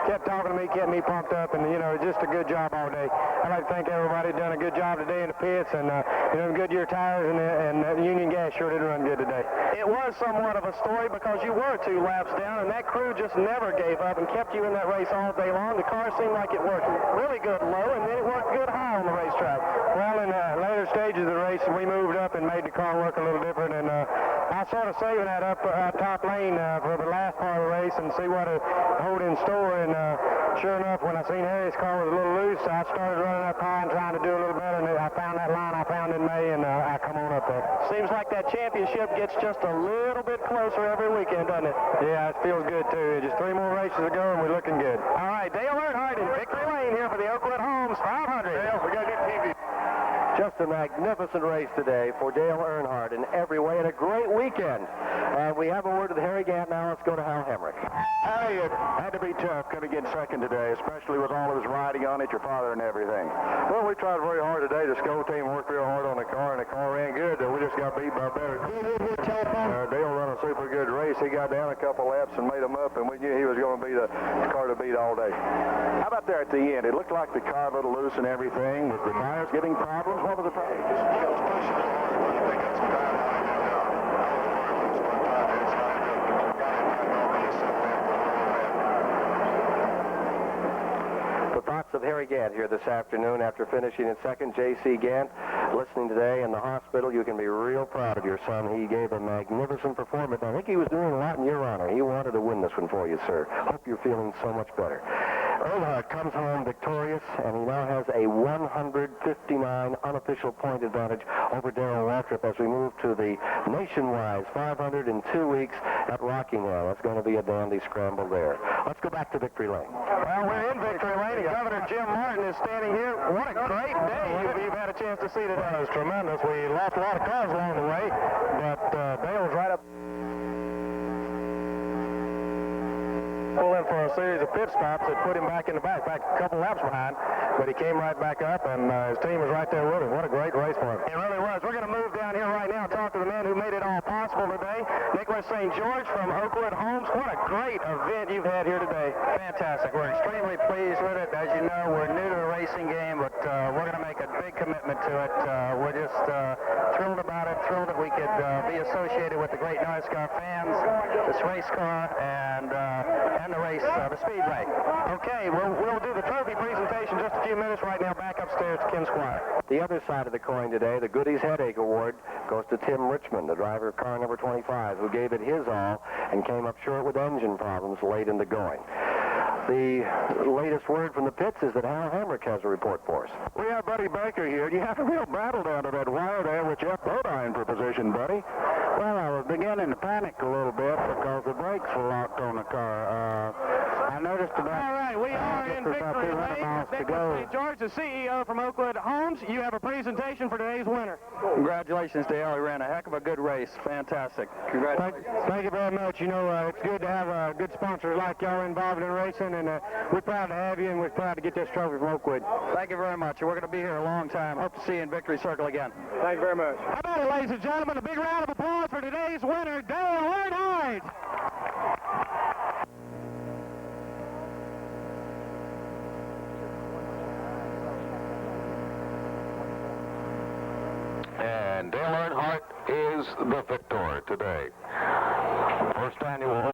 kept talking to me, kept me pumped up, and, you know, just a good job all day. I'd like to thank everybody done a good job today in the pits, and, you know, Goodyear tires and Union Gas sure did run good today. It was somewhat of a story because you were 2 laps down, and that crew just never gave up and kept you in that race all day long. The car seemed like it worked really good low, and then it worked good high on the racetrack. Well, in the later stages of the race, we moved up and made the car work a little different, and I sort of saving that up top lane for the last part of the race and see what it hold in store, and sure enough, when I seen Harry's car was a little loose, I started running up high and trying to do a little better, and I found that line I found in May, and I come on up there. Seems like that championship gets just a little bit closer every weekend, doesn't it? Yeah, it feels good, too. Just 3 more races to go, and we're looking good. All right, Dale Earnhardt in victory lane here for the Oakwood Homes 500. Dale, we got good TV. Just a magnificent race today for Dale Earnhardt in every way, and a great weekend. We have a word with Harry Gant now. Let's go to Hal Hemrick. Harry, it had to be tough coming in second today, especially with all of his riding on it, your father and everything. Well, we tried very hard today. The SCO team worked real hard on the car, and the car ran good. We just got beat by better. Dale run a super good race. He got down a couple laps and made them up, and we knew he was going to be the car to beat all day. How about there at the end? It looked like the car a little loose and everything. Was the tires giving problems? What was the problem? Of Harry Gant here this afternoon after finishing in second. J.C. Gant listening today in the hospital. You can be real proud of your son. He gave a magnificent performance. I think he was doing a lot in your honor. He wanted to win this one for you, sir. Hope you're feeling so much better. Earnhardt comes home victorious, and he now has a 159 unofficial point advantage over Darrell Waltrip as we move to the nationwide 500 in 2 weeks at Rockingham. It's going to be a dandy scramble there. Let's go back to victory lane. Well, we're in victory lane, and Governor Jim Martin is standing here. What a great day you've had a chance to see today. Well, it was tremendous. We lost a lot of cars along the way, but Dale was right up. Pull in for a series of pit stops that put him back in the back a couple laps behind, but he came right back up, and his team was right there with him. What a great race for him. It really was. We're going to move down here right now and talk to the man who made it all possible today, Nicholas St. George from Oakwood Homes. What a great event you've had here today. Fantastic. We're extremely pleased with it. As you know, we're new to the racing game, but we're going to make a big commitment to it. We're just thrilled about it, thrilled that we could be associated with the great NASCAR fans, this race car, and the race, the Speedway. Okay, we'll do the trophy presentation just a few minutes right now. Back upstairs to Ken Squire. The other side of the coin today, the Goodies Headache Award, goes to Tim Richmond, the driver of car number 25, who gave it his all and came up short with engine problems late in the going. The latest word from the pits is that Hal Hemrick has a report for us. We have Buddy Baker here. You have a real battle down to that wire there with Jeff Bodine for position, Buddy. Well, I was beginning to panic a little bit because the brakes were locked on the car. I noticed about... All right, we are in victory lane. Nicholas St. George, the CEO from Oakwood Homes. You have a presentation for today's winner. Congratulations, Dale. He ran a heck of a good race. Fantastic. Congratulations. Thank you very much. You know, it's good to have good sponsors like y'all involved in racing, and we're proud to have you, and we're proud to get this trophy from Oakwood. Thank you very much. We're going to be here a long time. Hope to see you in Victory Circle again. Thank you very much. How about it, ladies and gentlemen? A big round of applause for today's winner, Dale Earnhardt. And Dale Earnhardt is the victor today. First annual